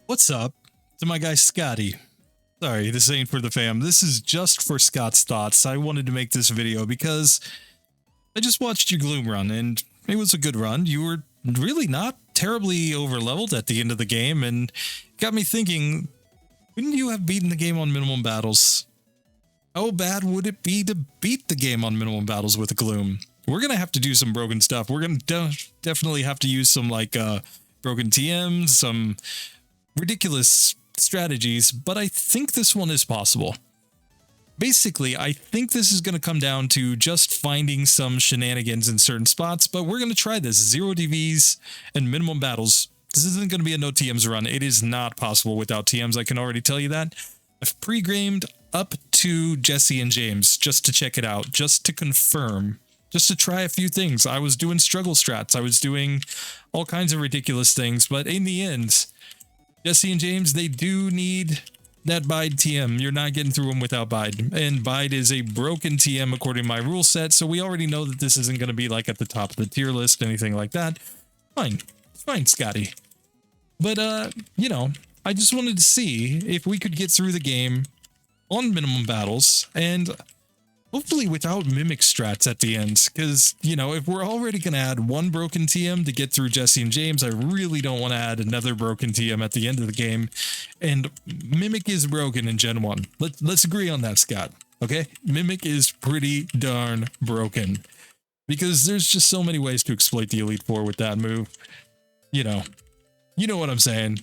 What's up? To my guy Scotty. Sorry, this ain't for the fam. This is just for Scott's thoughts. I wanted to make this video because I just watched your Gloom run and it was a good run. You were really not terribly overleveled at the end of the game and got me thinking, wouldn't you have beaten the game on minimum battles? How bad would it be to beat the game on minimum battles with a Gloom? We're going to have to do some broken stuff. We're going to definitely have to use some broken TMs, some ridiculous strategies, but I think this one is possible. Basically, I think this is going to come down to just finding some shenanigans in certain spots, but we're going to try this. 0 DVs and minimum battles. This isn't going to be a no TMs run. It is not possible without TMs, I can already tell you that. I've pre-gamed up to Jesse and James just to check it out, just to confirm, just to try a few things. I was doing struggle strats. I was doing all kinds of ridiculous things, but in the end, Jesse and James, they do need that Bide TM. You're not getting through them without Bide. And Bide is a broken TM according to my rule set, so we already know that this isn't going to be like at the top of the tier list, anything like that. Fine. It's fine, Scotty. But, you know, I just wanted to see if we could get through the game on minimum battles and hopefully without mimic strats at the end, because, you know, if we're already going to add one broken TM to get through Jesse and James, I really don't want to add another broken TM at the end of the game. And mimic is broken in Gen 1. Let's agree on that, Scott. Okay? Mimic is pretty darn broken, because there's just so many ways to exploit the Elite Four with that move. You know what I'm saying.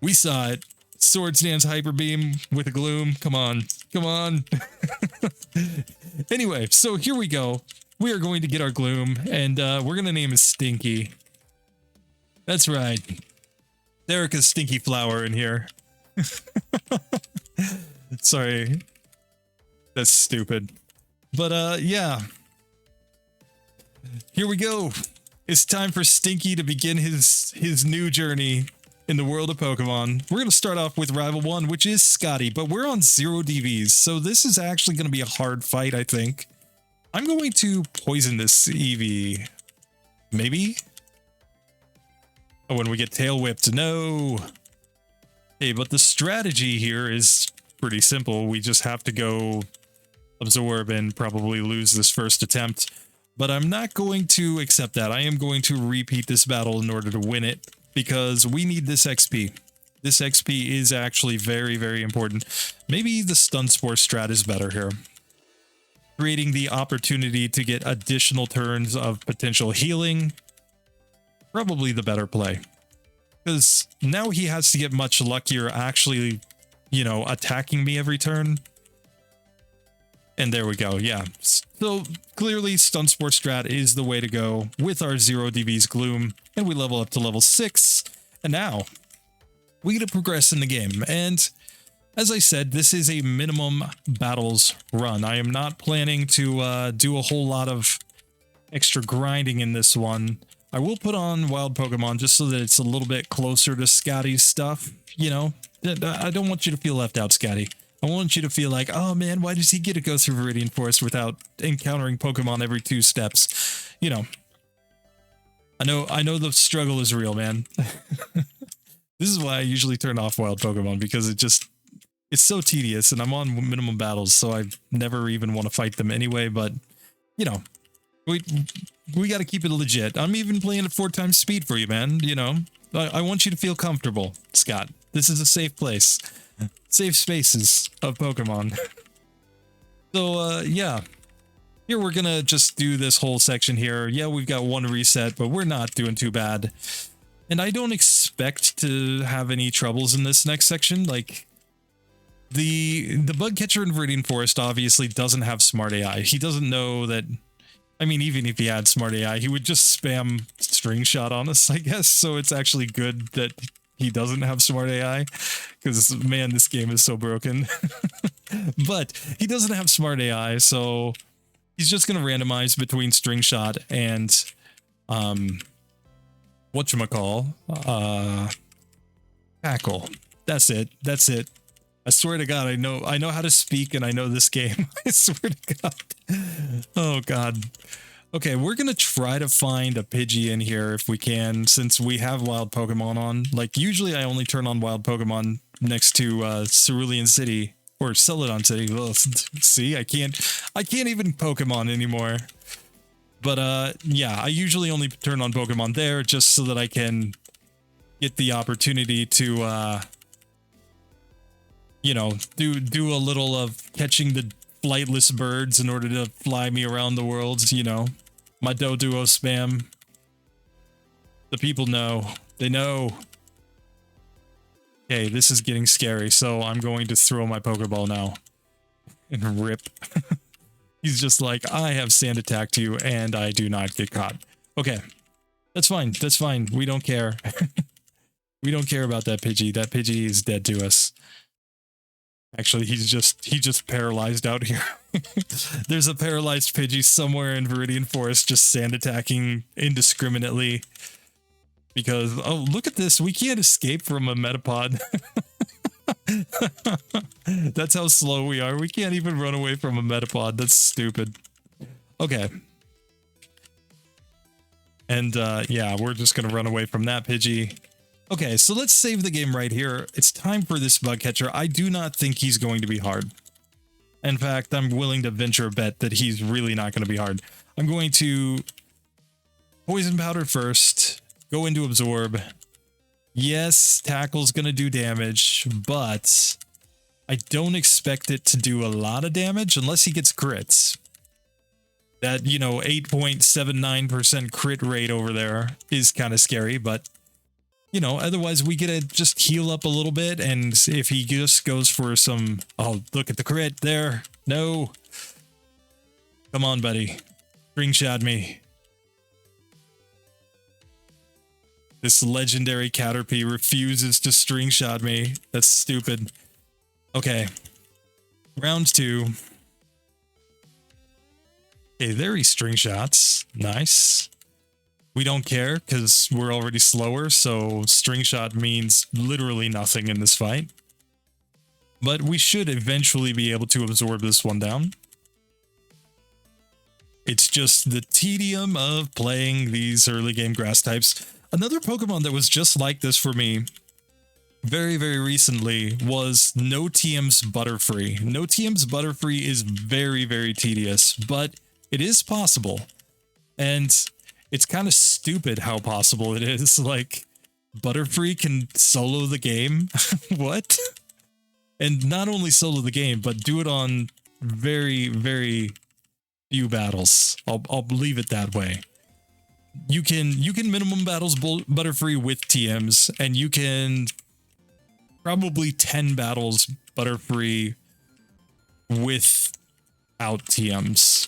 We saw it. Sword Stance Hyper Beam with a Gloom. Come on. Come on. Anyway, so here we go. We are going to get our Gloom, and we're going to name it Stinky. That's right. Erica's Stinky Flower in here. Sorry. That's stupid. But, yeah. Here we go. It's time for Stinky to begin his new journey in the world of Pokemon. We're going to start off with Rival 1, which is Scotty, but we're on 0 DVs, so this is actually going to be a hard fight, I think. I'm going to poison this Eevee. Maybe? Oh, when we get Tail Whipped. No! Hey, but the strategy here is pretty simple. We just have to go Absorb and probably lose this first attempt. But I'm not going to accept that. I am going to repeat this battle in order to win it, because we need this XP. This XP is actually very, very important. Maybe the Stun Spore strat is better here. Creating the opportunity to get additional turns of potential healing. Probably the better play. Because now he has to get much luckier actually, you know, attacking me every turn. And there we go, yeah. So clearly Stun Spore strat is the way to go with our 0 DVs Gloom. And we level up to level 6. And now we get to progress in the game. And as I said, this is a minimum battles run. I am not planning to do a whole lot of extra grinding in this one. I will put on wild Pokemon just so that it's a little bit closer to Scotty's stuff. You know, I don't want you to feel left out, Scotty. I want you to feel like, oh man, why does he get to go through Viridian Forest without encountering Pokemon every 2 steps? You know, I know the struggle is real, man. This is why I usually turn off wild Pokemon, because it's so tedious, and I'm on minimum battles, so I never even want to fight them anyway. But you know, we got to keep it legit. I'm even playing at 4 times speed for you, man. You know, I want you to feel comfortable, Scott. This is a safe place. Safe spaces of Pokemon. So, yeah. Here we're gonna just do this whole section here. Yeah, we've got 1 reset, but we're not doing too bad. And I don't expect to have any troubles in this next section. Like, the bug catcher in Viridian Forest obviously doesn't have smart AI. He doesn't know that... I mean, even if he had smart AI, he would just spam string shot on us, I guess. So it's actually good that he doesn't have smart AI, because, man, this game is so broken. But he doesn't have smart AI, so he's just going to randomize between string shot and, whatchamacall, tackle. That's it. That's it. I swear to God, I know how to speak, and I know this game. I swear to God. Oh, God. Okay, we're gonna try to find a Pidgey in here if we can, since we have wild Pokemon on. Like, usually I only turn on wild Pokemon next to Cerulean City or Celadon City. Ugh, see, I can't even Pokemon anymore. But yeah, I usually only turn on Pokemon there just so that I can get the opportunity to you know, do a little of catching the flightless birds in order to fly me around the world, you know. My Doduo spam. The people know. They know. Okay, this is getting scary, so I'm going to throw my Pokeball now. And rip. He's just like, I have sand attacked you, and I do not get caught. Okay. That's fine. That's fine. We don't care. We don't care about that Pidgey. That Pidgey is dead to us. Actually, he just paralyzed out here. There's a paralyzed Pidgey somewhere in Viridian Forest just sand attacking indiscriminately. Because, oh, look at this. We can't escape from a Metapod. That's how slow we are. We can't even run away from a Metapod. That's stupid. Okay. And, yeah, we're just gonna run away from that Pidgey. Okay, so let's save the game right here. It's time for this bug catcher. I do not think he's going to be hard. In fact, I'm willing to venture a bet that he's really not going to be hard. I'm going to Poison Powder first, go into Absorb. Yes, Tackle's going to do damage, but I don't expect it to do a lot of damage unless he gets crits. That, you know, 8.79% crit rate over there is kind of scary, but you know, otherwise we get to just heal up a little bit, and if he just goes for some... Oh, look at the crit there. No. Come on, buddy. Stringshot me. This legendary Caterpie refuses to stringshot me. That's stupid. Okay. Round 2. Okay, there he string-shots. Nice. We don't care because we're already slower, so string shot means literally nothing in this fight. But we should eventually be able to absorb this one down. It's just the tedium of playing these early game grass types. Another Pokemon that was just like this for me very, very recently was No TMs Butterfree. No TMs Butterfree is very, very tedious, but it is possible. And it's kind of stupid how possible it is. Like, Butterfree can solo the game? What? And not only solo the game, but do it on very, very few battles. I'll leave it that way. You can minimum battles Butterfree with TMs, and you can probably 10 battles Butterfree without TMs.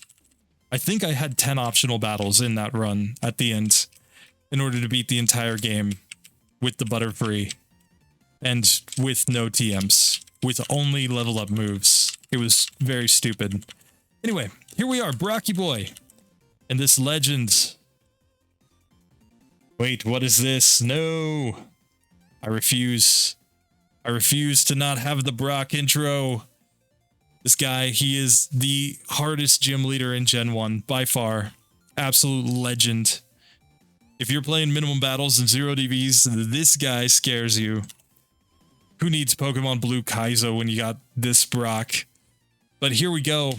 I think I had 10 optional battles in that run at the end in order to beat the entire game with the Butterfree and with no TMs, with only level up moves. It was very stupid. Anyway, here we are, Brocky Boy, and this legend. Wait, what is this? No! I refuse. I refuse to not have the Brock intro. This guy, he is the hardest gym leader in Gen 1, by far. Absolute legend. If you're playing minimum battles and 0 DVs, this guy scares you. Who needs Pokemon Blue Kaizo when you got this Brock? But here we go.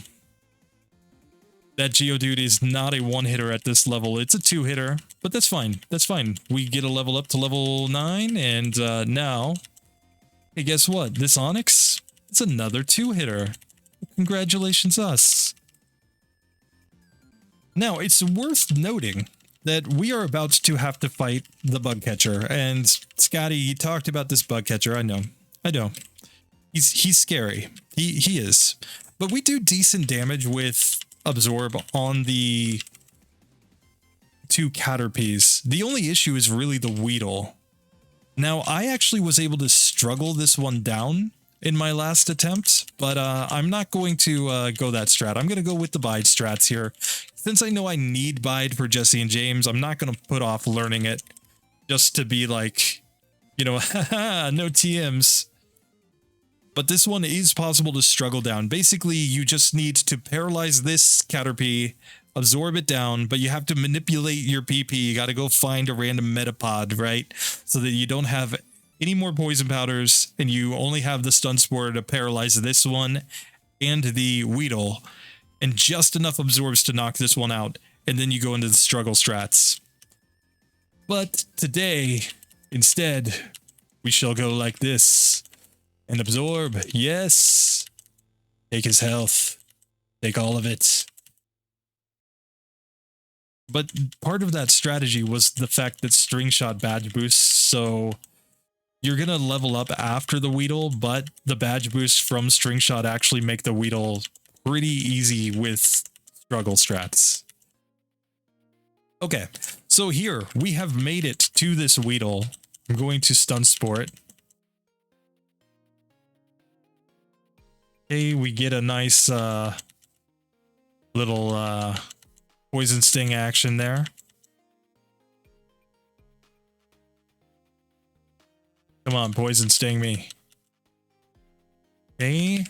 That Geodude is not a one-hitter at this level. It's a two-hitter, but that's fine. That's fine. We get a level up to level 9, and now... Hey, guess what? This Onix, it's another two-hitter. Congratulations, us. Now, it's worth noting that we are about to have to fight the bug catcher, and Scotty talked about this bug catcher. I know. He's scary. He is. But we do decent damage with Absorb on the 2 Caterpies. The only issue is really the Weedle. Now, I actually was able to struggle this one down in my last attempt, but I'm not going to go that strat. I'm going to go with the Bide strats here. Since I know I need Bide for Jesse and James, I'm not going to put off learning it just to be like, you know, haha, no TMs. But this one is possible to struggle down. Basically, you just need to paralyze this Caterpie, absorb it down, but you have to manipulate your PP. You got to go find a random metapod, right? So that you don't have any more poison powders and you only have the stun spore to paralyze this one and the Weedle, and just enough absorbs to knock this one out. And then you go into the struggle strats. But today, instead, we shall go like this and absorb. Yes. Take his health. Take all of it. But part of that strategy was the fact that string shot badge boosts, so you're going to level up after the Weedle, but the badge boosts from string shot actually make the Weedle pretty easy with struggle strats. Okay, so here we have made it to this Weedle. I'm going to stun spore it. Okay, we get a nice little poison sting action there. Come on, poison sting me. Okay.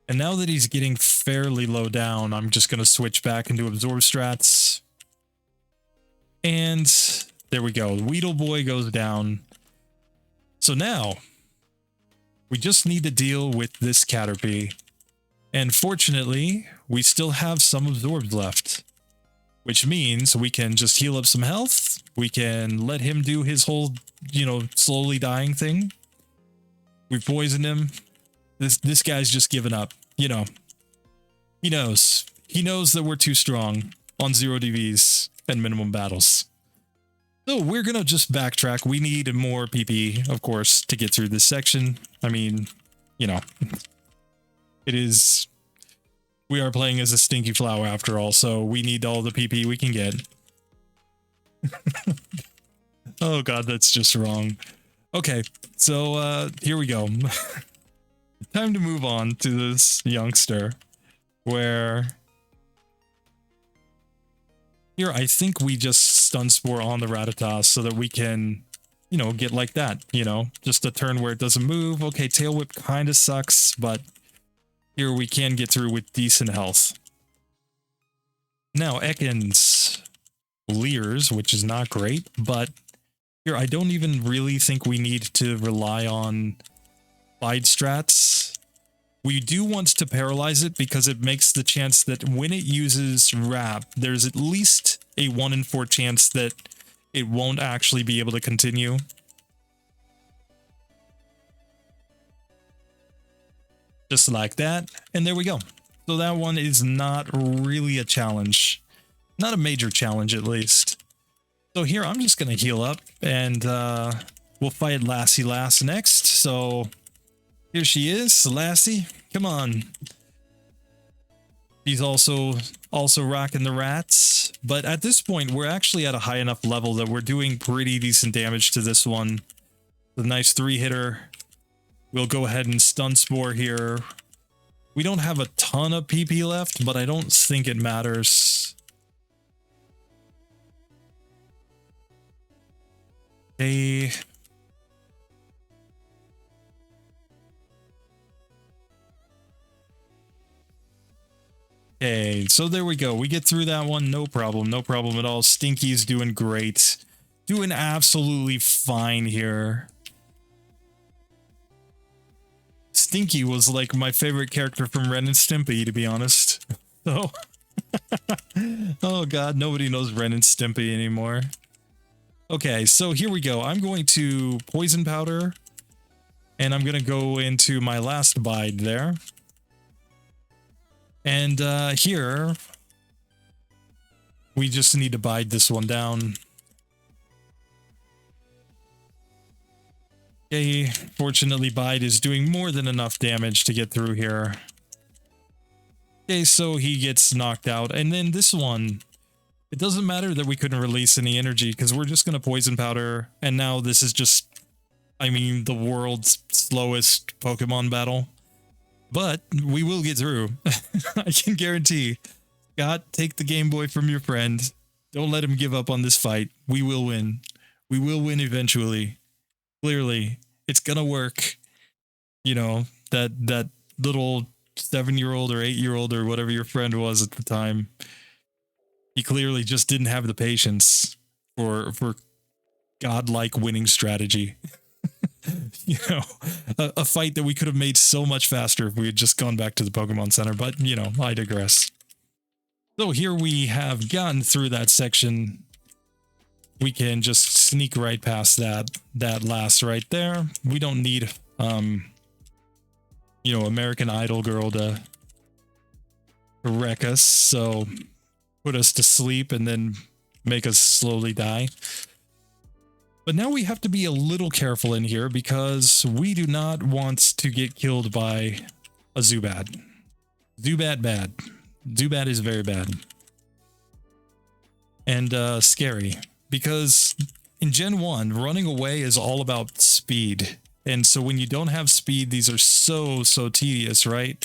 And now that he's getting fairly low down, I'm just going to switch back into absorb strats. And there we go. Weedle boy goes down. So now we just need to deal with this Caterpie. And fortunately, we still have some absorbs left, which means we can just heal up some health. We can let him do his whole, slowly dying thing. We poisoned him. This guy's just given up. He knows. He knows that we're too strong on 0 DVs and minimum battles. So we're going to just backtrack. We need more PP, of course, to get through this section. I mean, it is... We are playing as a stinky flower after all, so we need all the PP we can get. Oh god, that's just wrong. Okay, so here we go. Time to move on to this youngster, where... Here, I think we just stun spore on the Rattata so that we can, get like that, Just a turn where it doesn't move. Okay, Tail Whip kind of sucks, but here we can get through with decent health. Now, Ekans Leers, which is not great, but here, I don't even really think we need to rely on Bide strats. We do want to paralyze it because it makes the chance that when it uses Wrap, there's at least a 1 in 4 chance that it won't actually be able to continue. Just like that, and there we go. So that one is not really a challenge. Not a major challenge, at least. So here, I'm just going to heal up, and we'll fight Lassie Lass next. So here she is, Lassie. Come on. She's also rocking the rats. But at this point, we're actually at a high enough level that we're doing pretty decent damage to this one. The nice 3-hitter. We'll go ahead and stun spore here. We don't have a ton of PP left, but I don't think it matters. Okay. Okay, so there we go. We get through that one, no problem. No problem at all. Stinky's doing great. Doing absolutely fine here. Stinky was like my favorite character from Ren and Stimpy, to be honest. So, oh god, nobody knows Ren and Stimpy anymore. Okay, so here we go. I'm going to poison powder, and I'm going to go into my last Bide there. And here, we just need to bide this one down. Okay, fortunately Bide is doing more than enough damage to get through here. Okay, so he gets knocked out. And then this one, it doesn't matter that we couldn't release any energy because we're just going to poison powder. And now this is just, I mean, the world's slowest Pokemon battle. But we will get through. I can guarantee. Scott, take the Game Boy from your friend. Don't let him give up on this fight. We will win. We will win eventually. Clearly, it's gonna work. You know, that little 7-year-old or 8-year-old or whatever your friend was at the time, he clearly just didn't have the patience for godlike winning strategy. You know, a fight that we could have made so much faster if we had just gone back to the Pokemon Center, but you know, I digress. So here we have gotten through that section. We can just sneak right past that last right there. We don't need you know, American Idol girl to wreck us, so put us to sleep and then make us slowly die. But now we have to be a little careful in here because we do not want to get killed by a Zubat. Zubat bad. Zubat is very bad. And scary. Because in Gen 1, running away is all about speed. And so when you don't have speed, these are so tedious, right?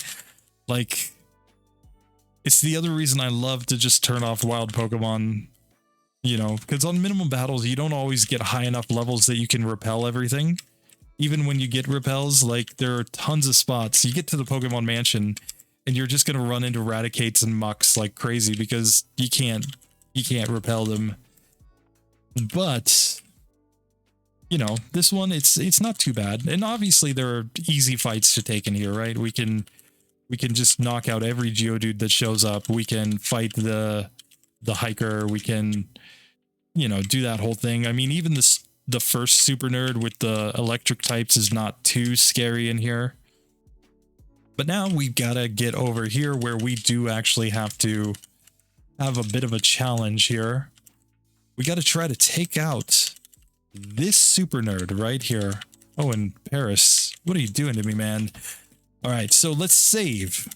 Like, it's the other reason I love to just turn off wild Pokemon. You know, because on minimum battles, you don't always get high enough levels that you can repel everything. Even when you get repels, like, there are tons of spots. You get to the Pokemon Mansion, and you're just going to run into Raticates and Mucks like crazy because you can't repel them. But, you know, this one, it's not too bad. And obviously, there are easy fights to take in here, right? We can just knock out every Geodude that shows up. We can fight the hiker. We can, you know, do that whole thing. I mean, even the first super nerd with the electric types is not too scary in here. But now we've got to get over here where we do actually have to have a bit of a challenge here. We got to try to take out this super nerd right here. Oh, and Paris, what are you doing to me, man? All right, so let's save.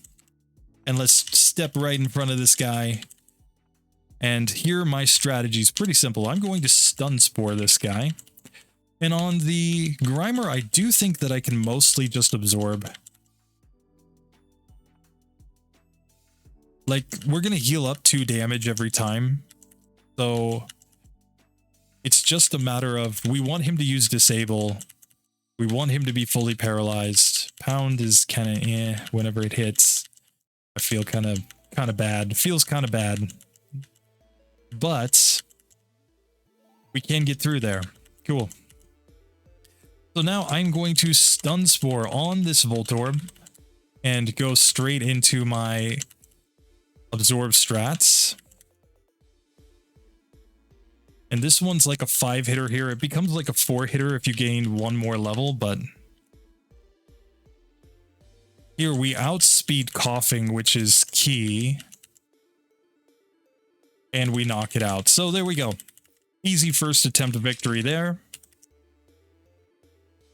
And let's step right in front of this guy. And here my strategy is pretty simple. I'm going to Stun Spore this guy. And on the Grimer, I do think that I can mostly just absorb. Like, we're going to heal up 2 damage every time. So it's just a matter of, we want him to use Disable. We want him to be fully paralyzed. Pound is kind of whenever it hits. I feel kind of bad. Feels kind of bad. But we can get through there. Cool. So now I'm going to Stun Spore on this Voltorb and go straight into my Absorb strats. And this one's like a 5-hitter here. It becomes like a 4-hitter if you gain 1 more level, but here we outspeed Coughing, which is key. And we knock it out. So there we go. Easy first attempt of victory there.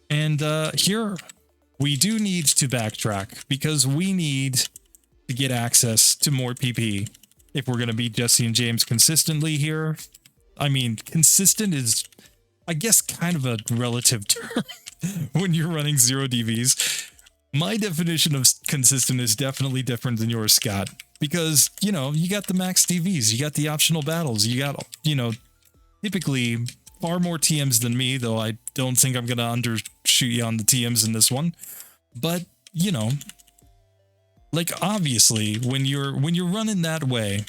And here we do need to backtrack because we need to get access to more PP if we're going to beat Jesse and James consistently here. I mean, consistent is, I guess, kind of a relative term when you're running 0 DVs. My definition of consistent is definitely different than yours, Scott. Because, you know, you got the Max DVs, you got the optional battles, you got, you know, typically far more TMs than me, though I don't think I'm going to undershoot you on the TMs in this one. But, you know, like, obviously, when you're running that way,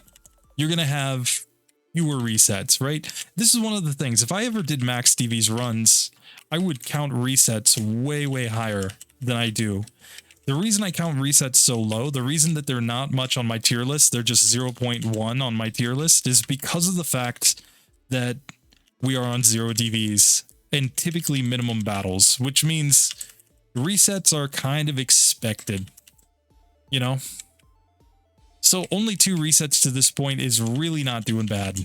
you're going to have fewer resets, right? This is one of the things. If I ever did Max DVs runs, I would count resets way higher than I do. The reason I count resets so low, the reason that they're not much on my tier list, they're just 0.1 on my tier list, is because of the fact that we are on 0 DVs and typically minimum battles, which means resets are kind of expected, you know? So only 2 resets to this point is really not doing bad.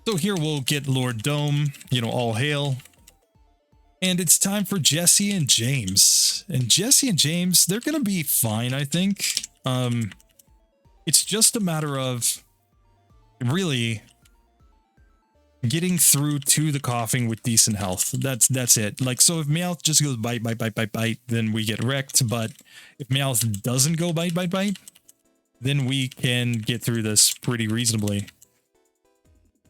So here we'll get Lord Dome, you know, all hail. And it's time for Jesse and James. And Jesse and James, they're going to be fine, I think. It's just a matter of really getting through to the Coughing with decent health. That's it. Like, so if Meowth just goes bite, then we get wrecked. But if Meowth doesn't go bite, then we can get through this pretty reasonably.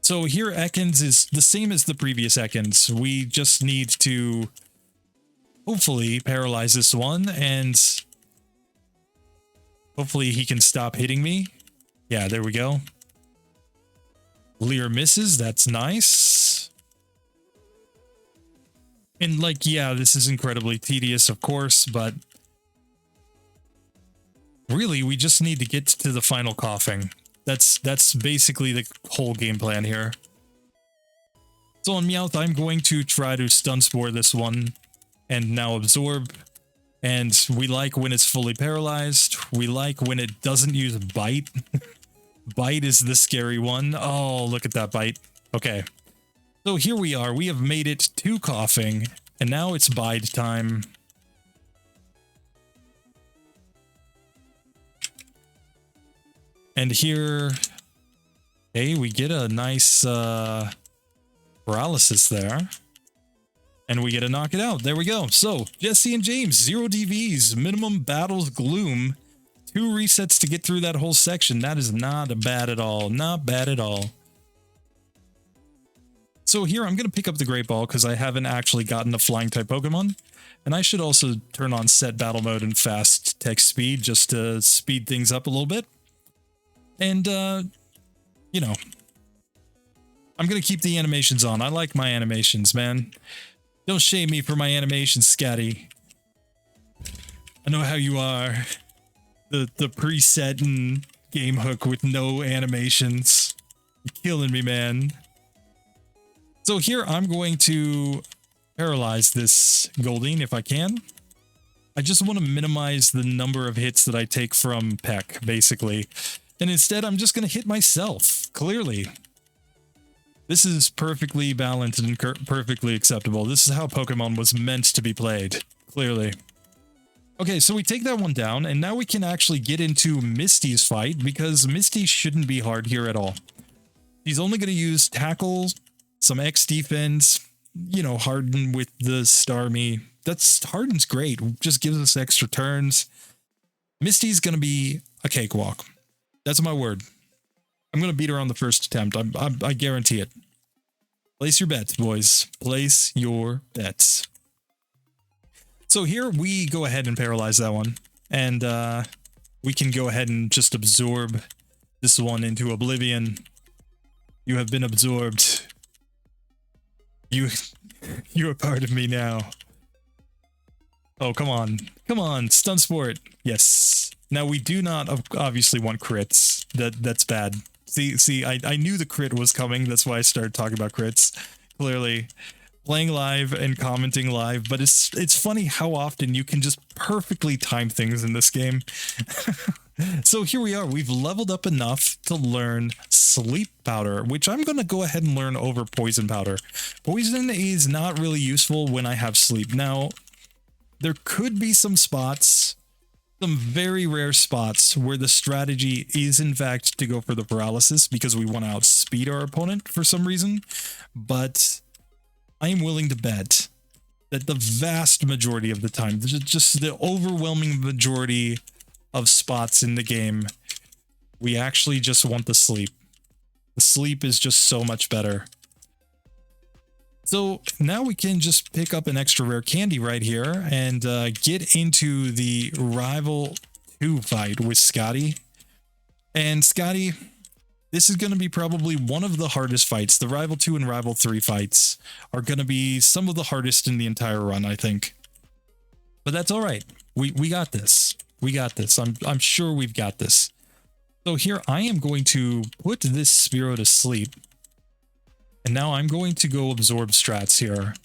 So here Ekans is the same as the previous Ekans. We just need to hopefully paralyze this one and Hopefully he can stop hitting me. Yeah, there we go. Lear misses. That's nice. And like, yeah, this is incredibly tedious, of course, but really, we just need to get to the final coughing. That's basically the whole game plan here. So on Meowth, I'm going to try to stun spore this one and now absorb. And we like when it's fully paralyzed. We like when it doesn't use bite. Bite is the scary one. Oh, look at that bite. Okay. So here we are. We have made it to coughing. And now it's bide time. And here, hey, we get a nice paralysis there. And we get to knock it out. There we go. So, Jesse and James, 0 DVs, minimum battles gloom. 2 resets to get through that whole section. That is not bad at all. Not bad at all. So here, I'm going to pick up the Great Ball because I haven't actually gotten a flying type Pokemon. And I should also turn on set battle mode and fast text speed just to speed things up a little bit. And, you know, I'm going to keep the animations on. I like my animations, man. Don't shame me for my animations, Scotty. I know how you are. The preset and game hook with no animations. You're killing me, man. So here I'm going to paralyze this Goldeen if I can. I just want to minimize the number of hits that I take from Peck, basically. And instead, I'm just going to hit myself, clearly. This is perfectly balanced and perfectly acceptable. This is how Pokemon was meant to be played, clearly. Okay, so we take that one down, and now we can actually get into Misty's fight, because Misty shouldn't be hard here at all. He's only going to use Tackle, some X defense, you know, Harden with the Starmie. Harden's great, just gives us extra turns. Misty's going to be a cakewalk. That's my word. I'm going to beat her on the first attempt. I guarantee it. Place your bets, boys. Place your bets. So here we go ahead and paralyze that one. And we can go ahead and just absorb this one into oblivion. You have been absorbed. You are part of me now. Oh, come on. Come on. Stun Sport. Yes. Now we do not obviously want crits. That's bad. See, I knew the crit was coming. That's why I started talking about crits. Clearly, playing live and commenting live, but it's funny how often you can just perfectly time things in this game. So here we are. We've leveled up enough to learn Sleep Powder, which I'm going to go ahead and learn over Poison Powder. Poison is not really useful when I have sleep. Now, there could be some spots, some very rare spots where the strategy is in fact to go for the paralysis because we want to outspeed our opponent for some reason, but I am willing to bet that the vast majority of the time, just the overwhelming majority of spots in the game, we actually just want the sleep. The sleep is just so much better. So now we can just pick up an extra rare candy right here and get into the Rival 2 fight with Scotty. And Scotty, this is going to be probably one of the hardest fights. The Rival 2 and Rival 3 fights are going to be some of the hardest in the entire run, I think. But that's all right. We got this. We got this. I'm sure we've got this. So here I am going to put this Spearow to sleep. And now I'm going to go absorb strats here.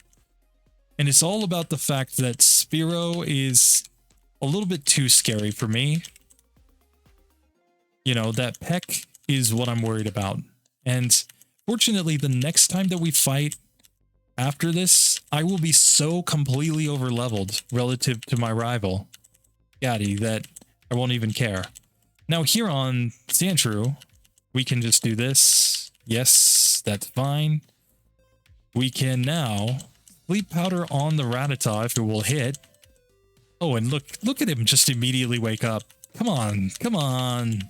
And it's all about the fact that Spearow is a little bit too scary for me. You know, that Peck is what I'm worried about. And fortunately, the next time that we fight after this, I will be so completely over-leveled relative to my rival, Scotty, that I won't even care. Now here on Sandshrew, we can just do this. Yes, that's fine. We can now Sleep Powder on the Rattata if it will hit. Oh, and look at him just immediately wake up. Come on, come on.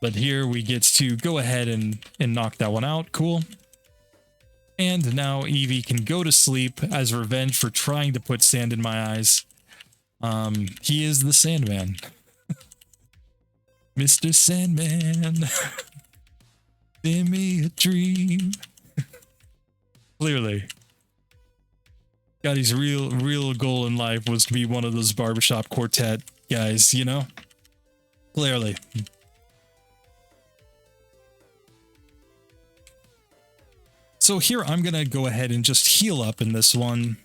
But here we get to go ahead and knock that one out. Cool. And now Eevee can go to sleep as revenge for trying to put sand in my eyes. He is the Sandman. Mr. Sandman, send me a dream. Clearly. Scotty's real goal in life was to be one of those barbershop quartet guys, you know? Clearly. So here I'm going to go ahead and just heal up in this one.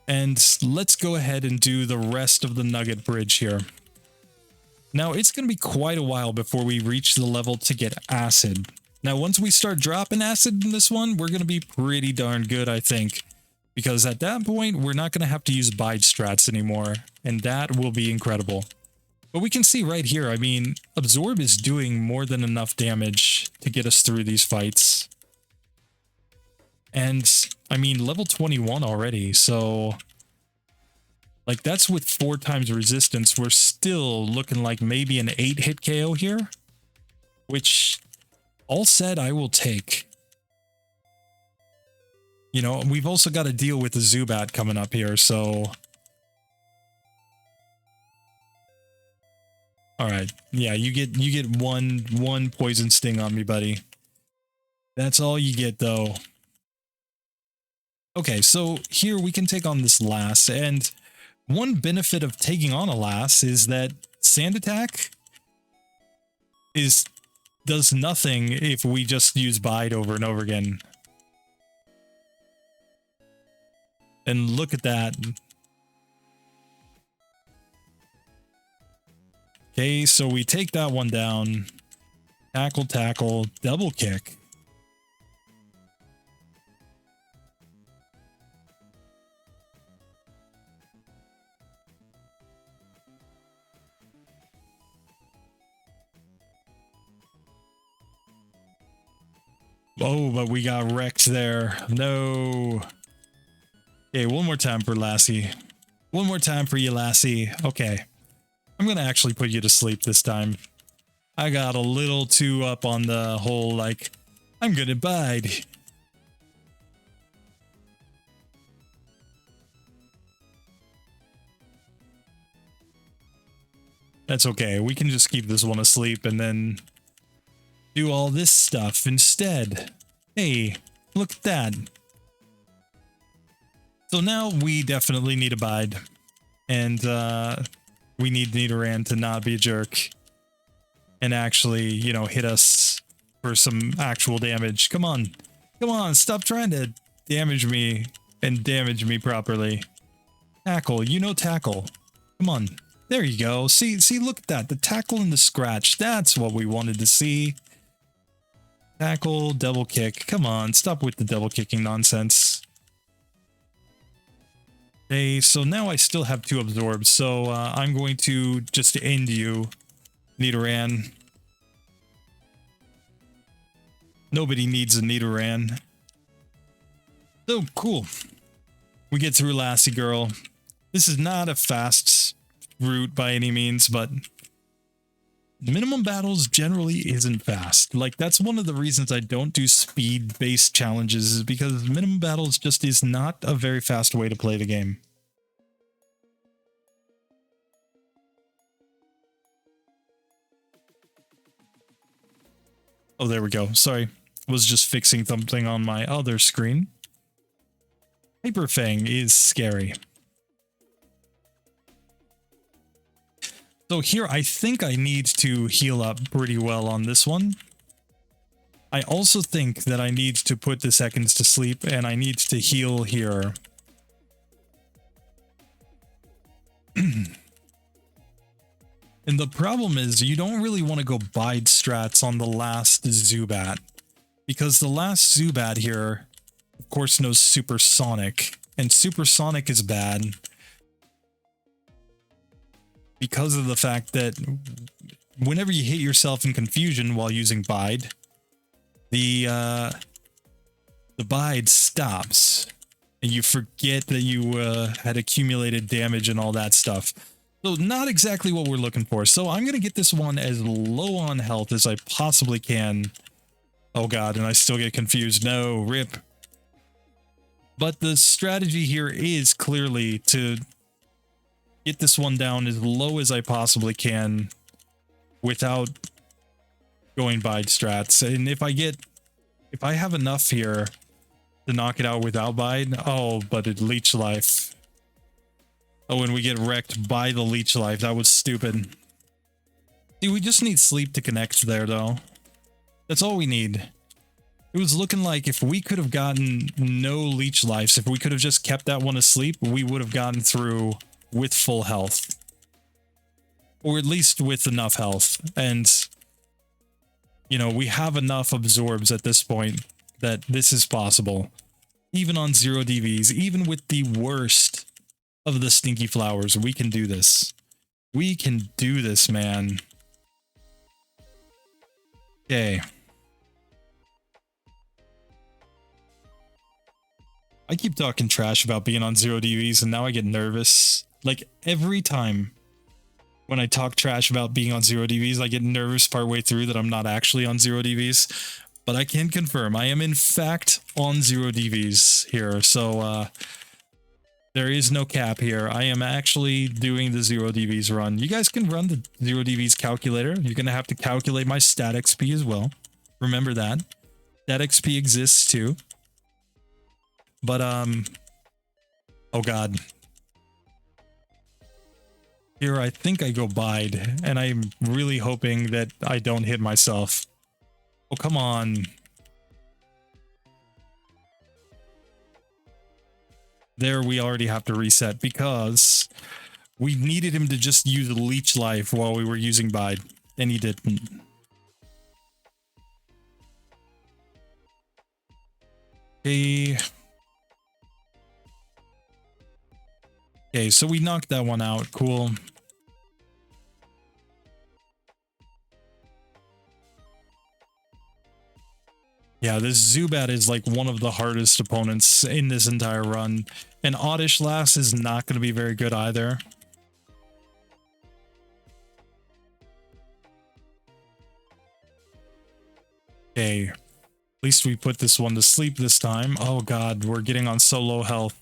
And let's go ahead and do the rest of the Nugget Bridge here. Now, it's going to be quite a while before we reach the level to get acid. Now, once we start dropping acid in this one, we're going to be pretty darn good, I think. Because at that point, we're not going to have to use Bide strats anymore. And that will be incredible. But we can see right here, I mean, Absorb is doing more than enough damage to get us through these fights. And, I mean, level 21 already, so... like, that's with 4 times resistance. We're still looking like maybe an 8-hit KO here. Which, all said, I will take. You know, we've also got to deal with the Zubat coming up here, so... alright, yeah, you get one poison sting on me, buddy. That's all you get, though. Okay, so here we can take on this Lass, and one benefit of taking on a Lass is that Sand Attack does nothing if we just use Bide over and over again. And look at that. Okay, so we take that one down. Tackle, double kick. Oh, but we got wrecked there. No. Okay, one more time for Lassie. One more time for you, Lassie. Okay. I'm gonna actually put you to sleep this time. I got a little too up on the whole, like, I'm gonna bide. That's okay. We can just keep this one asleep and then do all this stuff instead. Hey, look at that. So now we definitely need a Bide. And, we need Nidoran to not be a jerk. And actually, you know, hit us for some actual damage. Come on. Come on, stop trying to damage me and damage me properly. Tackle, you know tackle. Come on. There you go. See, look at that. The tackle and the scratch. That's what we wanted to see. Tackle, double kick. Come on, stop with the double kicking nonsense. Okay, so now I still have 2 absorbs, so I'm going to just end you, Nidoran. Nobody needs a Nidoran. So, cool. We get through Lassie Girl. This is not a fast route by any means, but minimum battles generally isn't fast. Like, that's one of the reasons I don't do speed-based challenges, is because minimum battles just is not a very fast way to play the game. Oh, there we go. Sorry. Was just fixing something on my other screen. Hyper Fang is scary. So here, I think I need to heal up pretty well on this one. I also think that I need to put the seconds to sleep, and I need to heal here. And the problem is, you don't really want to go Bide strats on the last Zubat. Because the last Zubat here, of course, knows Supersonic. And Supersonic is bad. Because of the fact that whenever you hit yourself in confusion while using Bide, the Bide stops. And you forget that you had accumulated damage and all that stuff. So not exactly what we're looking for. So I'm going to get this one as low on health as I possibly can. Oh god, and I still get confused. No, rip. But the strategy here is clearly to get this one down as low as I possibly can. without going Bide strats. And if I have enough here to knock it out without Bide, oh, but it leech life. Oh, and we get wrecked by the leech life. That was stupid. See, we just need sleep to connect there, though. That's all we need. It was looking like if we could have gotten no leech lives, if we could have just kept that one asleep, we would have gotten through with full health. Or at least with enough health. And, you know, we have enough absorbs at this point that this is possible. Even on 0 DVs, even with the worst of the stinky flowers, we can do this. We can do this, man. Okay. I keep talking trash about being on 0 DVs and now I get nervous. Like every time when I talk trash about being on 0 DVs, I get nervous partway through that I'm not actually on 0 DVs. But I can confirm I am in fact on 0 DVs here. So there is no cap here. I am actually doing the 0 DVs run. You guys can run the 0 DVs calculator. You're going to have to calculate my stat XP as well. Remember that. Stat XP exists too. But, oh god. Here, I think I go Bide, and I'm really hoping that I don't hit myself. Oh, come on. There, we already have to reset, because we needed him to just use Leech Life while we were using Bide, and he didn't. Okay. Okay, so we knocked that one out. Cool. Yeah, this Zubat is like one of the hardest opponents in this entire run. And Oddish Lass is not going to be very good either. Okay. At least we put this one to sleep this time. Oh god, we're getting on so low health.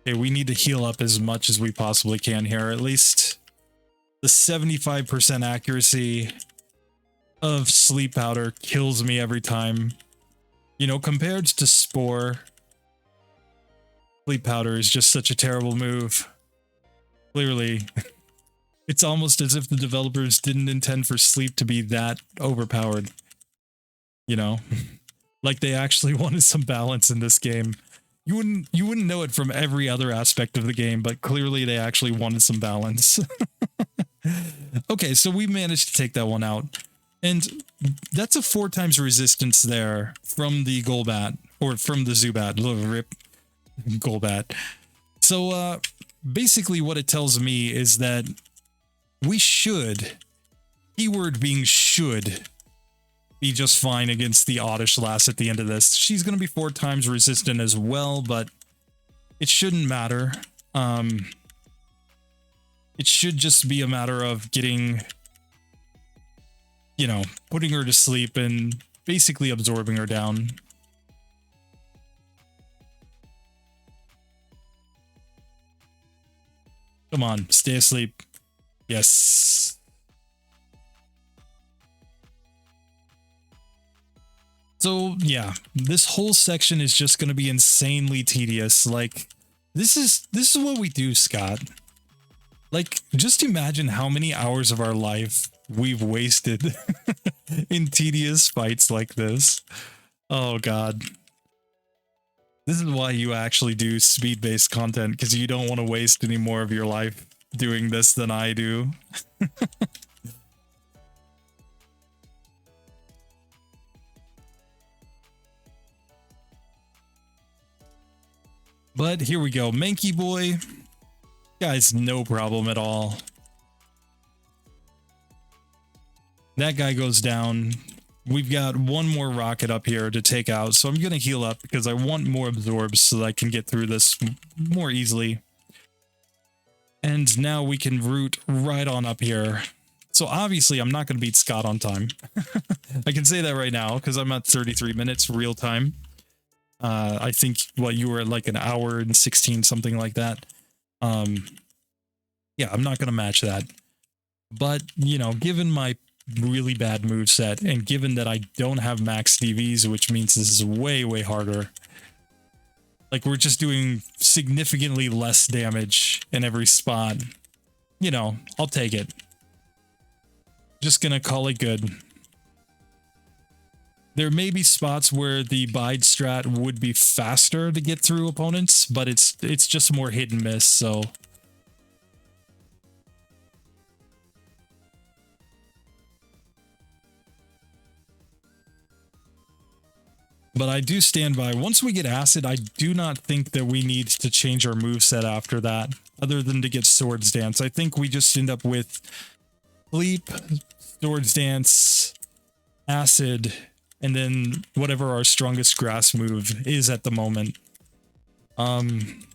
Okay, we need to heal up as much as we possibly can here. At least the 75% accuracy of Sleep Powder kills me every time. You know, compared to Spore, Sleep Powder is just such a terrible move. Clearly, it's almost as if the developers didn't intend for Sleep to be that overpowered. You know, like they actually wanted some balance in this game. You wouldn't know it from every other aspect of the game, but clearly they actually wanted some balance. Okay, so we managed to take that one out. And that's a 4 times resistance there from the Golbat, or from the Zubat. Rip Golbat. So basically what it tells me is that we should, keyword being should, be just fine against the Oddish Lass at the end of this. She's going to be 4 times resistant as well, but it shouldn't matter. It should just be a matter of getting, you know, putting her to sleep and basically absorbing her down. Come on, stay asleep. Yes. So, yeah, this whole section is just going to be insanely tedious. Like, this is what we do, Scott. Like, just imagine how many hours of our life we've wasted in tedious fights like this. Oh, God. This is why you actually do speed-based content, because you don't want to waste any more of your life doing this than I do. But here we go. Mankey Boy. Guy's no problem at all. That guy goes down. We've got one more rocket up here to take out, so I'm going to heal up because I want more absorbs so that I can get through this more easily. And now we can root right on up here. So obviously I'm not going to beat Scott on time. I can say that right now because I'm at 33 minutes real time. I think, well, you were at like an hour and 16, something like that. Yeah, I'm not going to match that. But, you know, given my really bad moveset and given that I don't have max DVs, which means this is way, way harder. Like, we're just doing significantly less damage in every spot. You know, I'll take it. Just gonna call it good. There may be spots where the Bide strat would be faster to get through opponents, but it's just more hit and miss, so... But I do stand by, once we get Acid, I do not think that we need to change our moveset after that, other than to get Swords Dance. I think we just end up with Sleep, Swords Dance, Acid, and then whatever our strongest grass move is at the moment. And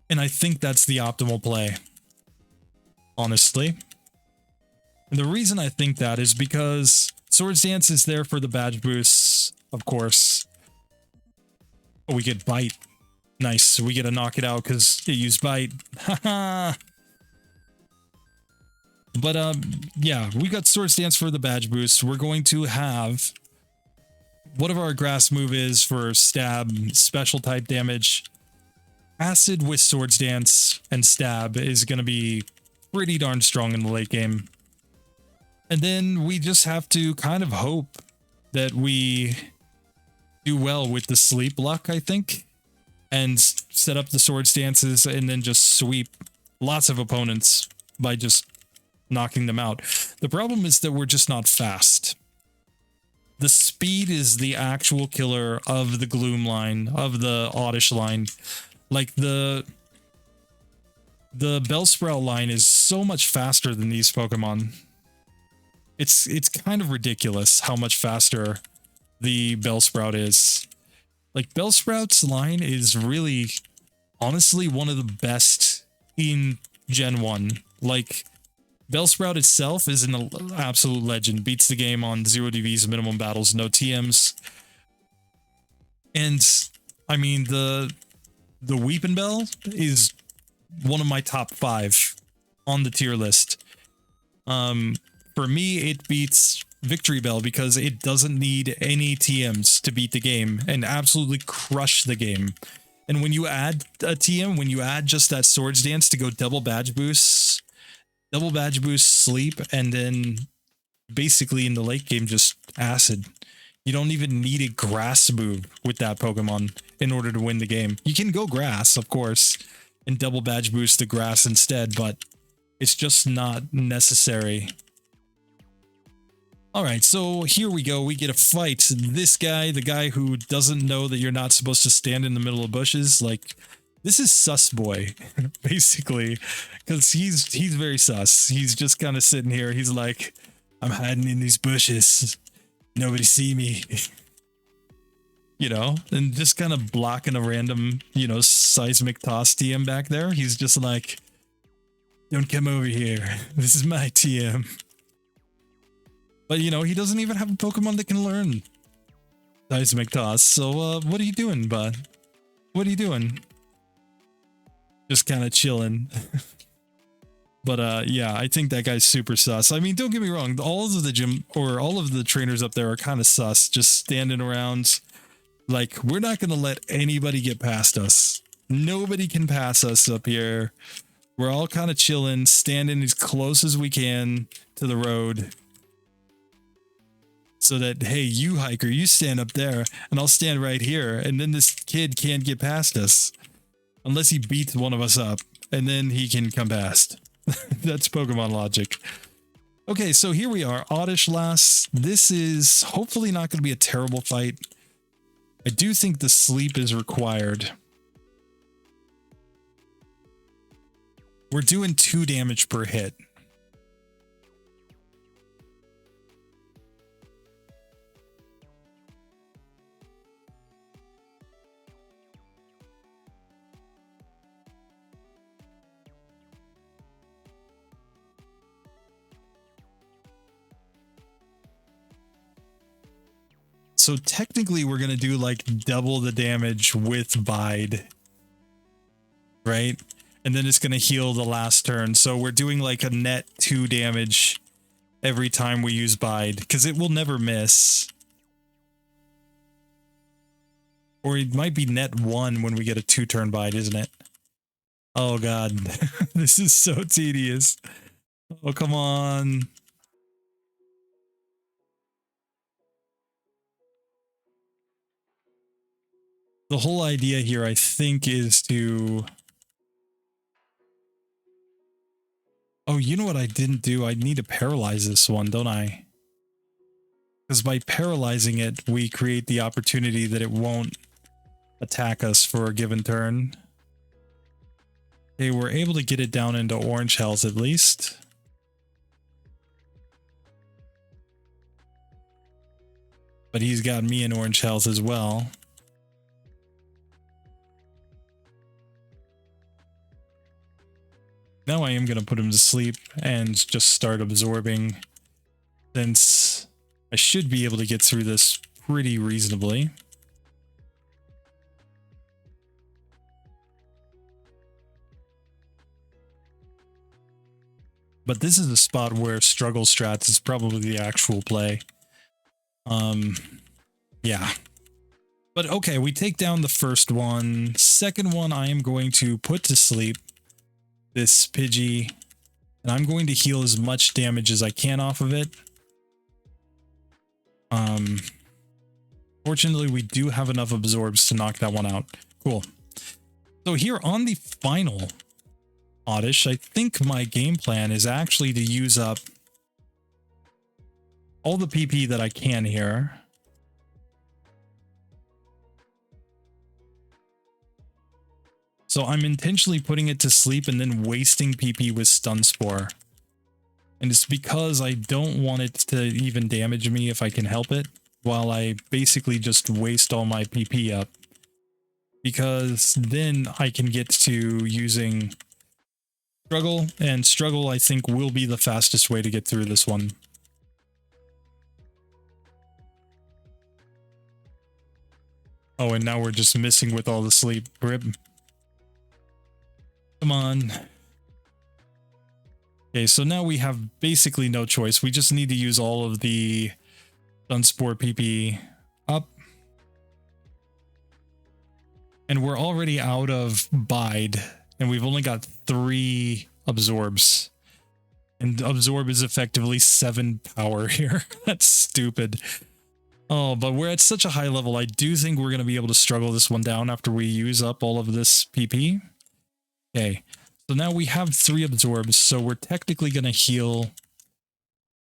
I think that's the optimal play, honestly. And the reason I think that is because Swords Dance is there for the badge boosts, of course. Oh, we get Bite. Nice. We get to knock it out because it used Bite. Haha. But, yeah, we got Swords Dance for the badge boost. We're going to have whatever our grass move is for stab, special type damage. Acid with Swords Dance and stab is going to be pretty darn strong in the late game. And then we just have to kind of hope that we do well with the sleep luck, I think, and set up the Swords Dances and then just sweep lots of opponents by just knocking them out. The problem is that we're just not fast. The speed is the actual killer of the Gloom line, of the Oddish line. Like, the Bellsprout line is so much faster than these Pokemon. It's kind of ridiculous how much faster the Bellsprout is. Like, Bellsprout's line is really, honestly, one of the best in Gen 1. Like, Bellsprout itself is an absolute legend. Beats the game on 0 DVs, minimum battles, no TMs. And, I mean, the Weepin' Bell is one of my top 5 on the tier list. For me, it beats Victory Bell because it doesn't need any TMs to beat the game and absolutely crush the game. And when you add a TM, when you add just that Swords Dance to go double badge boost, sleep, and then basically in the late game just Acid. You don't even need a grass move with that Pokemon in order to win the game. You can go grass, of course, and double badge boost the grass instead, but it's just not necessary. Alright, so here we go. We get a fight. This guy, the guy who doesn't know that you're not supposed to stand in the middle of bushes, like, this is sus boy, basically, because he's very sus. He's just kind of sitting here. He's like, I'm hiding in these bushes. Nobody see me. You know, and just kind of blocking a random, you know, seismic toss TM back there. He's just like, don't come over here. This is my TM. But, you know, he doesn't even have a Pokemon that can learn Seismic Toss. So, what are you doing, bud? What are you doing? Just kind of chilling. But, yeah, I think that guy's super sus. I mean, don't get me wrong. All of the trainers up there are kind of sus. Just standing around. Like, we're not going to let anybody get past us. Nobody can pass us up here. We're all kind of chilling, standing as close as we can to the road. So that, hey, you hiker, you stand up there, and I'll stand right here, and then this kid can't get past us. Unless he beats one of us up, and then he can come past. That's Pokemon logic. Okay, so here we are, Oddish last. This is hopefully not going to be a terrible fight. I do think the sleep is required. We're doing 2 damage per hit. So technically we're going to do like double the damage with Bide. right? And then it's going to heal the last turn. So we're doing like a net 2 damage every time we use Bide, because it will never miss. Or it might be net 1 when we get a 2-turn Bide, isn't it? Oh god, this is so tedious. Oh, come on. The whole idea here, I think, is to... Oh, you know what I didn't do? I need to paralyze this one, don't I? Because by paralyzing it, we create the opportunity that it won't attack us for a given turn. Okay, we're able to get it down into orange health at least. But he's got me in orange health as well. Now I am going to put him to sleep and just start absorbing, since I should be able to get through this pretty reasonably. But this is a spot where struggle strats is probably the actual play. Yeah. But okay, we take down the first one. Second one, I am going to put to sleep this Pidgey, and I'm going to heal as much damage as I can off of it. Fortunately, we do have enough absorbs to knock that one out. Cool. So here on the final Oddish, I think my game plan is actually to use up all the PP that I can here. So I'm intentionally putting it to sleep and then wasting PP with Stun Spore. And it's because I don't want it to even damage me if I can help it, while I basically just waste all my PP up. Because then I can get to using Struggle, and Struggle I think will be the fastest way to get through this one. Oh, and now we're just missing with all the sleep. Rip. Come on. Okay, so now we have basically no choice. We just need to use all of the Sunspore PP up. And we're already out of Bide, and we've only got 3 absorbs. And absorb is effectively 7 power here. That's stupid. Oh, but we're at such a high level. I do think we're going to be able to struggle this one down after we use up all of this PP. Okay, so now we have 3 absorbs, so we're technically going to heal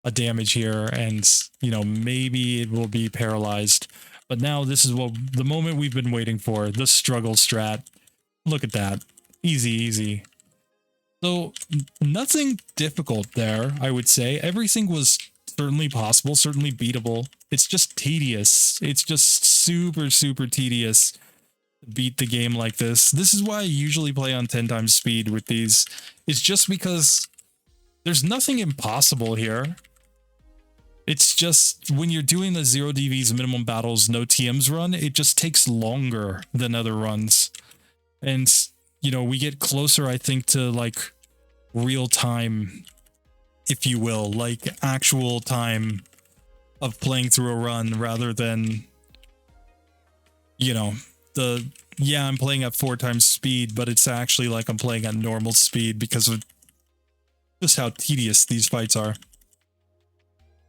a damage here, and, you know, maybe it will be paralyzed. But now this is what the moment we've been waiting for, the struggle strat. Look at that. Easy, easy. So nothing difficult there, I would say. Everything was certainly possible, certainly beatable. It's just tedious. It's just super, super tedious. Beat the game like this. This is why I usually play on 10 times speed with these. It's just because there's nothing impossible here. It's just when you're doing the 0 DVs minimum battles no TMs run, it just takes longer than other runs. And, you know, we get closer, I think, to like real time, if you will, like actual time of playing through a run rather than, you know, yeah, I'm playing at 4 times speed, but it's actually like I'm playing at normal speed because of just how tedious these fights are.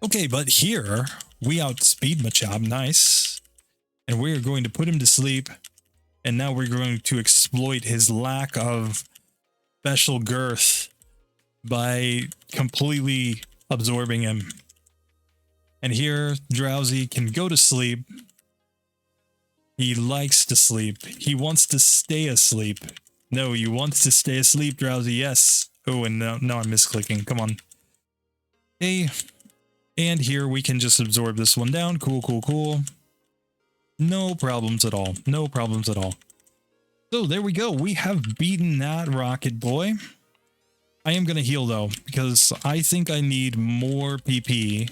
Okay, but here we outspeed Machop, nice. And we are going to put him to sleep. And now we're going to exploit his lack of special girth by completely absorbing him. And here, Drowsy can go to sleep. He likes to sleep. He wants to stay asleep. No, you want to stay asleep, Drowsy. Yes. Oh, and now I'm misclicking. Come on. Hey. And here we can just absorb this one down. Cool, cool, cool. No problems at all. No problems at all. So there we go. We have beaten that Rocket Boy. I am going to heal though, because I think I need more PP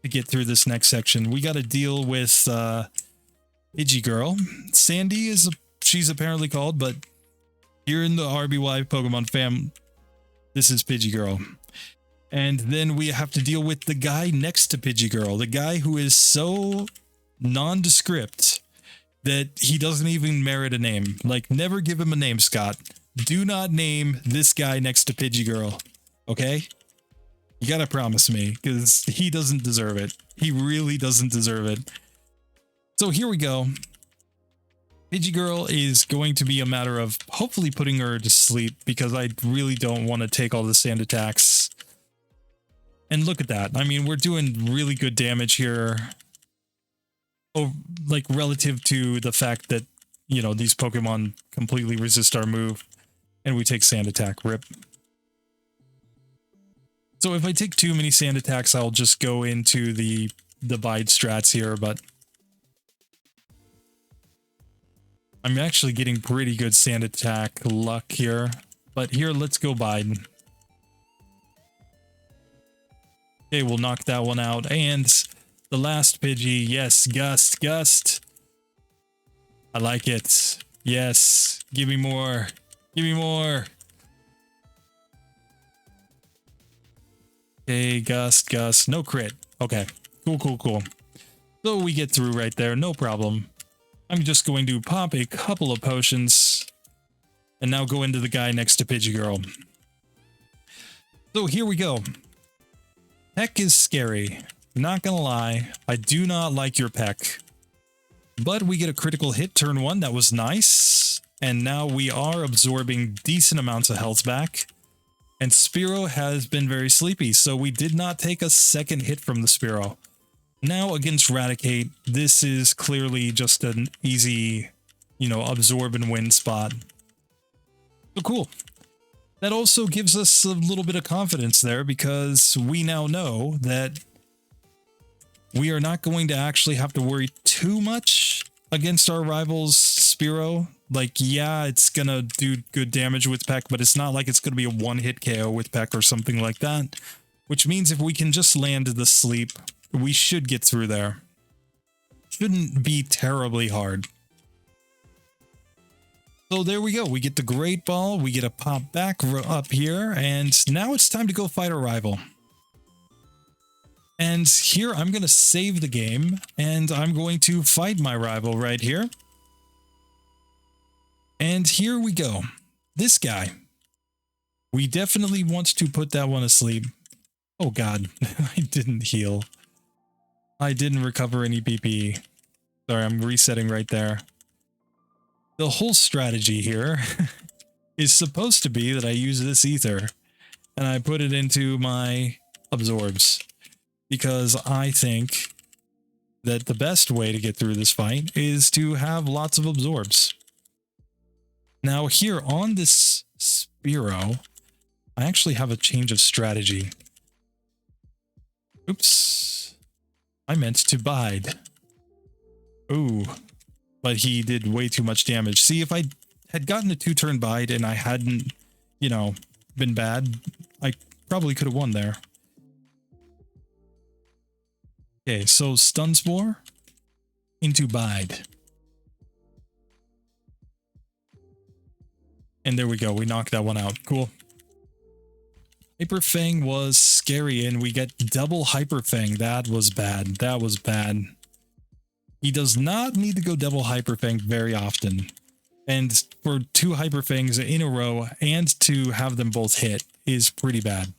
to get through this next section. We got to deal with Pidgey Girl. Sandy is she's apparently called, but Here in the RBY Pokemon fam, this is Pidgeygirl. And then we have to deal with the guy next to Pidgeygirl, the guy who is so nondescript that he doesn't even merit a name. Like, never give him a name, Scott. Do not name this guy next to Pidgeygirl, okay? You gotta promise me, because he doesn't deserve it. He really doesn't deserve it. So here we go. Pidgeygirl is going to be a matter of hopefully putting her to sleep, because I really don't want to take all the sand attacks. And look at that. I mean, we're doing really good damage here. Oh, like relative to the fact that, you know, these Pokemon completely resist our move. And we take sand attack, rip. So if I take too many sand attacks, I'll just go into the Bide strats here, but I'm actually getting pretty good sand attack luck here. But here, let's go Bide. Okay, we'll knock that one out. And the last Pidgey, yes, Gust. I like it. Yes, give me more. Give me more. Okay, Gust. No crit. Okay, cool. So we get through right there, no problem. I'm just going to pop a couple of potions and now go into the guy next to Pidgeygirl. So here we go. Peck is scary. Not gonna lie, I do not like your Peck. But we get a critical hit turn 1, that was nice. And now we are absorbing decent amounts of health back. And Spearow has been very sleepy, so we did not take a second hit from the Spearow. Now against Raticate, this is clearly just an easy, you know, absorb and win spot. So cool. That also gives us a little bit of confidence there, because we now know that we are not going to actually have to worry too much against our rival's Spearow. Like, yeah, it's gonna do good damage with Peck, but it's not like it's gonna be a one-hit KO with Peck or something like that. Which means if we can just land the sleep, we should get through there. Shouldn't be terribly hard. So there we go. We get the Great Ball. We get a pop back up here. And now it's time to go fight our rival. And here I'm going to save the game. And I'm going to fight my rival right here. And here we go. This guy. We definitely want to put that one asleep. Oh god. I didn't heal. I didn't recover any BP. Sorry, I'm resetting right there. The whole strategy here is supposed to be that I use this ether and I put it into my absorbs, because I think that the best way to get through this fight is to have lots of absorbs. Now here on this Spearow, I actually have a change of strategy. Oops. I meant to Bide. Ooh. But he did way too much damage. See, if I had gotten a 2-turn Bide and I hadn't, you know, been bad, I probably could have won there. Okay, so Stun Spore into Bide. And there we go, we knocked that one out. Cool. Hyper Fang was scary, and we get double Hyper Fang. That was bad. That was bad. He does not need to go double Hyper Fang very often. And for 2 Hyper Fangs in a row and to have them both hit is pretty bad.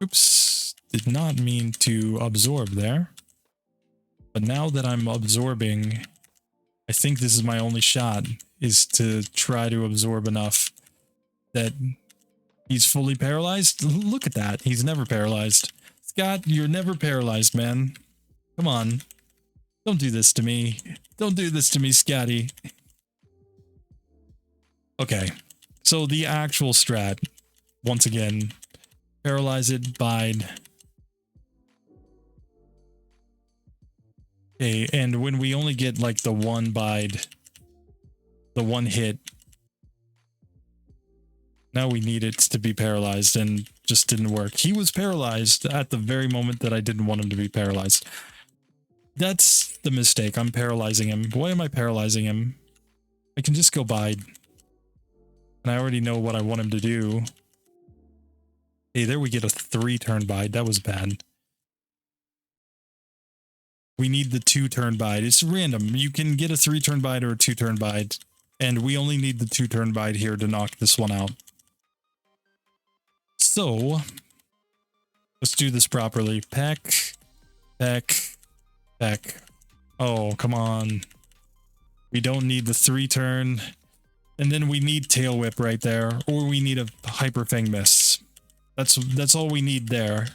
Oops. Did not mean to absorb there. But now that I'm absorbing, I think this is my only shot, is to try to absorb enough that he's fully paralyzed. Look at that. He's never paralyzed. Scott, you're never paralyzed, man. Come on. Don't do this to me. Don't do this to me, Scotty. Okay. So the actual strat, once again, paralyze it, Bide. Okay, and when we only get like the 1 Bide, the 1 hit, now we need it to be paralyzed, and just didn't work. He was paralyzed at the very moment that I didn't want him to be paralyzed. That's the mistake. I'm paralyzing him. Why am I paralyzing him? I can just go Bide. And I already know what I want him to do. Hey, there we get a 3-turn bide. That was bad. We need the 2-turn bide. It's random. You can get a 3-turn bide or a 2-turn bide. And we only need the 2-turn bide here to knock this one out. So, let's do this properly. Peck, peck, peck. Oh, come on. We don't need the 3-turn. And then we need Tail Whip right there. Or we need a Hyper Fang Miss. That's all we need there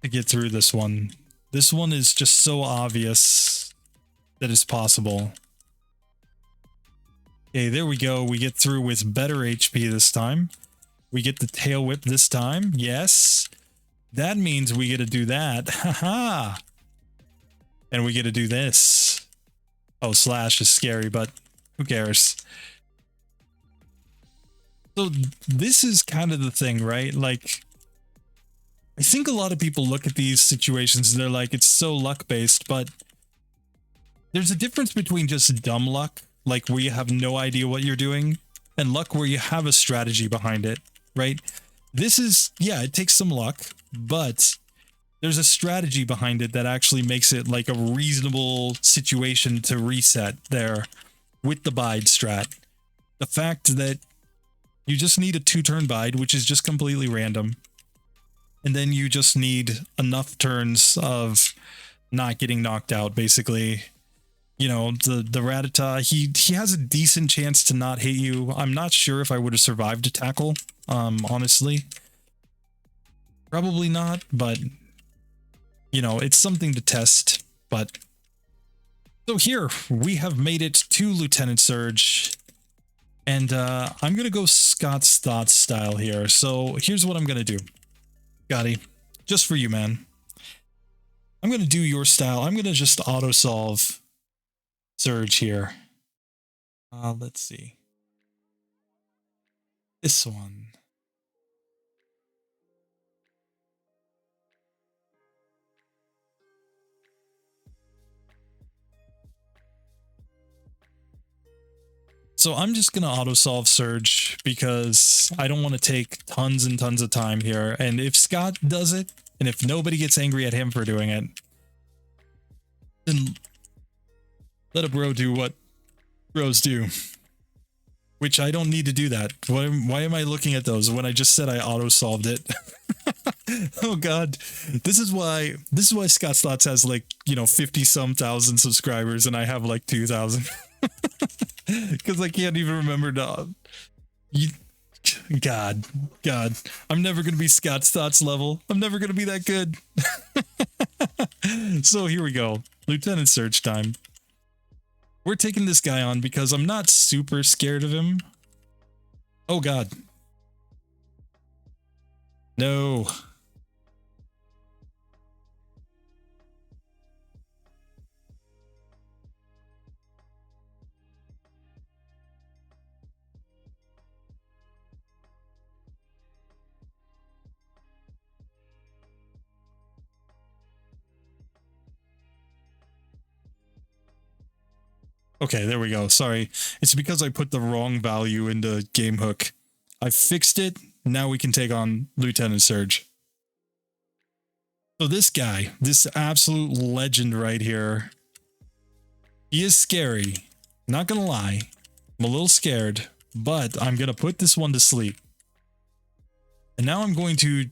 to get through this one. This one is just so obvious that it's possible. Okay, there we go. We get through with better HP this time. We get the Tail Whip this time. Yes. That means we get to do that. Haha. And we get to do this. Oh, Slash is scary, but who cares? So this is kind of the thing, right? Like, I think a lot of people look at these situations and they're like, it's so luck-based, but there's a difference between just dumb luck, like where you have no idea what you're doing, and luck where you have a strategy behind it, right? This is, yeah, it takes some luck, but there's a strategy behind it that actually makes it like a reasonable situation to reset there with the Bide strat. The fact that you just need a 2-turn Bide, which is just completely random. And then you just need enough turns of not getting knocked out, basically. You know, the Rattata, he has a decent chance to not hit you. I'm not sure if I would have survived a tackle, honestly. Probably not, but, you know, it's something to test. But, so here, we have made it to Lieutenant Surge. And I'm going to go Scott's Thoughts style here. So here's what I'm going to do. Scotty, just for you, man. I'm going to do your style. I'm going to just auto-solve Surge here. Let's see. This one. So I'm just going to auto-solve Surge because I don't want to take tons and tons of time here. And if Scott does it, and if nobody gets angry at him for doing it, then let a bro do what bros do. Which I don't need to do that. Why am I looking at those when I just said I auto-solved it? Oh god. This is why Scott's Thoughts has like, you know, 50-some thousand subscribers and I have like 2,000. Because I can't even remember God. I'm never going to be Scott's Thoughts level. I'm never going to be that good. So here we go. Lieutenant Surge time. We're taking this guy on because I'm not super scared of him. Oh god. No. Okay, there we go. Sorry. It's because I put the wrong value into Game Hook. I fixed it. Now we can take on Lieutenant Surge. So this guy, this absolute legend right here, he is scary. Not gonna lie. I'm a little scared, but I'm gonna put this one to sleep. And now I'm going to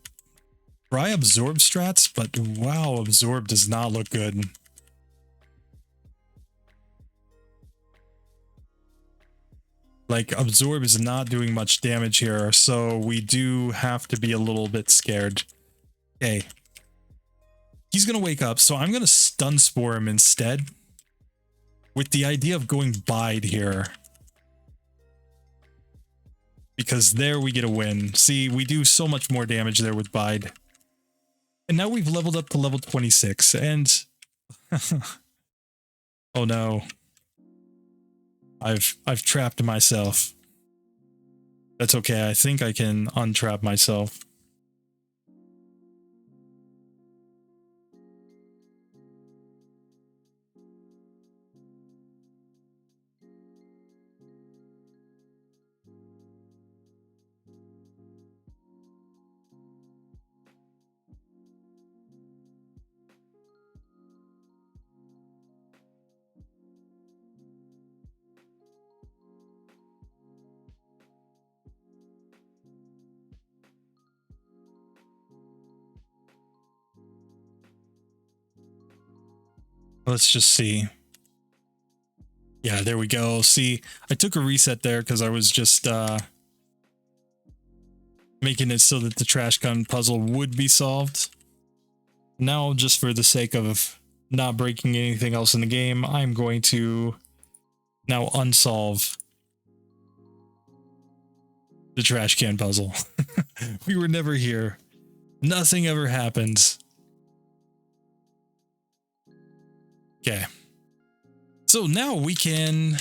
try Absorb strats, but wow, Absorb does not look good. Like, Absorb is not doing much damage here, so we do have to be a little bit scared. Okay. He's gonna wake up, so I'm gonna Stun Spore him instead. With the idea of going Bide here. Because there we get a win. See, we do so much more damage there with Bide. And now we've leveled up to level 26, and... oh no. I've trapped myself. That's okay, I think I can untrap myself. Let's just see. Yeah, there we go. See, I took a reset there because I was just making it so that the trash can puzzle would be solved. Now, just for the sake of not breaking anything else in the game, I'm going to now unsolve the trash can puzzle. We were never here. Nothing ever happens. Okay. So now we can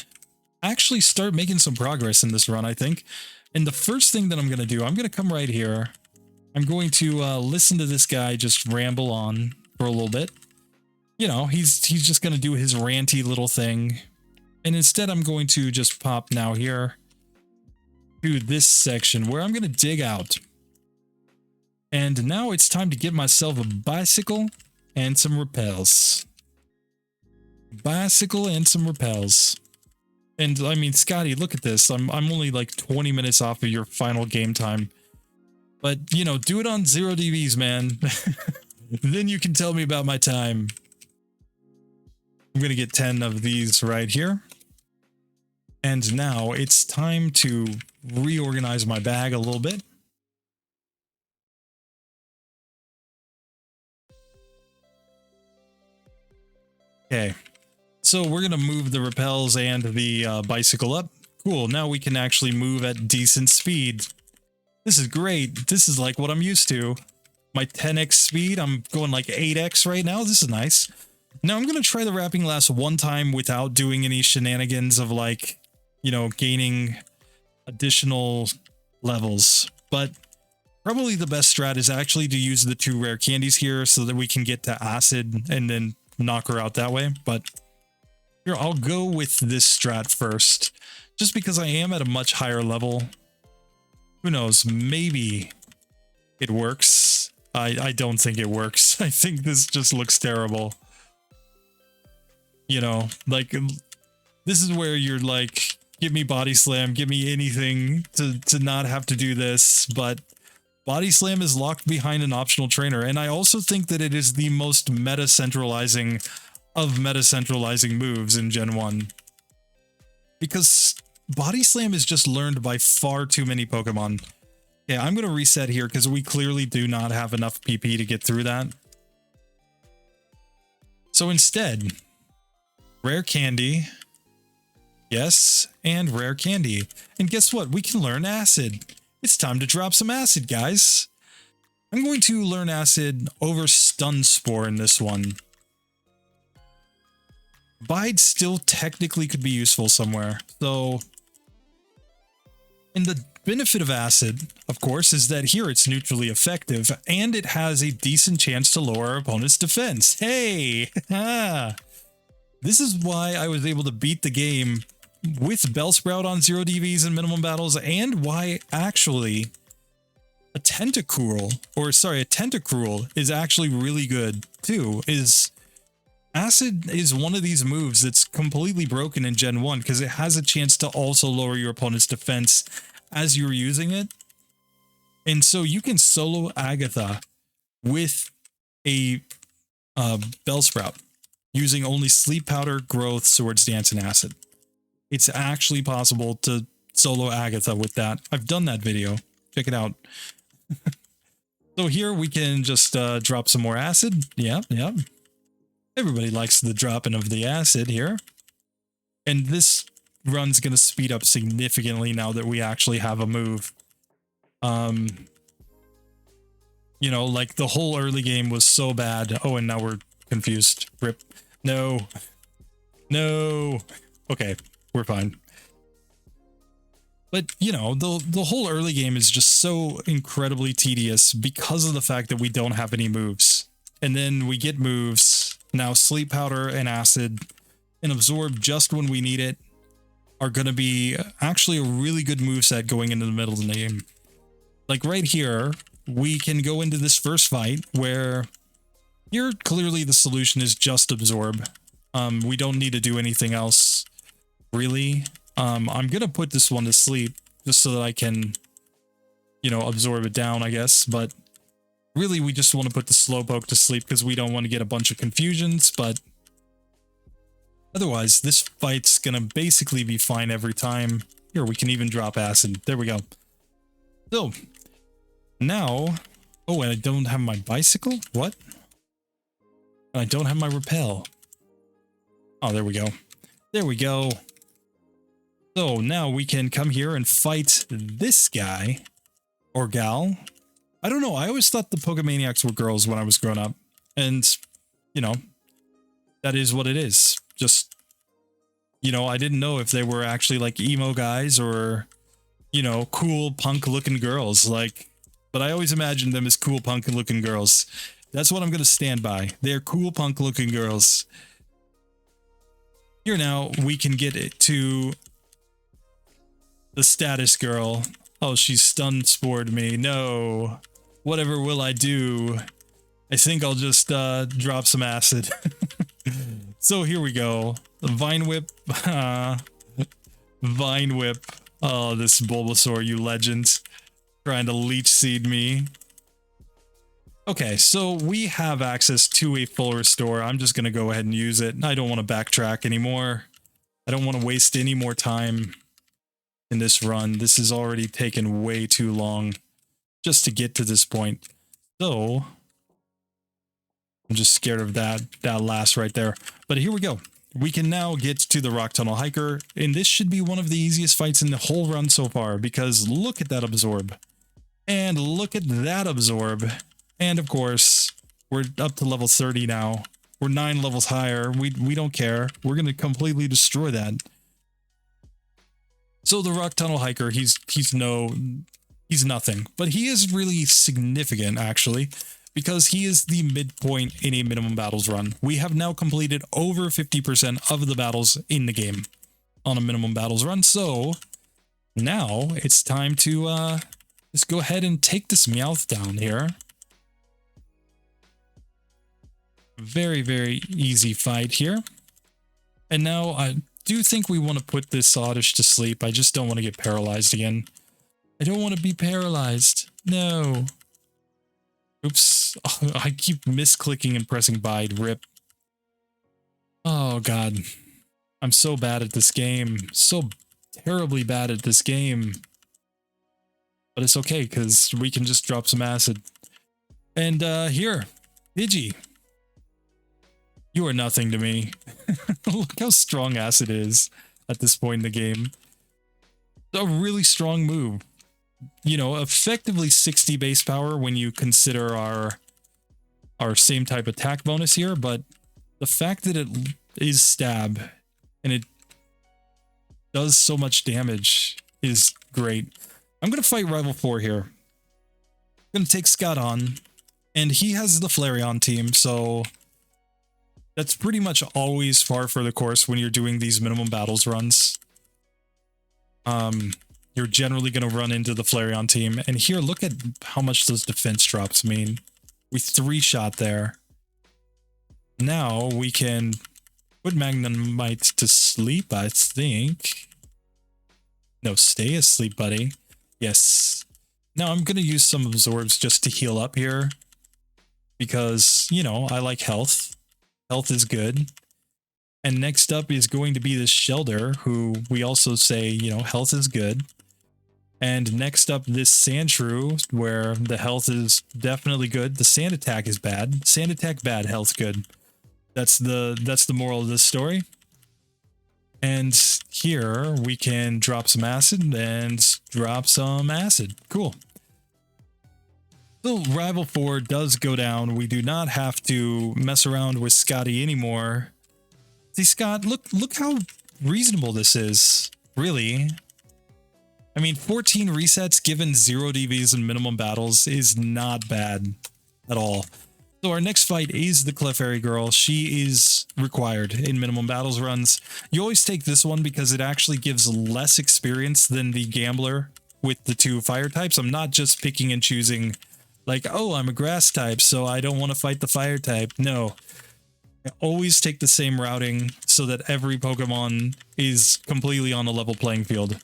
actually start making some progress in this run, I think. And the first thing that I'm going to do, I'm going to come right here. I'm going to listen to this guy just ramble on for a little bit. You know, he's just going to do his ranty little thing. And instead, I'm going to just pop now here to this section where I'm going to dig out. And now it's time to get myself a bicycle and some rappels. Bicycle and some rappels. And I mean, Scotty, look at this. I'm only like 20 minutes off of your final game time. But, you know, do it on 0 DVs, man. Then you can tell me about my time. I'm going to get 10 of these right here. And now it's time to reorganize my bag a little bit. Okay. So we're going to move the rappels and the bicycle up. Cool. Now we can actually move at decent speed. This is great. This is like what I'm used to. My 10x speed, I'm going like 8x right now. This is nice. Now I'm going to try the wrapping lasso one time without doing any shenanigans of like, you know, gaining additional levels. But probably the best strat is actually to use the 2 rare candies here so that we can get to acid and then knock her out that way. But here, I'll go with this strat first, just because I am at a much higher level. Who knows? Maybe it works. I don't think it works. I think this just looks terrible. You know, like, this is where you're like, give me body slam, give me anything to not have to do this. But body slam is locked behind an optional trainer. And I also think that it is the most meta-centralizing of meta-centralizing moves in Gen 1. Because body slam is just learned by far too many Pokemon. Yeah, I'm going to reset here because we clearly do not have enough PP to get through that. So instead, rare candy. Yes, and rare candy. And guess what? We can learn acid. It's time to drop some acid, guys. I'm going to learn acid over stun spore in this one. Bide still technically could be useful somewhere. So, and the benefit of acid, of course, is that here it's neutrally effective and it has a decent chance to lower our opponent's defense. Hey! This is why I was able to beat the game with Bellsprout on 0 DVs in minimum battles, and why actually a Tentacruel is actually really good too. Is acid is one of these moves that's completely broken in Gen 1 because it has a chance to also lower your opponent's defense as you're using it. And so you can solo Agatha with a Bellsprout using only Sleep Powder, Growth, Swords Dance, and Acid. It's actually possible to solo Agatha with that. I've done that video. Check it out. So here we can just drop some more acid. Yeah. Everybody likes the dropping of the acid here. And this run's going to speed up significantly now that we actually have a move. You know, like the whole early game was so bad. Oh, and now we're confused. Rip. No. Okay, we're fine. But, you know, the whole early game is just so incredibly tedious because of the fact that we don't have any moves. And then we get moves. Now Sleep Powder and Acid and Absorb just when we need it are going to be actually a really good moveset going into the middle of the game. Like right here, we can go into this first fight where here clearly the solution is just Absorb. We don't need to do anything else, really. I'm going to put this one to sleep just so that I can, you know, absorb it down, I guess. But really, we just want to put the Slowpoke to sleep because we don't want to get a bunch of confusions. But Otherwise, this fight's gonna basically be fine every time. Here, we can even drop acid. There we go. So, now... Oh, and I don't have my bicycle? What? And I don't have my rappel. Oh, there we go. There we go. So, now we can come here and fight this guy. Or gal. I don't know. I always thought the Pokemaniacs were girls when I was growing up. And, you know, that is what it is. Just, you know, I didn't know if they were actually like emo guys or, you know, cool punk looking girls. Like, but I always imagined them as cool punk looking girls. That's what I'm going to stand by. They're cool punk looking girls. Here now, we can get it to the status girl. Oh, she stun spored me. No. Whatever will I do? I think I'll just drop some acid. So here we go. The Vine Whip. Vine Whip. Oh, this Bulbasaur, you legend. Trying to leech seed me. Okay, so we have access to a full restore. I'm just going to go ahead and use it. I don't want to backtrack anymore. I don't want to waste any more time in this run. This has already taken way too long just to get to this point. So I'm just scared of that last right there. But here we go. We can now get to the Rock Tunnel Hiker, and this should be one of the easiest fights in the whole run so far, because look at that absorb. And look at that absorb. And of course, we're up to level 30 now. We're 9 levels higher. We don't care. We're going to completely destroy that. So the Rock Tunnel Hiker, he's nothing, but he is really significant actually, because he is the midpoint in a minimum battles run. We have now completed over 50% of the battles in the game on a minimum battles run. So now it's time to just go ahead and take this Meowth down here. Very, very easy fight here. And now I do think we want to put this Oddish to sleep. I just don't want to get paralyzed again. I don't want to be paralyzed. No. Oops. Oh, I keep misclicking and pressing Bide. Rip. Oh, God. I'm so bad at this game. So terribly bad at this game. But it's okay, because we can just drop some acid. And here. Pidgey. You are nothing to me. Look how strong acid is at this point in the game. A really strong move. You know, effectively 60 base power when you consider our same type attack bonus here, but the fact that it is stab and it does so much damage is great. I'm going to fight Rival 4 here. I'm going to take Scott on, and he has the Flareon team, so that's pretty much always par for the course when you're doing these minimum battles runs. You're generally going to run into the Flareon team. And here, look at how much those defense drops mean. We 3-shot there. Now we can put Magnemite to sleep, I think. No, stay asleep, buddy. Yes. Now I'm going to use some absorbs just to heal up here. Because, you know, I like health. Health is good. And next up is going to be this Shelder, who we also say, you know, health is good. And next up, this Sandshrew, where the health is definitely good. The Sand Attack is bad. Sand Attack bad, health good. That's the moral of this story. And here we can drop some acid and drop some acid. Cool. So Rival 4 does go down. We do not have to mess around with Scotty anymore. See, Scott, look how reasonable this is, really. I mean, 14 resets given 0 DVs in minimum battles is not bad at all. So our next fight is the Clefairy Girl. She is required in minimum battles runs. You always take this one because it actually gives less experience than the Gambler with the 2 fire types. I'm not just picking and choosing like, oh, I'm a grass type, so I don't want to fight the fire type. No. I always take the same routing so that every Pokemon is completely on a level playing field.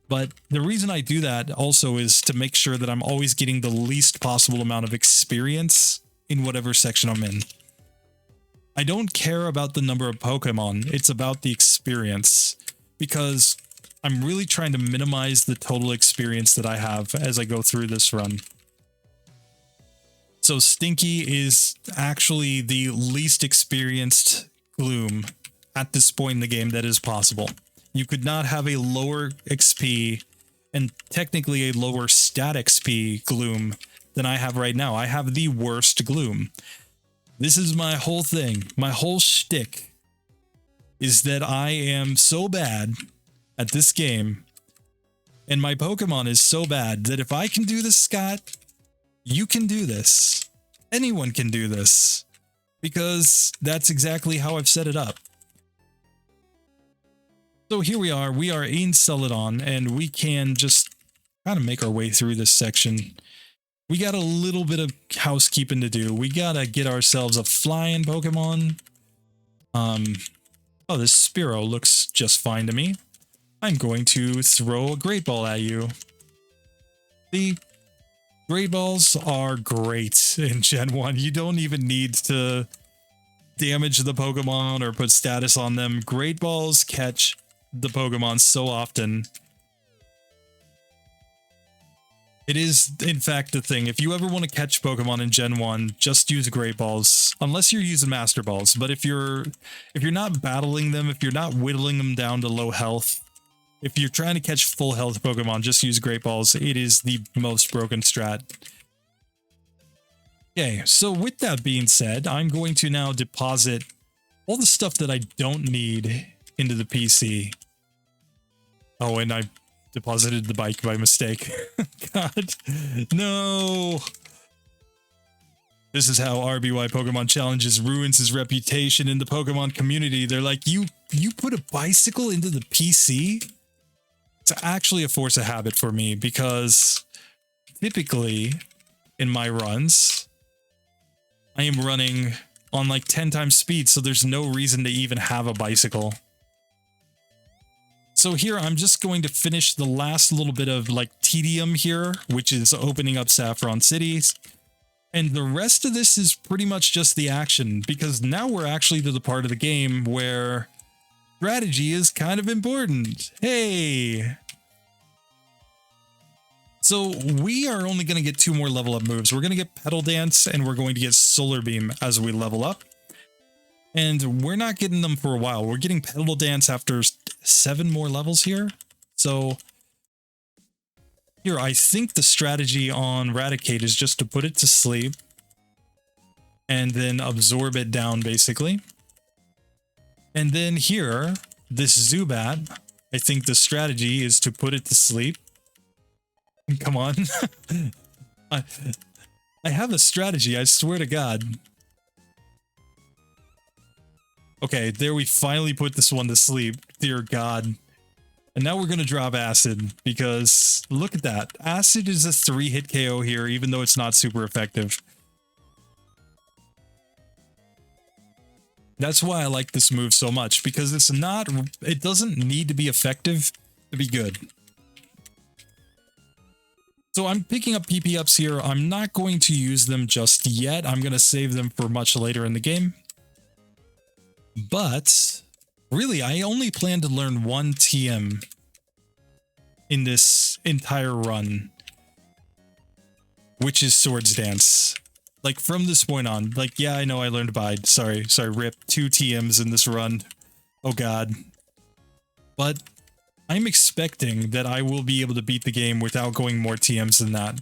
But the reason I do that also is to make sure that I'm always getting the least possible amount of experience in whatever section I'm in. I don't care about the number of Pokemon. It's about the experience, because I'm really trying to minimize the total experience that I have as I go through this run. So Stinky is actually the least experienced Gloom at this point in the game that is possible. You could not have a lower XP and technically a lower stat XP Gloom than I have right now. I have the worst Gloom. This is my whole thing. My whole shtick is that I am so bad at this game, and my Pokemon is so bad that if I can do this, Scott, you can do this. Anyone can do this, because that's exactly how I've set it up. So here we are in Celadon, and we can just kind of make our way through this section. We got a little bit of housekeeping to do. We gotta get ourselves a flying Pokemon. Oh, this Spearow looks just fine to me. I'm going to throw a Great Ball at you. The Great Balls are great in Gen 1. You don't even need to damage the Pokemon or put status on them. Great Balls catch the Pokemon so often. It is, in fact, the thing. If you ever want to catch Pokemon in Gen 1, just use Great Balls. Unless you're using Master Balls. But if you're not battling them, if you're not whittling them down to low health, if you're trying to catch full health Pokemon, just use Great Balls. It is the most broken strat. Okay, so with that being said, I'm going to now deposit all the stuff that I don't need into the PC. Oh, and I deposited the bike by mistake. God, no. This is how RBY Pokemon Challenges ruins his reputation in the Pokemon community. They're like, you put a bicycle into the PC? It's actually a force of habit for me, because typically in my runs, I am running on like 10 times speed, so there's no reason to even have a bicycle. So here I'm just going to finish the last little bit of like tedium here, which is opening up Saffron Cities. And the rest of this is pretty much just the action, because now we're actually to the part of the game where strategy is kind of important. Hey! So we are only going to get 2 more level up moves. We're going to get Petal Dance and we're going to get Solar Beam as we level up. And we're not getting them for a while. We're getting Petal Dance after 7 more levels here. So here, I think the strategy on Raticate is just to put it to sleep and then absorb it down, basically. And then here, this Zubat, I think the strategy is to put it to sleep. Come on. I have a strategy, I swear to God. Okay, there we finally put this one to sleep. Dear God. And now we're going to drop Acid, because look at that. Acid is a 3-hit KO here, even though it's not super effective. That's why I like this move so much, because it doesn't need to be effective to be good. So I'm picking up PP ups here. I'm not going to use them just yet. I'm going to save them for much later in the game. But really, I only plan to learn 1 TM in this entire run, which is Swords Dance. Like, from this point on, like, yeah, I know I learned Bide. Sorry, rip. 2 TMs in this run. Oh God. But I'm expecting that I will be able to beat the game without going more TMs than that.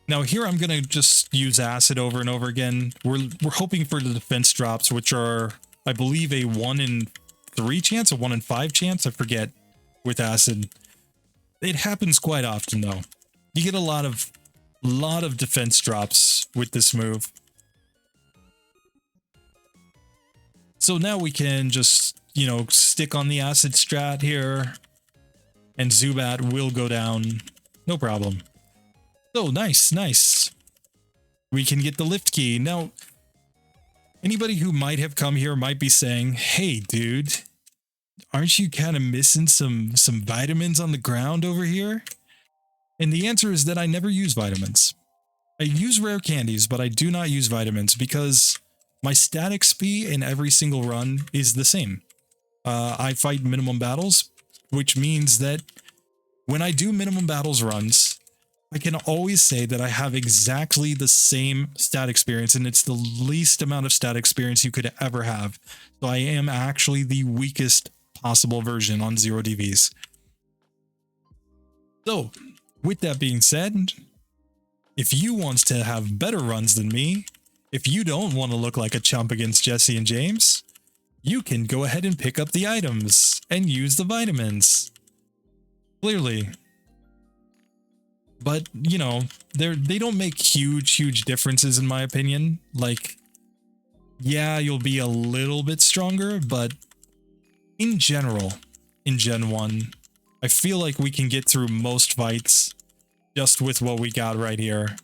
Now here I'm going to just use Acid over and over again. We're hoping for the defense drops, which are, I believe, a 1 in 3 chance, a 1 in 5 chance, I forget, with Acid. It happens quite often though. You get a lot of defense drops with this move. So now we can just, you know, stick on the Acid strat here, and Zubat will go down, no problem. Oh, nice. We can get the lift key. Now, anybody who might have come here might be saying, hey, dude, aren't you kind of missing some vitamins on the ground over here? And the answer is that I never use vitamins. I use rare candies, but I do not use vitamins, because My stat XP in every single run is the same. I fight minimum battles, which means that when I do minimum battles runs, I can always say that I have exactly the same stat experience, and it's the least amount of stat experience you could ever have. So I am actually the weakest possible version on 0 DVs. So, with that being said, if you want to have better runs than me, if you don't want to look like a chump against Jesse and James, you can go ahead and pick up the items and use the vitamins. Clearly. But, you know, they don't make huge differences in my opinion. Like, yeah, you'll be a little bit stronger, but in general, in Gen 1, I feel like we can get through most fights just with what we got right here.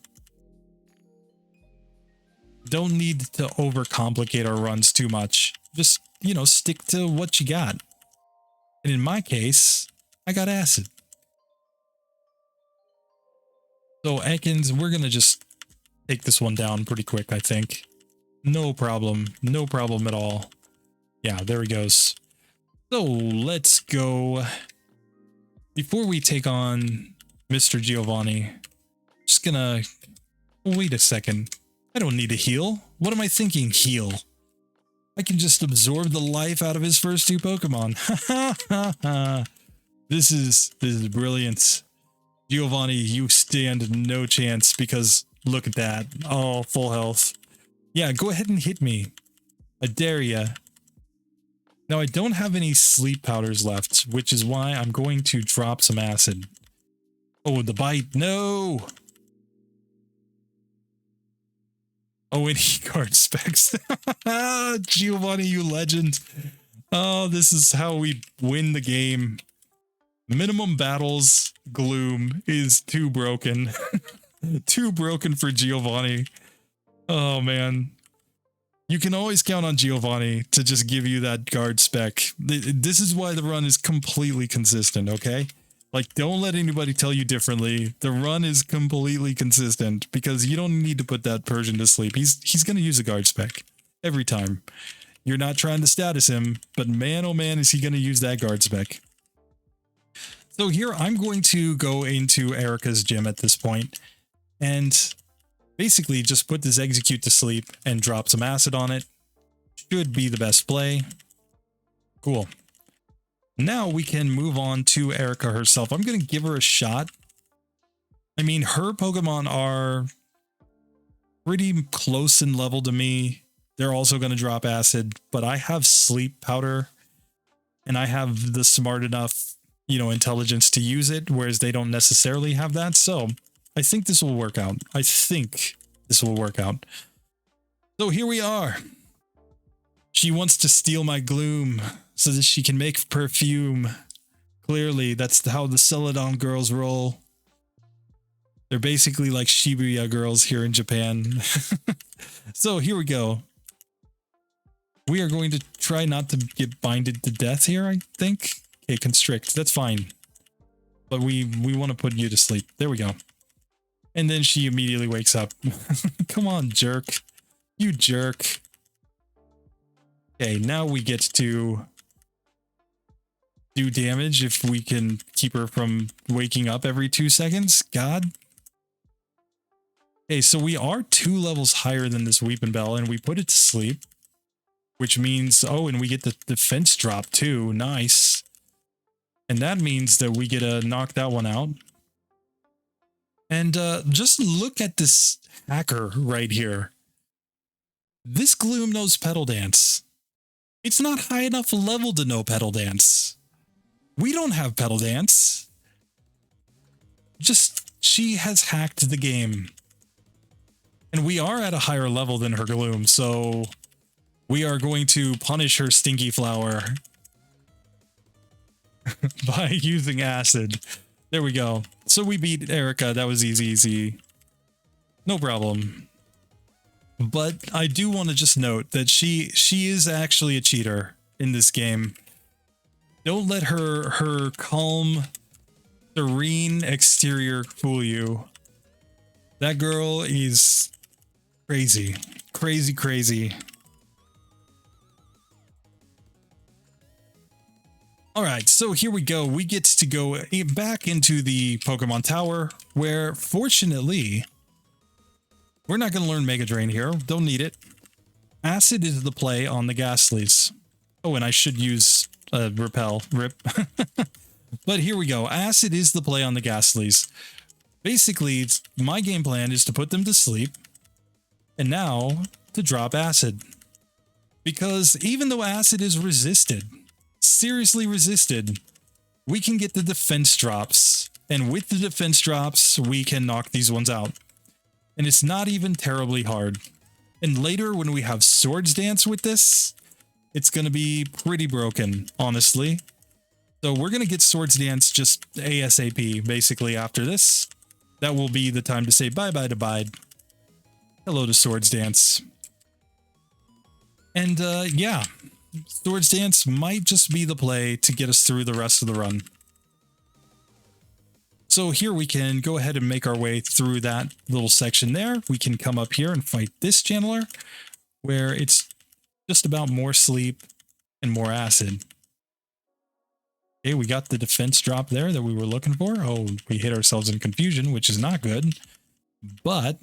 Don't need to overcomplicate our runs too much. Just, you know, stick to what you got. And in my case, I got acid. So Ekans, we're gonna just take this one down pretty quick, I think. No problem at all. Yeah, there he goes. So let's go. Before we take on Mr. Giovanni, just gonna wait a second. I don't need to heal. What am I thinking? Heal. I can just absorb the life out of his first 2 Pokemon. This is brilliant. Giovanni, you stand no chance because look at that. Oh, full health. Yeah, go ahead and hit me. I dare ya. Now, I don't have any sleep powders left, which is why I'm going to drop some acid. Oh, the bite. No! Oh, and he guard specs. Giovanni, you legend. Oh, this is how we win the game. Minimum battles Gloom is too broken. Too broken for Giovanni. Oh, man. You can always count on Giovanni to just give you that guard spec. This is why the run is completely consistent, okay? Like, don't let anybody tell you differently. The run is completely consistent because you don't need to put that Persian to sleep. He's going to use a guard spec every time. You're not trying to status him, but man, oh man, is he going to use that guard spec. So here, I'm going to go into Erica's gym at this point and basically just put this execute to sleep and drop some acid on it. Should be the best play. Cool. Now we can move on to Erica herself. I'm going to give her a shot. I mean, her Pokemon are pretty close in level to me. They're also going to drop acid, but I have sleep powder and I have the smart enough, you know, intelligence to use it, whereas they don't necessarily have that. So I think this will work out. I think this will work out. So here we are. She wants to steal my Gloom so that she can make perfume. Clearly, that's how the Celadon girls roll. They're basically like Shibuya girls here in Japan. So here we go. We are going to try not to get binded to death here, I think. Okay, constrict. That's fine. But we want to put you to sleep. There we go. And then she immediately wakes up. Come on, jerk. You jerk. Okay, now we get to do damage if we can keep her from waking up every 2 seconds. God. Okay, so we are 2 levels higher than this Weepin' Bell, and we put it to sleep. Which means, oh, and we get the defense drop too. Nice. And that means that we get to knock that one out. And just look at this hacker right here. This Gloom knows Petal Dance. It's not high enough level to know Petal Dance. We don't have Petal Dance. Just, she has hacked the game. And we are at a higher level than her Gloom, so we are going to punish her Stinky Flower by using acid. There we go. So we beat Erica. That was easy. No problem. But I do want to just note that she is actually a cheater in this game. Don't let her calm, serene exterior fool you. That girl is crazy. Crazy. All right, so here we go. We get to go back into the Pokemon Tower, where fortunately, we're not going to learn Mega Drain here. Don't need it. Acid is the play on the Ghastlies. Oh, and I should use Repel. Rip. But here we go. Acid is the play on the Ghastlies. Basically, my game plan is to put them to sleep, and now to drop Acid. Because even though Acid is resisted, seriously resisted, we can get the defense drops, and with the defense drops we can knock these ones out, and it's not even terribly hard. And later when we have Swords Dance with this, it's going to be pretty broken, honestly. So we're going to get Swords Dance just ASAP basically after this. That will be the time to say bye-bye to Bide. Hello to Swords Dance. And yeah, Swords Dance might just be the play to get us through the rest of the run. So here we can go ahead and make our way through that little section there. We can come up here and fight this channeler, where it's just about more sleep and more acid. Okay, we got the defense drop there that we were looking for. Oh, we hit ourselves in confusion, which is not good. But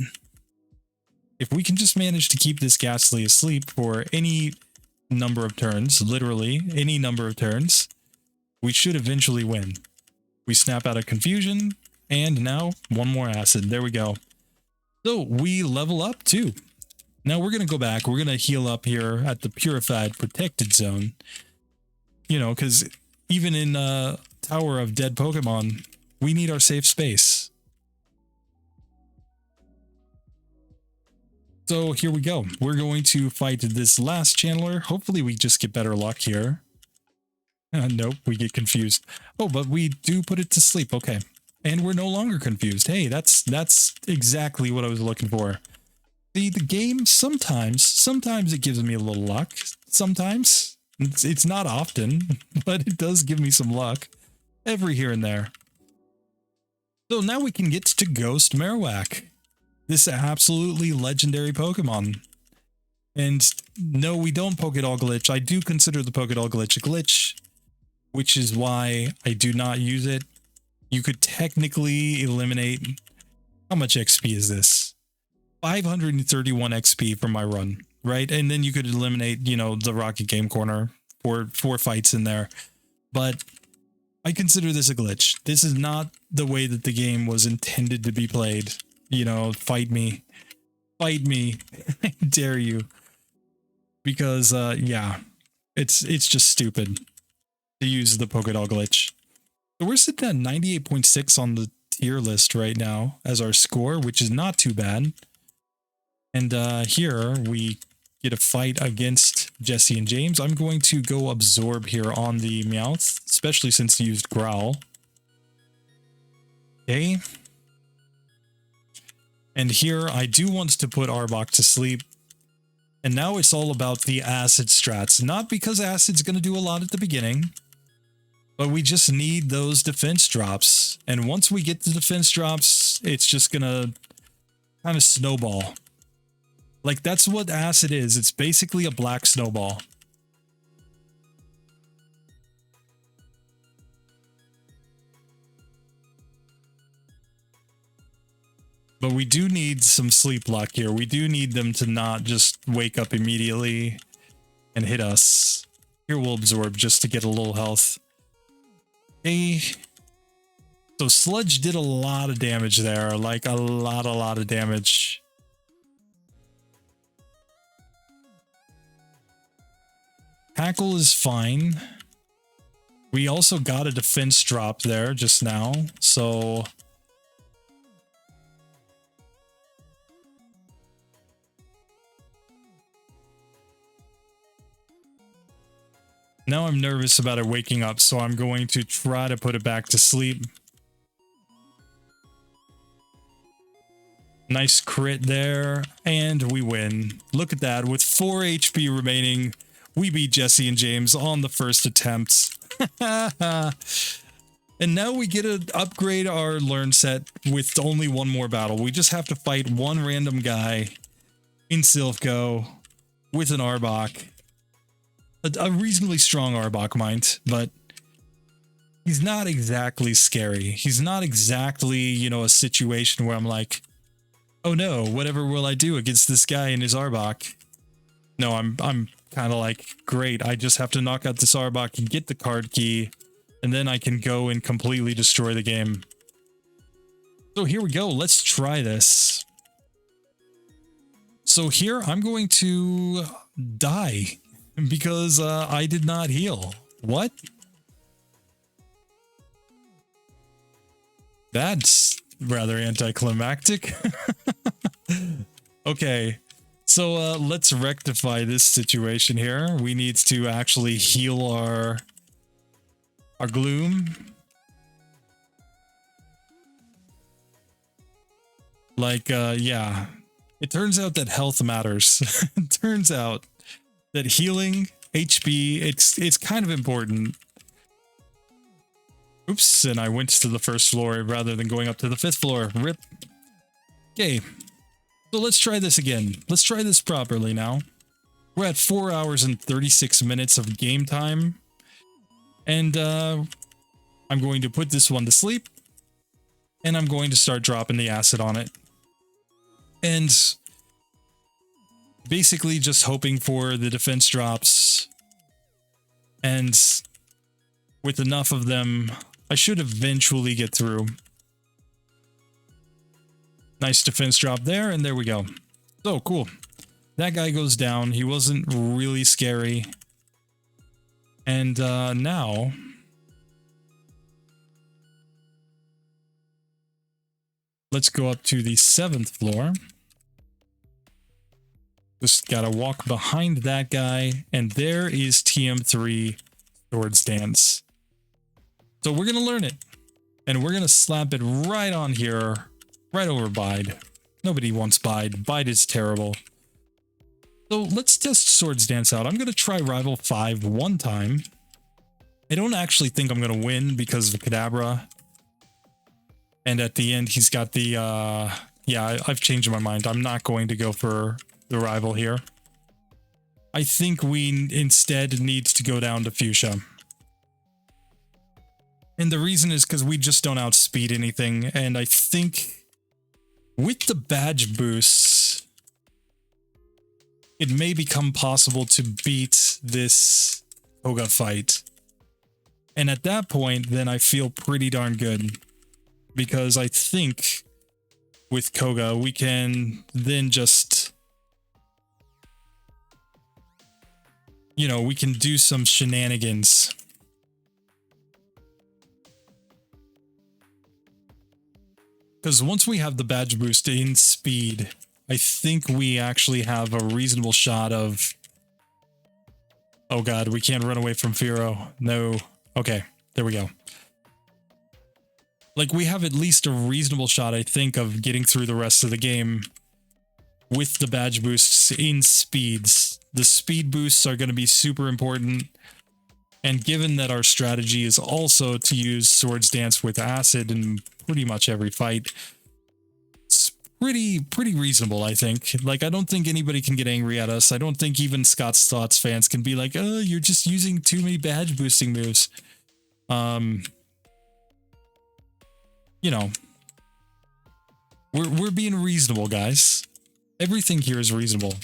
if we can just manage to keep this Ghastly asleep for any number of turns, literally any number of turns, we should eventually win. We snap out of confusion, and now one more acid. There we go. So we level up too. Now we're going to go back. We're going to heal up here at the Purified Protected Zone. You know, because even in Tower of Dead Pokemon, we need our safe space. So here we go. We're going to fight this last channeler. Hopefully we just get better luck here. Nope, we get confused. Oh, but we do put it to sleep. Okay. And we're no longer confused. Hey, that's exactly what I was looking for. See, the game sometimes it gives me a little luck. Sometimes. It's not often, but it does give me some luck. Every here and there. So now we can get to Ghost Marowak. This absolutely legendary Pokemon. And no, we don't Pokédoll glitch. I do consider the Pokédoll glitch a glitch, which is why I do not use it. You could technically eliminate... How much XP is this? 531 XP from my run, right? And then you could eliminate, you know, the Rocket Game Corner for 4 fights in there. But I consider this a glitch. This is not the way that the game was intended to be played. You know, fight me. Fight me. I dare you. Because, yeah, it's just stupid to use the Pokédoll glitch. So we're sitting at 98.6 on the tier list right now as our score, which is not too bad. And here we get a fight against Jesse and James. I'm going to go Absorb here on the Meowth, especially since he used Growl. Okay. And here I do want to put Arbok to sleep. And now it's all about the Acid strats. Not because Acid's going to do a lot at the beginning, but we just need those defense drops. And once we get the defense drops, it's just going to kind of snowball. Like, that's what Acid is. It's basically a black snowball. But we do need some sleep luck here. We do need them to not just wake up immediately and hit us. Here we'll Absorb just to get a little health. Okay. So Sludge did a lot of damage there. Like, a lot of damage. Tackle is fine. We also got a defense drop there just now, so... Now I'm nervous about it waking up, so I'm going to try to put it back to sleep. Nice crit there, and we win. Look at that, with 4 HP remaining, we beat Jesse and James on the first attempt. And now we get to upgrade our learn set with only one more battle. We just have to fight one random guy in Silphco with an Arbok. A reasonably strong Arbok, mind, but he's not exactly scary. He's not exactly, you know, a situation where I'm like, oh no, whatever will I do against this guy in his Arbok? No, I'm kind of like, great, I just have to knock out this Arbok and get the card key, and then I can go and completely destroy the game. So here we go, let's try this. So here I'm going to die because I did not heal. What? That's rather anticlimactic. Okay, so let's rectify this situation here. We need to actually heal our Gloom. Like, yeah. It turns out that health matters. It turns out that healing, HP, it's kind of important. Oops, and I went to the first floor rather than going up to the 5th floor. Rip. Okay, so let's try this again. Let's try this properly now. We're at 4 hours and 36 minutes of game time. And I'm going to put this one to sleep. And I'm going to start dropping the acid on it. And basically just hoping for the defense drops. And with enough of them, I should eventually get through. Nice defense drop there, and there we go. So cool. That guy goes down. He wasn't really scary. And now let's go up to the 7th floor. Just gotta walk behind that guy, and there is TM3 Swords Dance. So we're gonna learn it, and we're gonna slap it right on here, right over Bide. Nobody wants Bide. Bide is terrible. So let's test Swords Dance out. I'm gonna try Rival 5 one time. I don't actually think I'm gonna win because of Kadabra. And at the end, he's got the, yeah, I've changed my mind. I'm not going to go for the Rival here. I think we instead need to go down to Fuchsia. And the reason is because we just don't outspeed anything. And I think with the badge boosts, it may become possible to beat this Koga fight. And at that point, then I feel pretty darn good. Because I think with Koga, we can then just, you know, we can do some shenanigans. Because once we have the badge boost in speed, I think we actually have a reasonable shot of... Oh god, we can't run away from Firo. No. Okay, there we go. Like, we have at least a reasonable shot, I think, of getting through the rest of the game with the badge boosts in speeds. The speed boosts are going to be super important. And given that our strategy is also to use Swords Dance with acid in pretty much every fight, it's pretty reasonable, I think. Like, I don't think anybody can get angry at us. I don't think even Scott's Thoughts fans can be like, oh, you're just using too many badge boosting moves. You know, we're being reasonable, guys. Everything here is reasonable.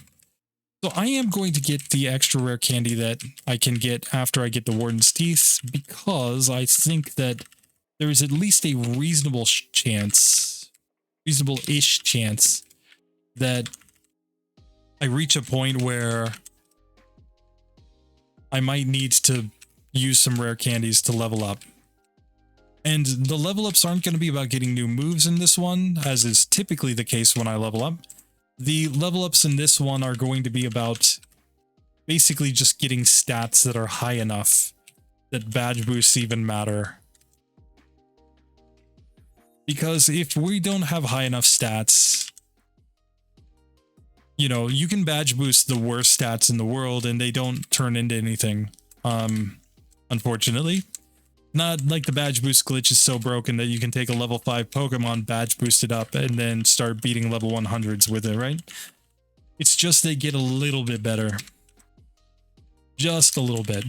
So I am going to get the extra rare candy that I can get after I get the Warden's Teeth, because I think that there is at least a reasonable chance, reasonable-ish chance, that I reach a point where I might need to use some rare candies to level up. And the level ups aren't going to be about getting new moves in this one, as is typically the case when I level up. The level ups in this one are going to be about basically just getting stats that are high enough that badge boosts even matter. Because if we don't have high enough stats, you know, you can badge boost the worst stats in the world and they don't turn into anything, unfortunately. Not like the badge boost glitch is so broken that you can take a level 5 Pokemon, badge boost it up, and then start beating level 100s with it, right? It's just they get a little bit better. Just a little bit.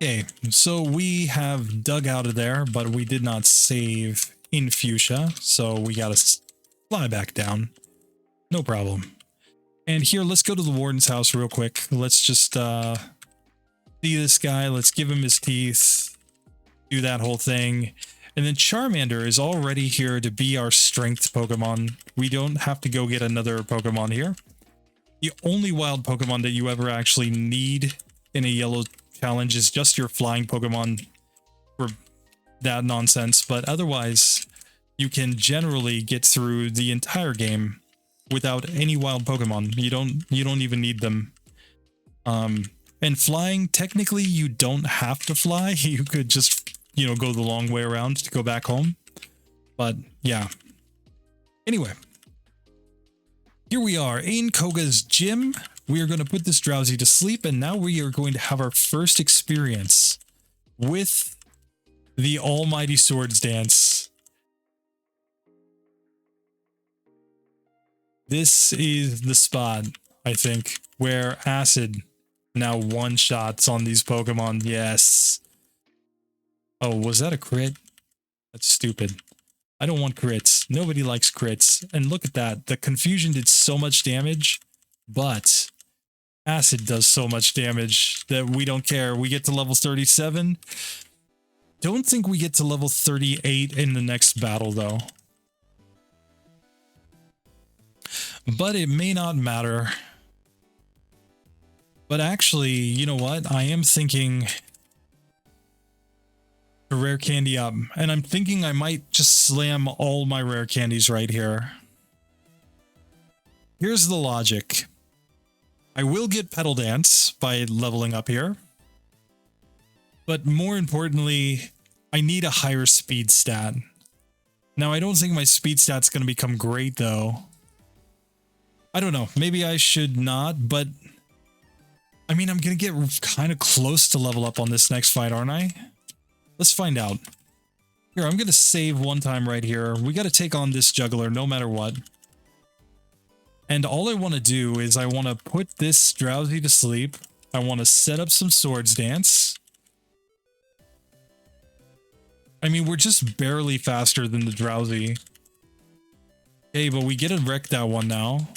Okay, so we have dug out of there, but we did not save in Fuchsia, so we gotta fly back down. No problem. And here, let's go to the warden's house real quick. Let's just see this guy. Let's give him his teeth. Do that whole thing. And then Charmander is already here to be our strength Pokemon. We don't have to go get another Pokemon here. The only wild Pokemon that you ever actually need in a yellow challenge is just your flying Pokemon for that nonsense. But otherwise, you can generally get through the entire game without any wild Pokemon. You don't even need them. And flying, technically you don't have to fly. You could just, you know, go the long way around to go back home. But yeah. Anyway. Here we are in Koga's gym. We are going to put this Drowsy to sleep, and now we are going to have our first experience with the Almighty Swords Dance. This is the spot, I think, where Acid now one-shots on these Pokemon. Yes. Oh, was that a crit? That's stupid. I don't want crits. Nobody likes crits. And look at that. The confusion did so much damage, but Acid does so much damage that we don't care. We get to level 37. Don't think we get to level 38 in the next battle, though. But it may not matter. But actually, you know what? I am thinking a rare candy up, and I'm thinking I might just slam all my rare candies right here. Here's the logic. I will get Petal Dance by leveling up here. But more importantly, I need a higher speed stat. Now, I don't think my speed stat's going to become great, though. I don't know. Maybe I should not, but I mean, I'm going to get kind of close to level up on this next fight, aren't I? Let's find out. Here, I'm going to save one time right here. We got to take on this juggler no matter what. And all I want to do is I want to put this Drowsy to sleep. I want to set up some Swords Dance. I mean, we're just barely faster than the Drowsy. Okay, but we get to wreck that one now.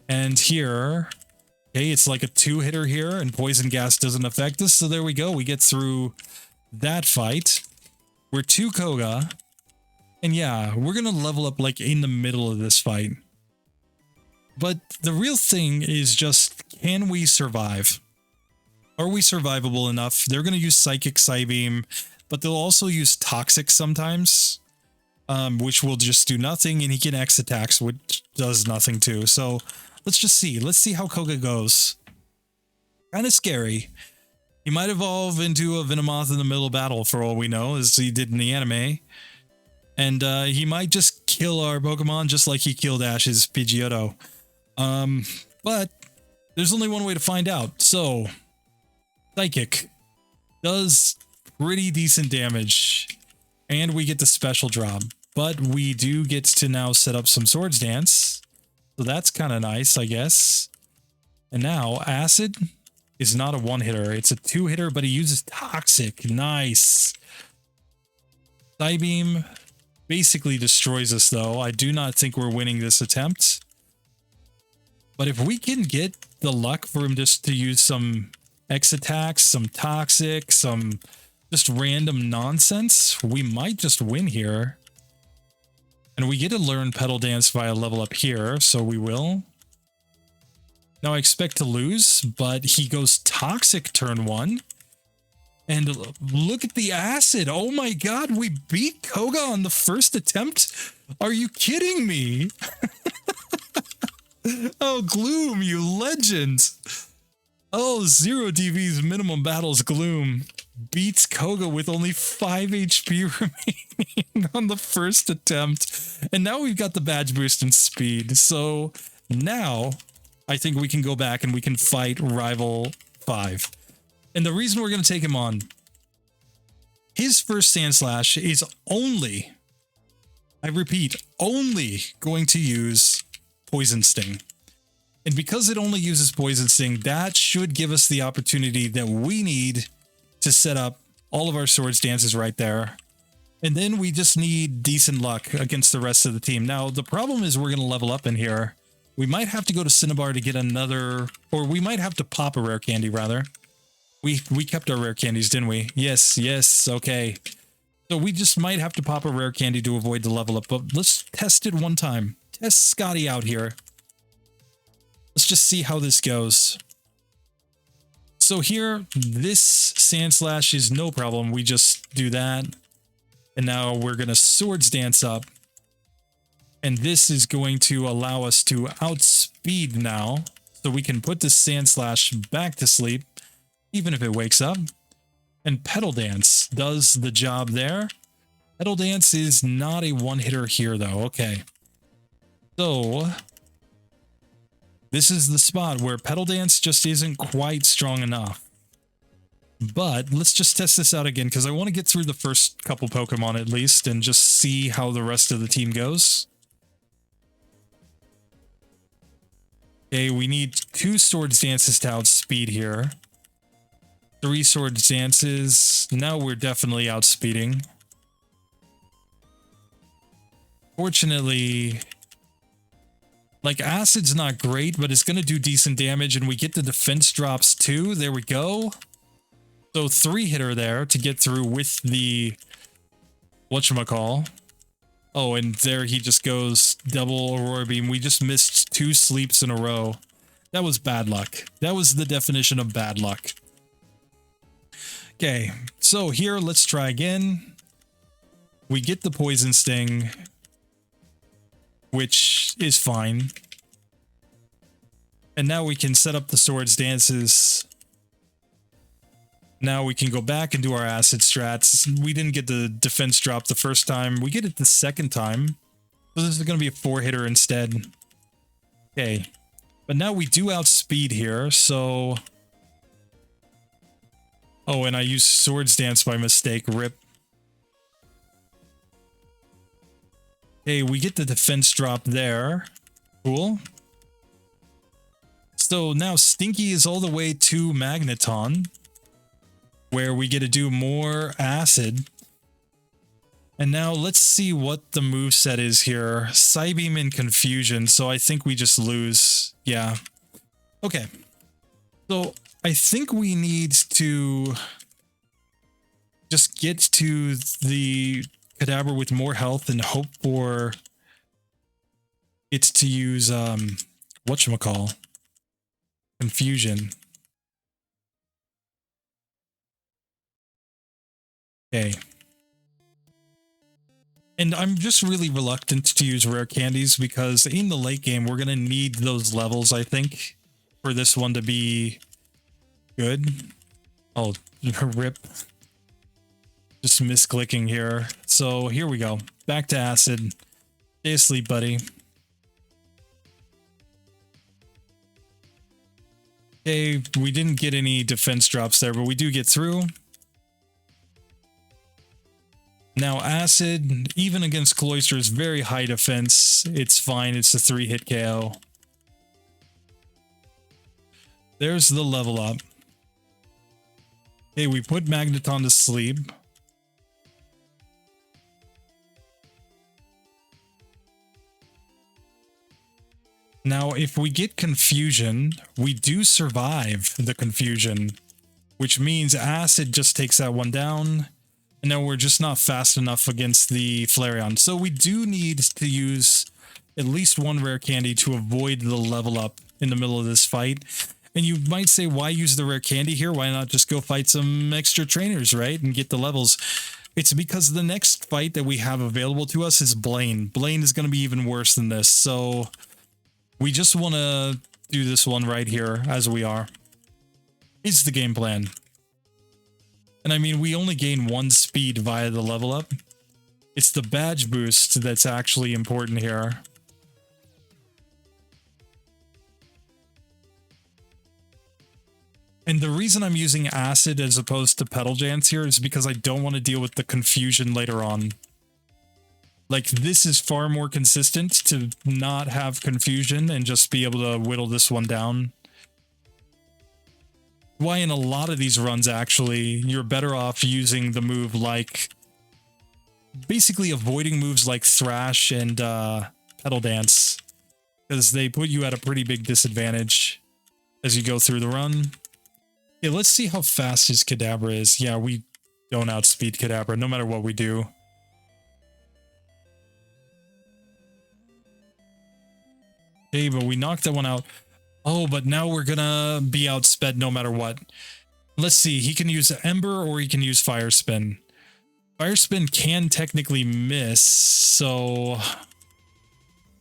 And here, okay, it's like a two-hitter here, and Poison Gas doesn't affect us, so there we go. We get through that fight. We're 2 Koga. And yeah, we're gonna level up like in the middle of this fight. But the real thing is just, can we survive? Are we survivable enough? They're gonna use Psychic Psybeam, but they'll also use Toxic sometimes, which will just do nothing, and he can X attacks, which does nothing too. So let's just see. Let's see how Koga goes. Kind of scary. He might evolve into a Venomoth in the middle of battle for all we know, as he did in the anime. And he might just kill our Pokemon just like he killed Ash's Pidgeotto. But there's only one way to find out. So, Psychic does pretty decent damage. And we get the special drop. But we do get to now set up some Swords Dance. So that's kind of nice, I guess. And now, Acid is not a one-hitter. It's a two-hitter, but he uses Toxic. Nice. Psybeam basically destroys us, though. I do not think we're winning this attempt. But if we can get the luck for him just to use some X attacks, some Toxic, some just random nonsense, we might just win here. And we get to learn Petal Dance via level up here, so we will. Now I expect to lose, but he goes Toxic turn 1. And look at the Acid. Oh my god, we beat Koga on the first attempt? Are you kidding me? Oh, Gloom, you legend. Oh, 0 DVs minimum battles Gloom beats Koga with only 5 HP remaining on the first attempt. And now we've got the badge boost in speed. So now I think we can go back and we can fight Rival 5. And the reason we're going to take him on, his first Sand Slash is only, I repeat, only going to use Poison Sting. And because it only uses Poison Sting, that should give us the opportunity that we need to set up all of our swords dances right there. And then we just need decent luck against the rest of the team. Now, the problem is we're going to level up in here. We might have to go to Cinnabar to get another, or we might have to pop a rare candy, rather. We kept our rare candies, didn't we? Yes, okay. So we just might have to pop a rare candy to avoid the level up, but let's test it one time. Test Scotty out here. Let's just see how this goes. So here, this Sand Slash is no problem. We just do that. And now we're going to Swords Dance up. And this is going to allow us to outspeed now. So we can put the Sand Slash back to sleep, even if it wakes up. And Petal Dance does the job there. Petal Dance is not a one-hitter here, though. Okay. So this is the spot where Petal Dance just isn't quite strong enough. But let's just test this out again, because I want to get through the first couple Pokemon at least and just see how the rest of the team goes. Okay, we need 2 Swords Dances to outspeed here. 3 Swords Dances. Now we're definitely outspeeding. Fortunately, like, Acid's not great, but it's going to do decent damage, and we get the defense drops too. There we go. So 3-hitter there to get through with the whatchamacall. Oh, and there he just goes double Aurora Beam. We just missed 2 sleeps in a row. That was bad luck. That was the definition of bad luck. Okay, so here, let's try again. We get the Poison Sting, which is fine. And now we can set up the Swords Dances. Now we can go back and do our Acid strats. We didn't get the defense drop the first time. We get it the second time. So this is going to be a 4-hitter instead. Okay. But now we do outspeed here, so... Oh, and I used Swords Dance by mistake. RIP. Okay, we get the defense drop there. Cool. So now Stinky is all the way to Magneton, where we get to do more Acid. And now let's see what the moveset is here. Psybeam and Confusion, so I think we just lose. Yeah. Okay. So I think we need to just get to the Kadabra with more health and hope for it to use, whatchamacall? Confusion. Okay. And I'm just really reluctant to use rare candies because in the late game, we're going to need those levels, I think, for this one to be good. Oh, rip. Just misclicking here. So here we go. Back to Acid. Stay asleep, buddy. Okay, we didn't get any defense drops there, but we do get through. Now, Acid, even against Cloyster, is very high defense. It's fine. It's a 3-hit KO. There's the level up. Okay, we put Magneton to sleep. Now, if we get Confusion, we do survive the Confusion, which means Acid just takes that one down. And now we're just not fast enough against the Flareon. So we do need to use at least one rare candy to avoid the level up in the middle of this fight. And you might say, why use the rare candy here? Why not just go fight some extra trainers, right? And get the levels. It's because the next fight that we have available to us is Blaine. Blaine is going to be even worse than this. So we just want to do this one right here as we are. Is the game plan. And I mean, we only gain 1 speed via the level up. It's the badge boost that's actually important here. And the reason I'm using Acid as opposed to Petal Dance here is because I don't want to deal with the Confusion later on. Like, this is far more consistent to not have Confusion and just be able to whittle this one down. Why in a lot of these runs, actually, you're better off using the move like, basically avoiding moves like Thrash and Pedal Dance, because they put you at a pretty big disadvantage as you go through the run. Yeah, let's see how fast his Kadabra is. Yeah, we don't outspeed Kadabra no matter what we do. Okay, but we knocked that one out. Oh, but now we're gonna be outsped no matter what. Let's see, he can use Ember or he can use Fire Spin. Fire Spin can technically miss, so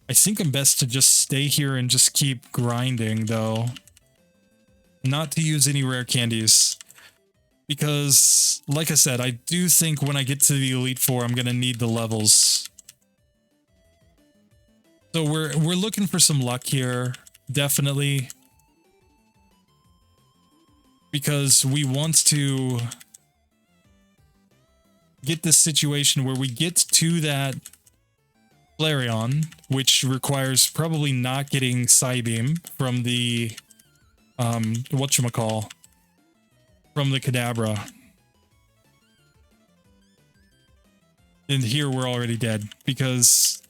I think I'm best to just stay here and just keep grinding, though. Not to use any rare candies. Because, like I said, I do think when I get to the Elite Four, I'm gonna need the levels. So we're looking for some luck here, definitely. Because we want to get this situation where we get to that Flareon, which requires probably not getting Psybeam from the whatchamacall, from the Kadabra. And here we're already dead because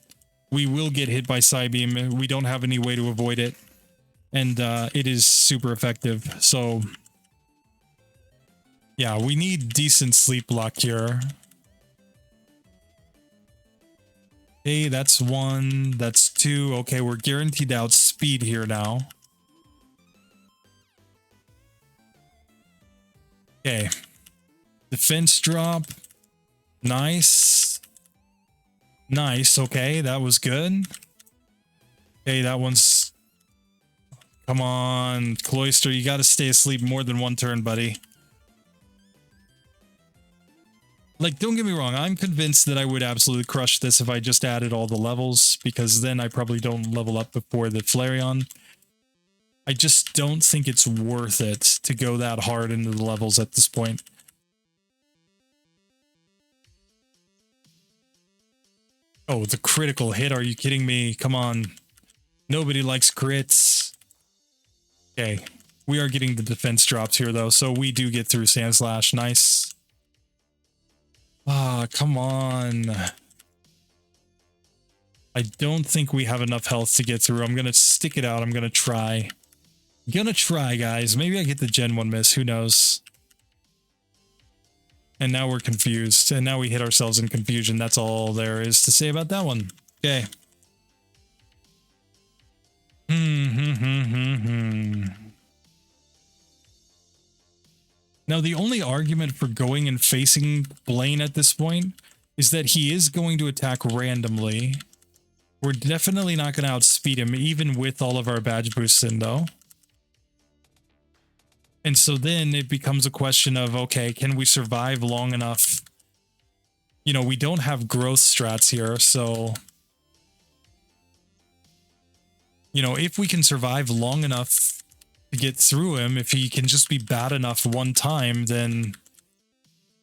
we will get hit by Psybeam. We don't have any way to avoid it, and it is super effective. So yeah, we need decent sleep luck here. Okay, that's one, that's two. Okay, we're guaranteed to outspeed here now. Okay. Defense drop. Nice. Nice, okay, that was good. Okay, that one's... Come on, Cloyster, you gotta stay asleep more than one turn, buddy. Like, don't get me wrong, I'm convinced that I would absolutely crush this if I just added all the levels, because then I probably don't level up before the Flareon. I just don't think it's worth it to go that hard into the levels at this point. Oh, the critical hit, are you kidding me? Come on. Nobody likes crits. Okay, we are getting the defense drops here though, so we do get through Sand Slash, nice. Ah, come on. I don't think we have enough health to get through. I'm gonna stick it out. I'm gonna try. Guys. Maybe I get the Gen 1 miss. Who knows? And now we're confused. And now we hit ourselves in confusion. That's all there is to say about that one. Okay. Now, the only argument for going and facing Blaine at this point is that he is going to attack randomly. We're definitely not going to outspeed him, even with all of our badge boosts in, though. And so then it becomes a question of, okay, can we survive long enough? You know, we don't have growth strats here, so... You know, if we can survive long enough to get through him, if he can just be bad enough one time, then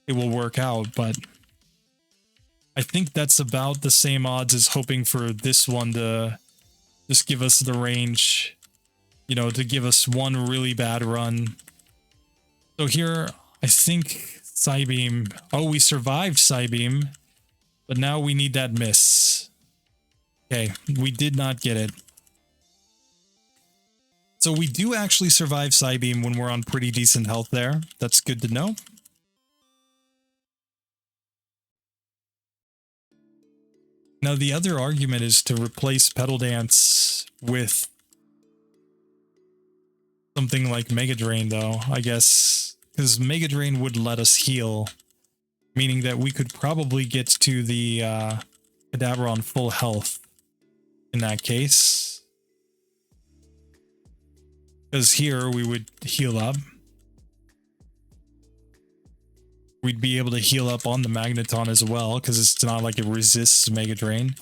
it will work out, but... I think that's about the same odds as hoping for this one to just give us the range, you know, to give us one really bad run. So here, I think Psybeam. Oh, we survived Psybeam, but now we need that miss. Okay, we did not get it. So we do actually survive Psybeam when we're on pretty decent health there. That's good to know. Now, the other argument is to replace Pedal Dance with something like Mega Drain, though, I guess. Because Mega Drain would let us heal, meaning that we could probably get to the Kadabra on full health in that case. Because here we would heal up. We'd be able to heal up on the Magneton as well, because it's not like it resists Mega Drain.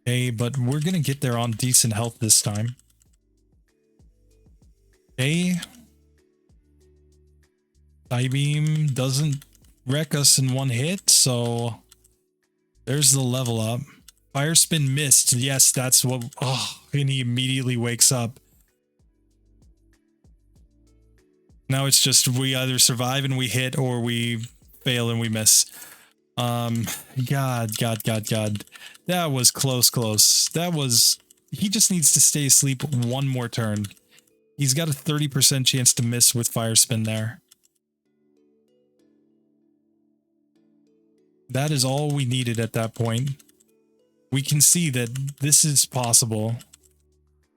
Okay, but we're going to get there on decent health this time. Okay. Psybeam doesn't wreck us in one hit, so there's the level up. Fire Spin missed. Yes, that's what... Oh, and he immediately wakes up. Now it's just we either survive and we hit, or we fail and we miss. God. That was close. He just needs to stay asleep one more turn. He's got a 30% chance to miss with Fire Spin there. That is all we needed at that point. We can see that this is possible.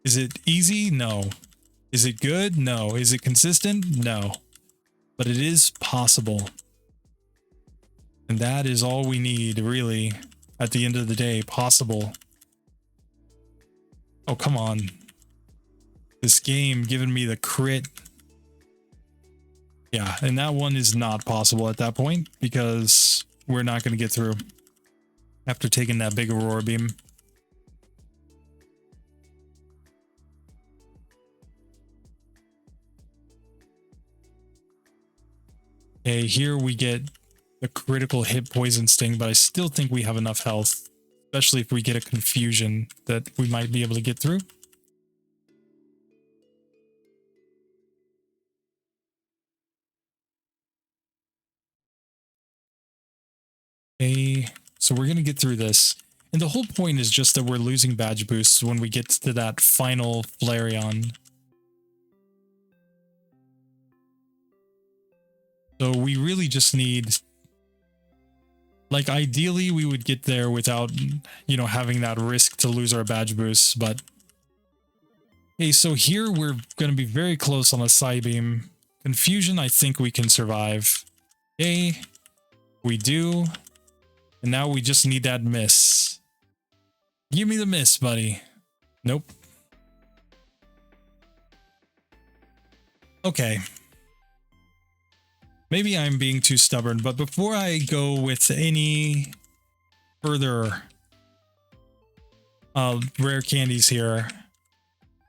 Is it easy? No. Is it good? No. Is it consistent? No. But it is possible. And that is all we need, really, at the end of the day. Possible. Oh, come on. This game giving me the crit. Yeah, and that one is not possible at that point, because we're not going to get through after taking that big Aurora Beam. Okay, here we get a critical hit Poison Sting, but I still think we have enough health, especially if we get a Confusion, that we might be able to get through. Okay, so we're going to get through this. And the whole point is just that we're losing badge boosts when we get to that final Flareon. So we really just need... Like, ideally, we would get there without, you know, having that risk to lose our badge boosts, but... Okay, so here we're going to be very close on a Psybeam. Confusion, I think we can survive. Okay, we do. And now we just need that miss. Give me the miss, buddy. Nope. Okay. Maybe I'm being too stubborn, but before I go with any further rare candies here...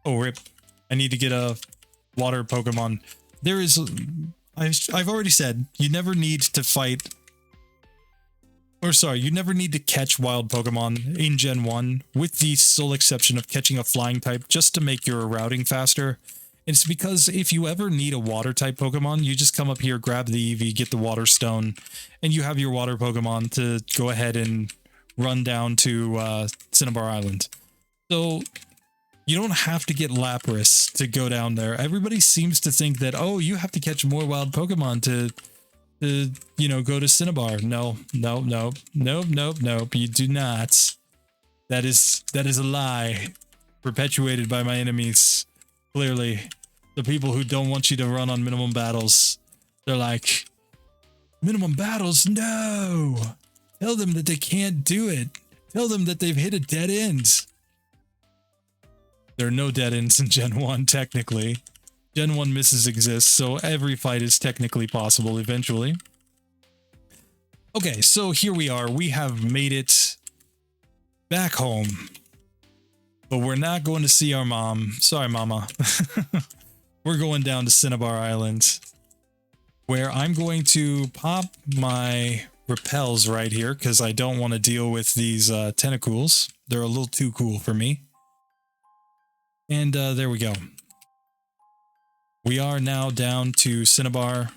Oh, rip. I need to get a water Pokemon. There is... I've already said, you never need to fight... Or sorry, you never need to catch wild Pokemon in Gen 1, with the sole exception of catching a flying type just to make your routing faster. It's because if you ever need a water type Pokemon, you just come up here, grab the Eevee, get the Water Stone, and you have your water Pokemon to go ahead and run down to Cinnabar Island. So you don't have to get Lapras to go down there. Everybody seems to think that, oh, you have to catch more wild Pokemon to you know, go to Cinnabar. No. You do not. That is a lie perpetuated by my enemies. Clearly, the people who don't want you to run on minimum battles. They're like, minimum battles? No! Tell them that they can't do it. Tell them that they've hit a dead end. There are no dead ends in Gen 1, technically. Gen 1 misses exist, so every fight is technically possible eventually. Okay, so here we are. We have made it back home. But we're not going to see our mom. Sorry, Mama. We're going down to Cinnabar Island, where I'm going to pop my repels right here, because I don't want to deal with these tentacles. They're a little too cool for me. And there we go. We are now down to Cinnabar.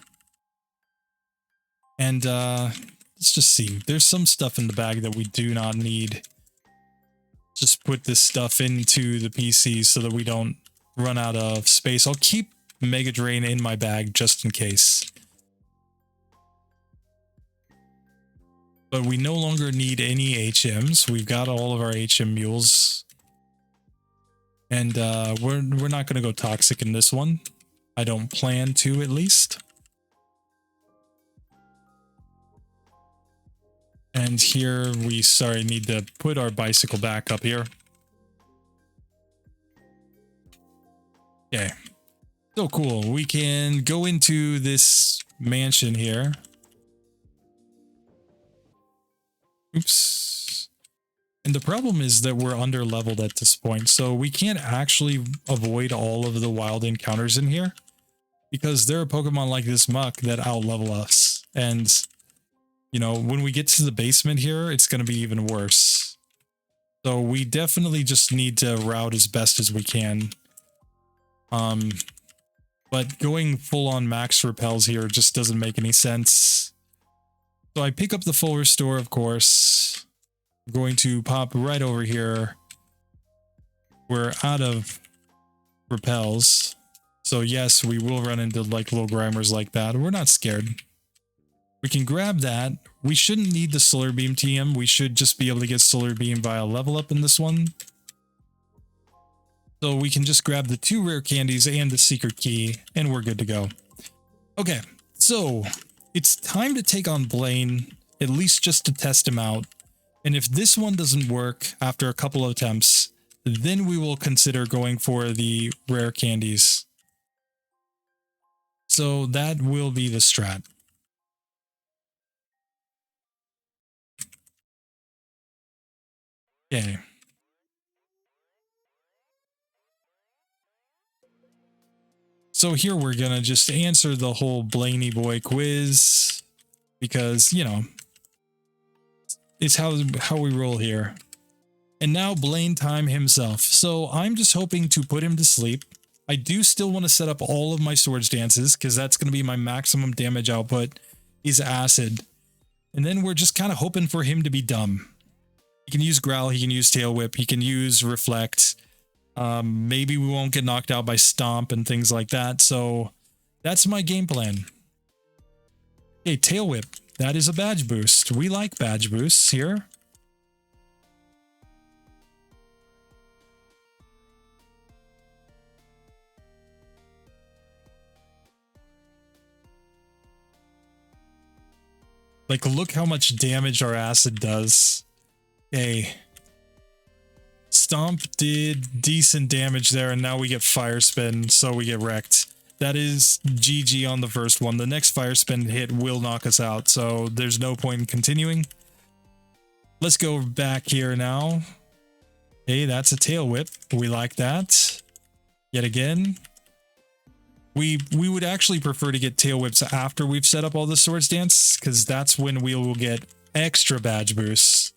And let's just see. There's some stuff in the bag that we do not need. Just put this stuff into the PC so that we don't run out of space. I'll keep Mega Drain in my bag just in case. But we no longer need any HMs. We've got all of our HM mules. And we're not going to go toxic in this one. I don't plan to, at least. And here we, need to put our bicycle back up here. Okay. So cool. We can go into this mansion here. Oops. And the problem is that we're under leveled at this point, so we can't actually avoid all of the wild encounters in here, because there are Pokemon like this Muck that outlevel us. And, you know, when we get to the basement here, it's going to be even worse. So we definitely just need to route as best as we can. but going full on max repels here just doesn't make any sense. So I pick up the full restore, of course. I'm going to pop right over here. We're out of repels. So yes, we will run into like little grimers like that. We're not scared. We can grab that. We shouldn't need the Solar Beam TM. We should just be able to get Solar Beam via level up in this one. So we can just grab the 2 rare candies and the secret key, and we're good to go. Okay, so it's time to take on Blaine, at least just to test him out. And if this one doesn't work after a couple of attempts, then we will consider going for the rare candies. So that will be the strat. Okay. So here we're gonna just answer the whole Blaney boy quiz because, you know, it's how we roll here. And now Blaine time himself. So I'm just hoping to put him to sleep. I do still want to set up all of my swords dances because that's going to be my maximum damage output is acid. And then we're just kind of hoping for him to be dumb. He can use growl, he can use tail whip, he can use reflect. Maybe we won't get knocked out by stomp and things like that. So that's my game plan. Okay, tail whip. That is a badge boost. We like badge boosts here. Like, look how much damage our acid does. Okay. Stomp did decent damage there, and now we get fire spin, so we get wrecked. That is GG on the first one. The next fire spin hit will knock us out, so there's no point in continuing. Let's go back here now. Hey, that's a tail whip. We like that. Yet again. We would actually prefer to get tail whips after we've set up all the swords dance, because that's when we will get extra badge boosts.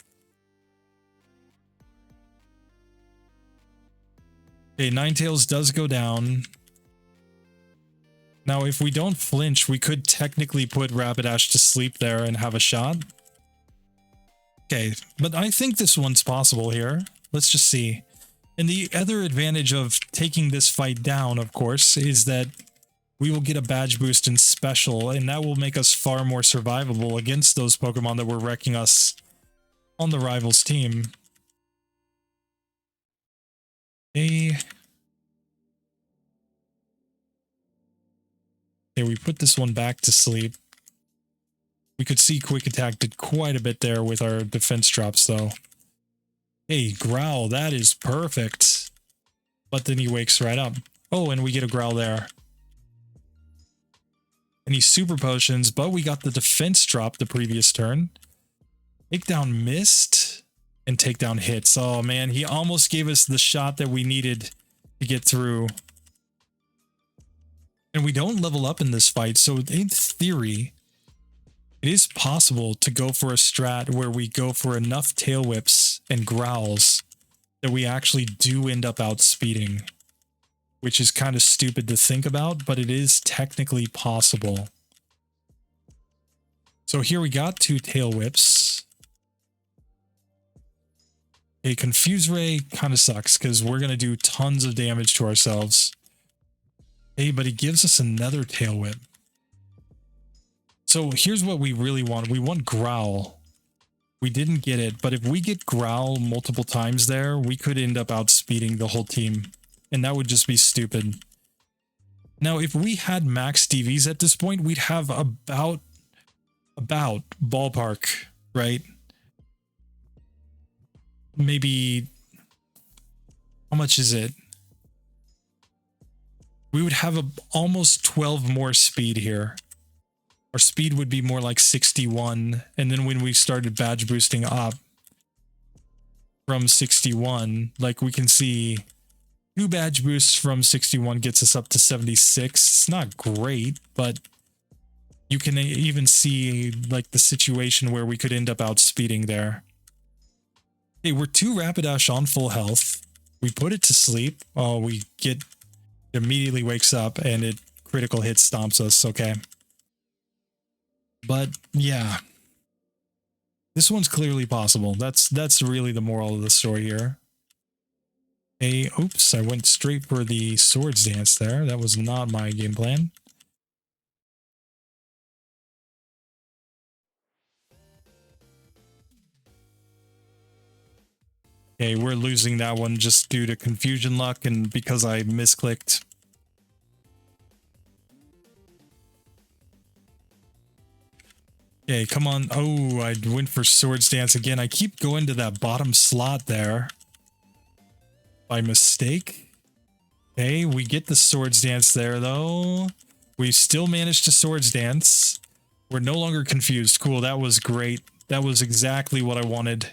Okay, Ninetales does go down. Now, if we don't flinch, we could technically put Rapidash to sleep there and have a shot. Okay, but I think this one's possible here. Let's just see. And the other advantage of taking this fight down, of course, is that we will get a badge boost in special, and that will make us far more survivable against those Pokemon that were wrecking us on the rivals team. Okay, we put this one back to sleep. We could see Quick Attack did quite a bit there with our defense drops, though. Hey, Growl, that is perfect. But then he wakes right up. Oh, and we get a Growl there. And he super potions, but we got the defense drop the previous turn. Takedown missed, and takedown hits. Oh man, he almost gave us the shot that we needed to get through. And we don't level up in this fight, so in theory, it is possible to go for a strat where we go for enough tail whips and growls that we actually do end up outspeeding. Which is kind of stupid to think about, but it is technically possible. So here we got 2 tail whips. A Confuse Ray kind of sucks because we're going to do tons of damage to ourselves. Hey, but he gives us another tail whip. So here's what we really want. We want Growl. We didn't get it, but if we get Growl multiple times there, we could end up outspeeding the whole team. And that would just be stupid. Now, if we had Max DVs at this point, we'd have about ballpark, right? Maybe, how much is it? We would have almost 12 more speed here. Our speed would be more like 61. And then when we started badge boosting up from 61, like we can see 2 badge boosts from 61 gets us up to 76. It's not great, but you can even see like the situation where we could end up outspeeding there. Hey, we're 2 Rapidash on full health. We put it to sleep. Oh, we get immediately wakes up and it critical hit stomps us, okay. But yeah, this one's clearly possible. That's really the moral of the story here. Hey, oops, I went straight for the swords dance there. That was not my game plan. Okay, we're losing that one just due to confusion luck and because I misclicked. Okay, come on. Oh, I went for swords dance again. I keep going to that bottom slot there by mistake. Okay, we get the swords dance there though. We still managed to swords dance. We're no longer confused. Cool, that was great. That was exactly what I wanted.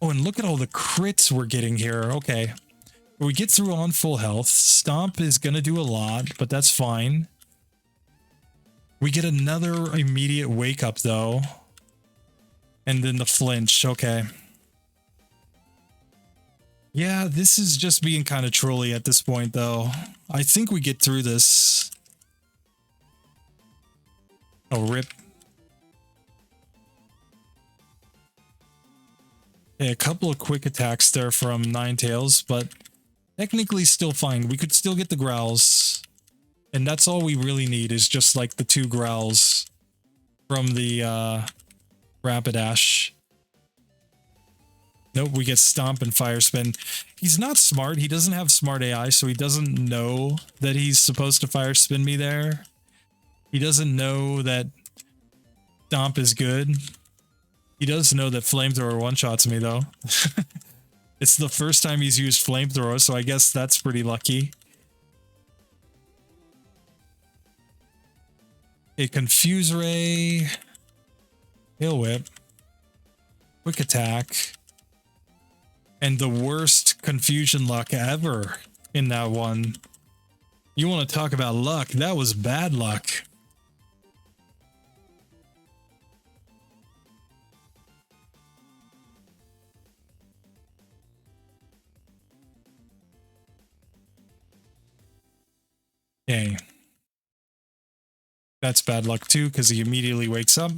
Oh, and look at all the crits we're getting here. Okay. We get through on full health. Stomp is going to do a lot, but that's fine. We get another immediate wake up, though. And then the flinch. Okay. Yeah, this is just being kind of trolly at this point, though. I think we get through this. Oh, rip. A couple of quick attacks there from Ninetales, but technically still fine. We could still get the growls. And that's all we really need is just like the 2 growls from the Rapidash. Nope, we get Stomp and Fire Spin. He's not smart. He doesn't have smart AI, so he doesn't know that he's supposed to Fire Spin me there. He doesn't know that Stomp is good. He does know that Flamethrower one-shots me, though. It's the first time he's used Flamethrower, so I guess that's pretty lucky. A Confuse Ray. Hail Whip. Quick Attack. And the worst confusion luck ever in that one. You want to talk about luck? That was bad luck. Okay. That's bad luck too, because he immediately wakes up.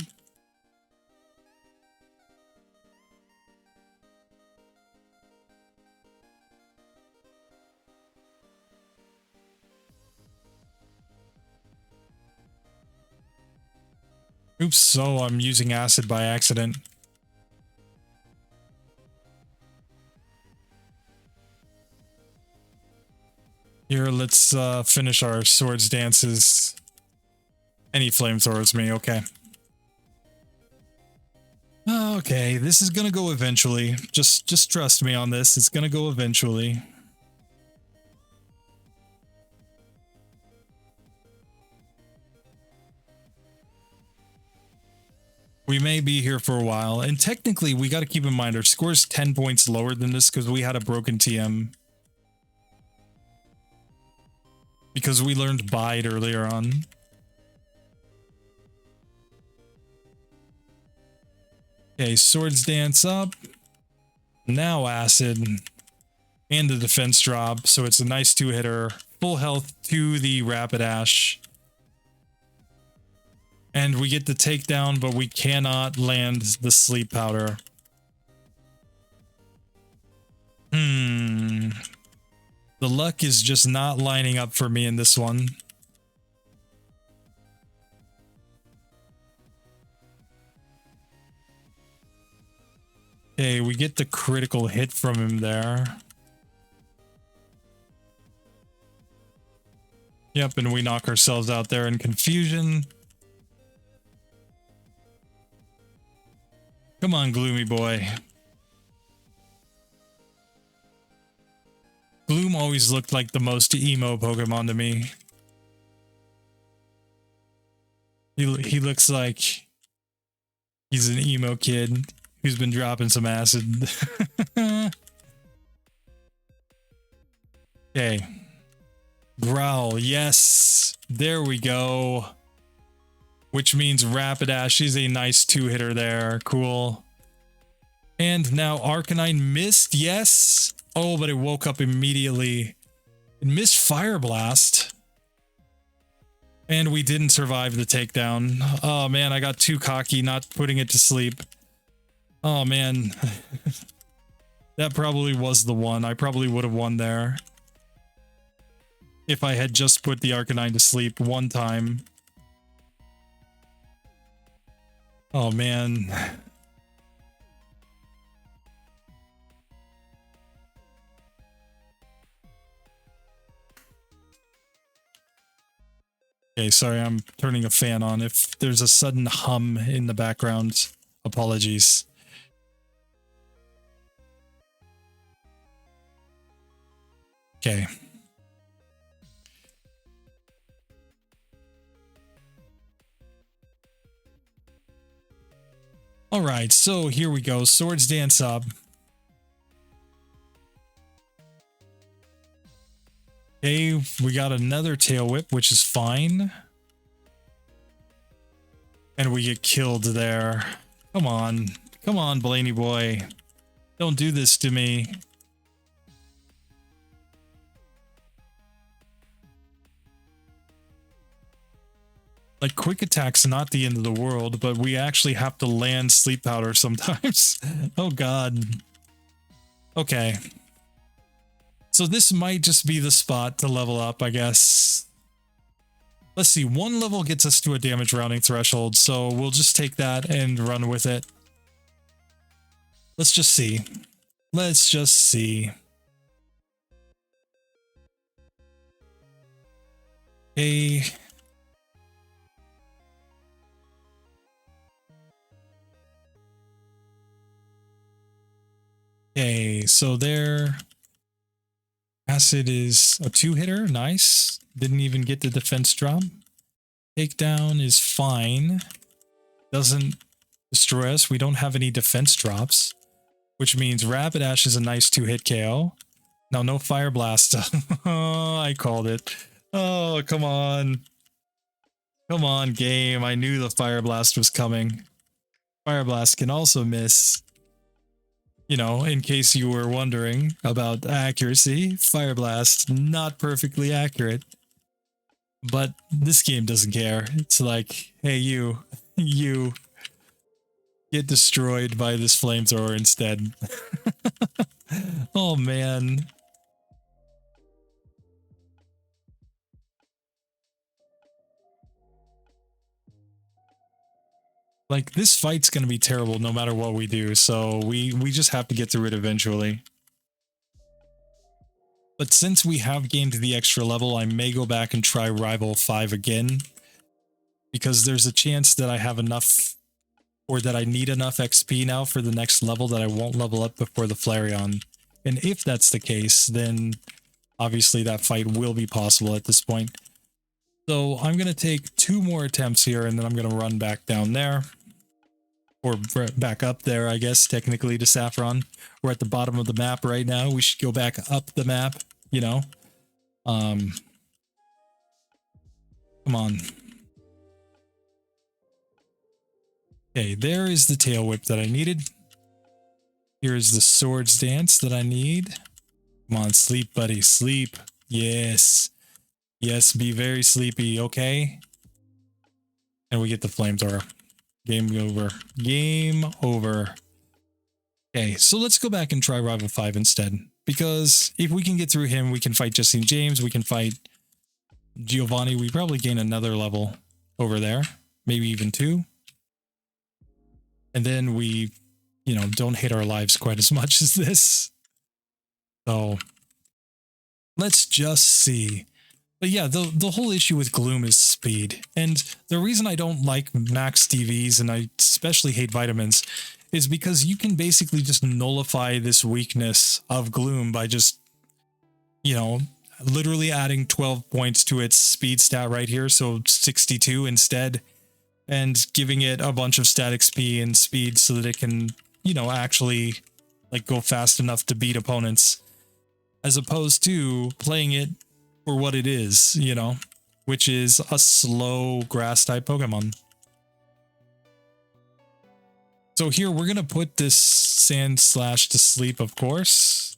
Oops, so I'm using acid by accident. Here, let's finish our swords dances. And he flamethrowers me, okay. Okay, this is gonna go eventually. Just trust me on this, it's gonna go eventually. We may be here for a while, and technically we gotta keep in mind our score's 10 points lower than this because we had a broken TM. Because we learned Bide earlier on. Okay, swords dance up. Now acid. And the defense drop, so it's a nice 2-hitter. Full health to the Rapidash. And we get the takedown, but we cannot land the sleep powder. The luck is just not lining up for me in this one. Okay, we get the critical hit from him there. Yep, and we knock ourselves out there in confusion. Come on, Gloomy boy. Gloom always looked like the most emo Pokemon to me. He looks like he's an emo kid who's been dropping some acid. Okay. Growl, yes. There we go. Which means Rapidash is a nice 2-hitter there. Cool. And now Arcanine missed, yes. Oh, but it woke up immediately. It missed Fire Blast. And we didn't survive the takedown. Oh man, I got too cocky not putting it to sleep. Oh man. That probably was the one. I probably would have won there if I had just put the Arcanine to sleep one time. Oh man. Okay, sorry, I'm turning a fan on. If there's a sudden hum in the background, apologies. Okay. All right, so here we go. Swords Dance up. Okay, we got another Tail Whip, which is fine. And we get killed there. Come on. Come on, Blaney boy. Don't do this to me. Like, quick attack's not the end of the world, but we actually have to land sleep powder sometimes. Oh god. Okay. So this might just be the spot to level up, I guess. Let's see, one level gets us to a damage rounding threshold, so we'll just take that and run with it. Let's just see. Let's just see. Okay. Okay, so there. Acid is a 2-hitter, nice. Didn't even get the defense drop. Takedown is fine. Doesn't destroy us. We don't have any defense drops, which means Rapidash is a nice 2-hit KO. Now, no Fire Blast. Oh, I called it. Oh, come on. Come on, game. I knew the Fire Blast was coming. Fire Blast can also miss. You know, in case you were wondering about accuracy, Fire Blast, not perfectly accurate. But this game doesn't care. It's like, hey, you get destroyed by this flamethrower instead. Oh, man. Like, this fight's gonna be terrible no matter what we do, so we just have to get through it eventually. But since we have gained the extra level, I may go back and try Rival 5 again, because there's a chance that I have enough, or that I need enough XP now for the next level that I won't level up before the Flareon. And if that's the case, then obviously that fight will be possible at this point. So I'm going to take 2 more attempts here, and then I'm going to run back down there. Or back up there, I guess, technically, to Saffron. We're at the bottom of the map right now. We should go back up the map, you know. Come on. Okay, there is the Tail Whip that I needed. Here is the Swords Dance that I need. Come on, sleep, buddy, sleep. Yes. Yes, be very sleepy, okay? And we get the Flamethrower. Game over. Game over. Okay, so let's go back and try Rival 5 instead. Because if we can get through him, we can fight Justine James, we can fight Giovanni. We probably gain another level over there. Maybe even 2. And then we, you know, don't hate our lives quite as much as this. So let's just see. But yeah, the whole issue with Gloom is speed. And the reason I don't like Max DVs, and I especially hate vitamins, is because you can basically just nullify this weakness of Gloom by just, you know, literally adding 12 points to its speed stat right here, so 62 instead, and giving it a bunch of stat XP and speed so that it can, you know, actually like go fast enough to beat opponents, as opposed to playing it for what it is, you know, which is a slow grass type Pokemon. So here we're going to put this Sand Slash to sleep, of course.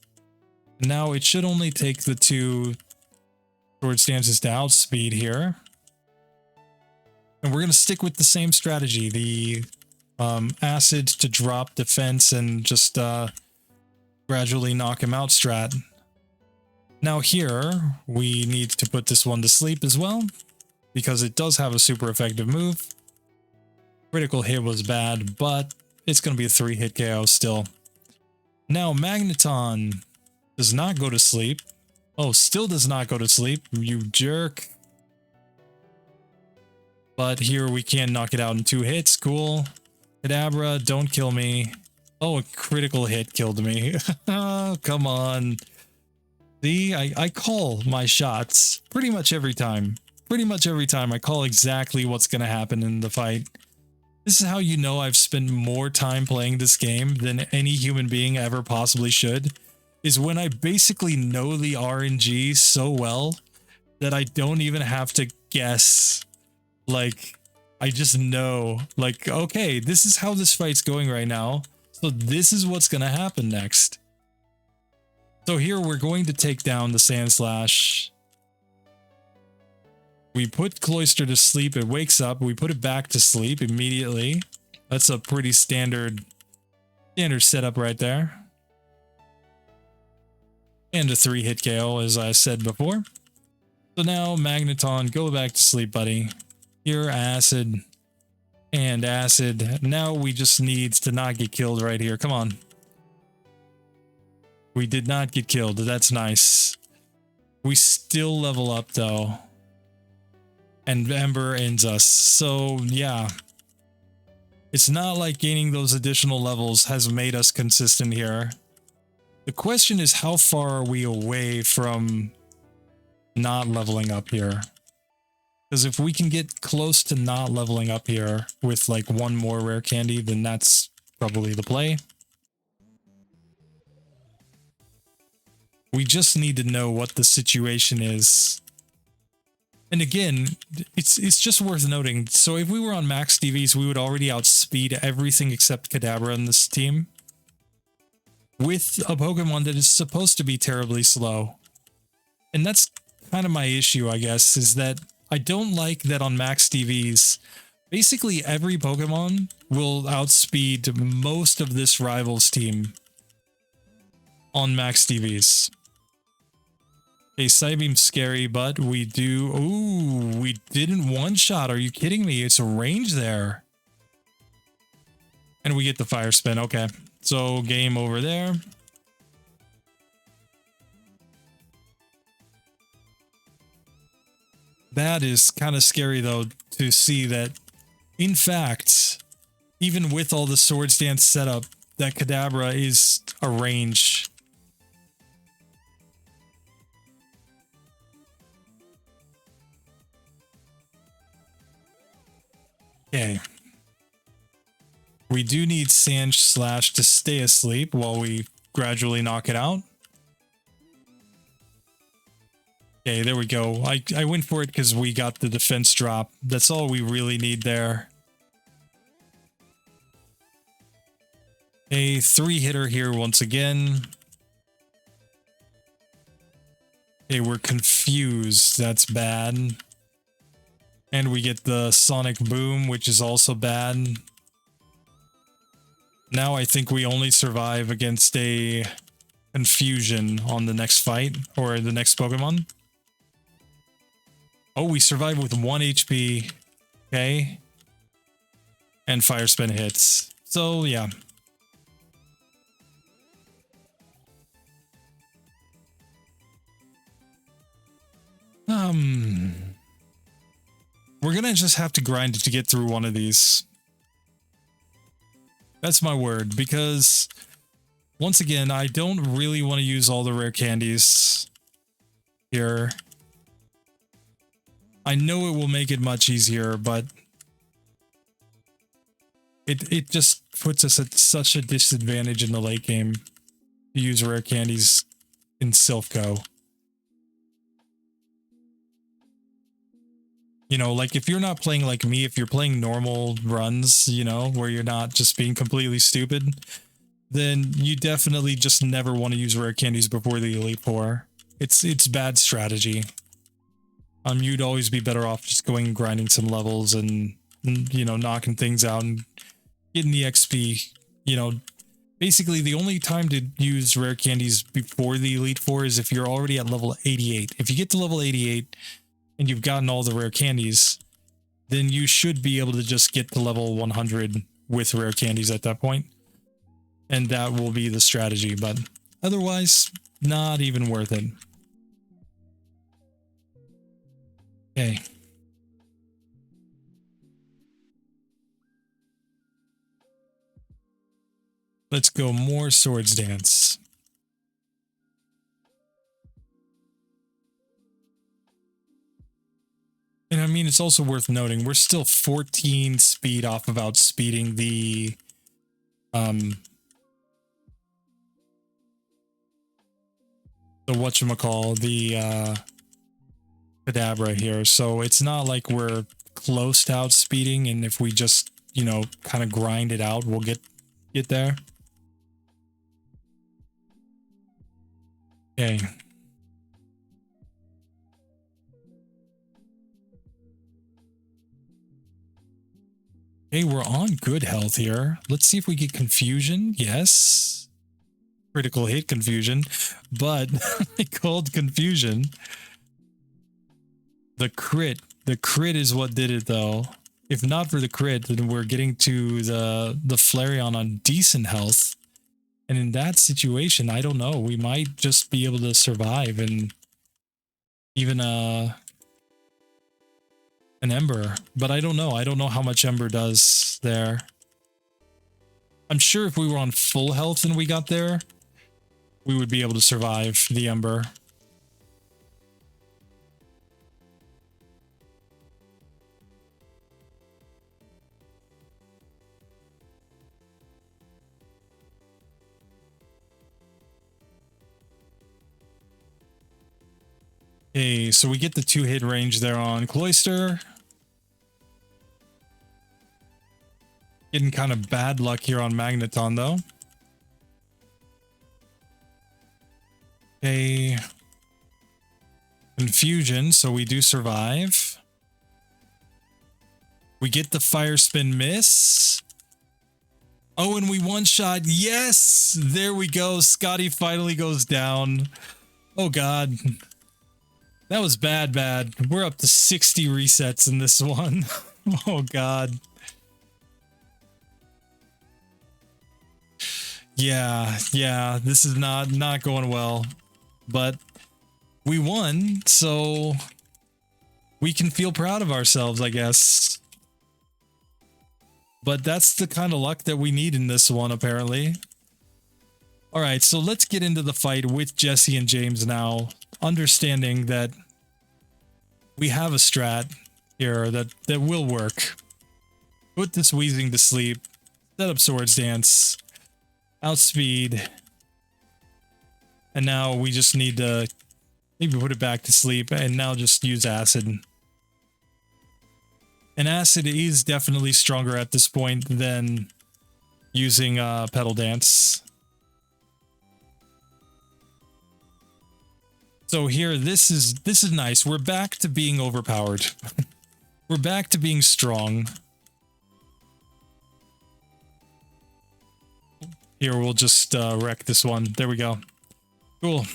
Now it should only take the 2 Swords Dances to outspeed here. And we're going to stick with the same strategy, the acid to drop defense and just gradually knock him out strat. Now here, we need to put this one to sleep as well, because it does have a super effective move. Critical hit was bad, but it's going to be a 3-hit KO still. Now Magneton does not go to sleep. Oh, still does not go to sleep, you jerk. But here we can knock it out in 2 hits, cool. Kadabra, don't kill me. Oh, a critical hit killed me. Oh, come on. See, I call my shots pretty much every time. Pretty much every time I call exactly what's going to happen in the fight. This is how you know I've spent more time playing this game than any human being ever possibly should. Is when I basically know the RNG so well that I don't even have to guess. Like, I just know, like, okay, this is how this fight's going right now. So this is what's going to happen next. So here we're going to take down the Sand Slash. We put Cloyster to sleep, it wakes up, we put it back to sleep immediately. That's a pretty standard setup right there. And a 3-hit KO, as I said before. So now, Magneton, go back to sleep, buddy. Here, acid. And acid. Now we just need to not get killed right here. Come on. We did not get killed. That's nice. We still level up, though. And Ember ends us. So, yeah. It's not like gaining those additional levels has made us consistent here. The question is, how far are we away from not leveling up here? Because if we can get close to not leveling up here with like one more rare candy, then that's probably the play. We just need to know what the situation is. And again, it's just worth noting. So if we were on max DVs, we would already outspeed everything except Kadabra in this team. With a Pokemon that is supposed to be terribly slow. And that's kind of my issue, I guess, is that I don't like that on max DVs, basically every Pokemon will outspeed most of this Rivals team on max DVs. Okay, Psybeam's scary, but we do... Ooh, we didn't one-shot. Are you kidding me? It's a range there. And we get the Fire Spin. Okay, so game over there. That is kind of scary, though, to see that, in fact, even with all the Swords Dance setup, that Kadabra is a range. Okay. We do need Sand Slash to stay asleep while we gradually knock it out. Okay, there we go. I went for it because we got the defense drop. That's all we really need there. A 3-hitter here once again. Okay, we're confused. That's bad. And we get the Sonic Boom, which is also bad. Now I think we only survive against a Confusion on the next fight, or the next Pokemon. Oh, we survive with 1 HP. Okay. And Fire Spin hits. So, yeah. We're gonna just have to grind it to get through one of these. That's my word, because once again, I don't really want to use all the rare candies here. I know it will make it much easier, but it just puts us at such a disadvantage in the late game to use rare candies in Silph-Co. You know, like if you're not playing like me, if you're playing normal runs, you know, where you're not just being completely stupid, then you definitely just never want to use rare candies before the Elite Four. It's bad strategy. You'd always be better off just going and grinding some levels and you know, knocking things out and getting the XP. You know, basically the only time to use rare candies before the Elite Four is if you're already at level 88. If you get to level 88 and you've gotten all the rare candies, then you should be able to just get to level 100 with rare candies at that point. And that will be the strategy, but otherwise, not even worth it. Okay. Let's go more Swords Dance. And I mean, it's also worth noting, we're still 14 speed off of outspeeding the whatchamacall, the Kadabra here. So it's not like we're close to outspeeding, and if we just, you know, kind of grind it out, we'll get there. Okay. Okay, we're on good health here. Let's see if we get confusion. Yes. Critical hit confusion, but I called confusion. The crit is what did it though. If not for the crit, then we're getting to the Flareon on decent health. And in that situation, I don't know, we might just be able to survive and even an Ember, but I don't know. I don't know how much Ember does there. I'm sure if we were on full health and we got there, we would be able to survive the Ember. Okay, so we get the 2-hit range there on Cloyster. Getting kind of bad luck here on Magneton, though. Okay. Confusion, so we do survive. We get the Fire Spin miss. Oh, and we one-shot. Yes! There we go. Scotty finally goes down. Oh, God. That was bad. We're up to 60 resets in this one. Oh, God. Yeah, this is not going well. But we won, so we can feel proud of ourselves, I guess. But that's the kind of luck that we need in this one, apparently. Alright, so let's get into the fight with Jesse and James now, understanding that we have a strat here that will work. Put this Weezing to sleep, set up Swords Dance, outspeed, and now we just need to maybe put it back to sleep and now just use Acid. And Acid is definitely stronger at this point than using Petal Dance. So here, this is nice. We're back to being overpowered. We're back to being strong. Here, we'll just wreck this one. There we go. Cool.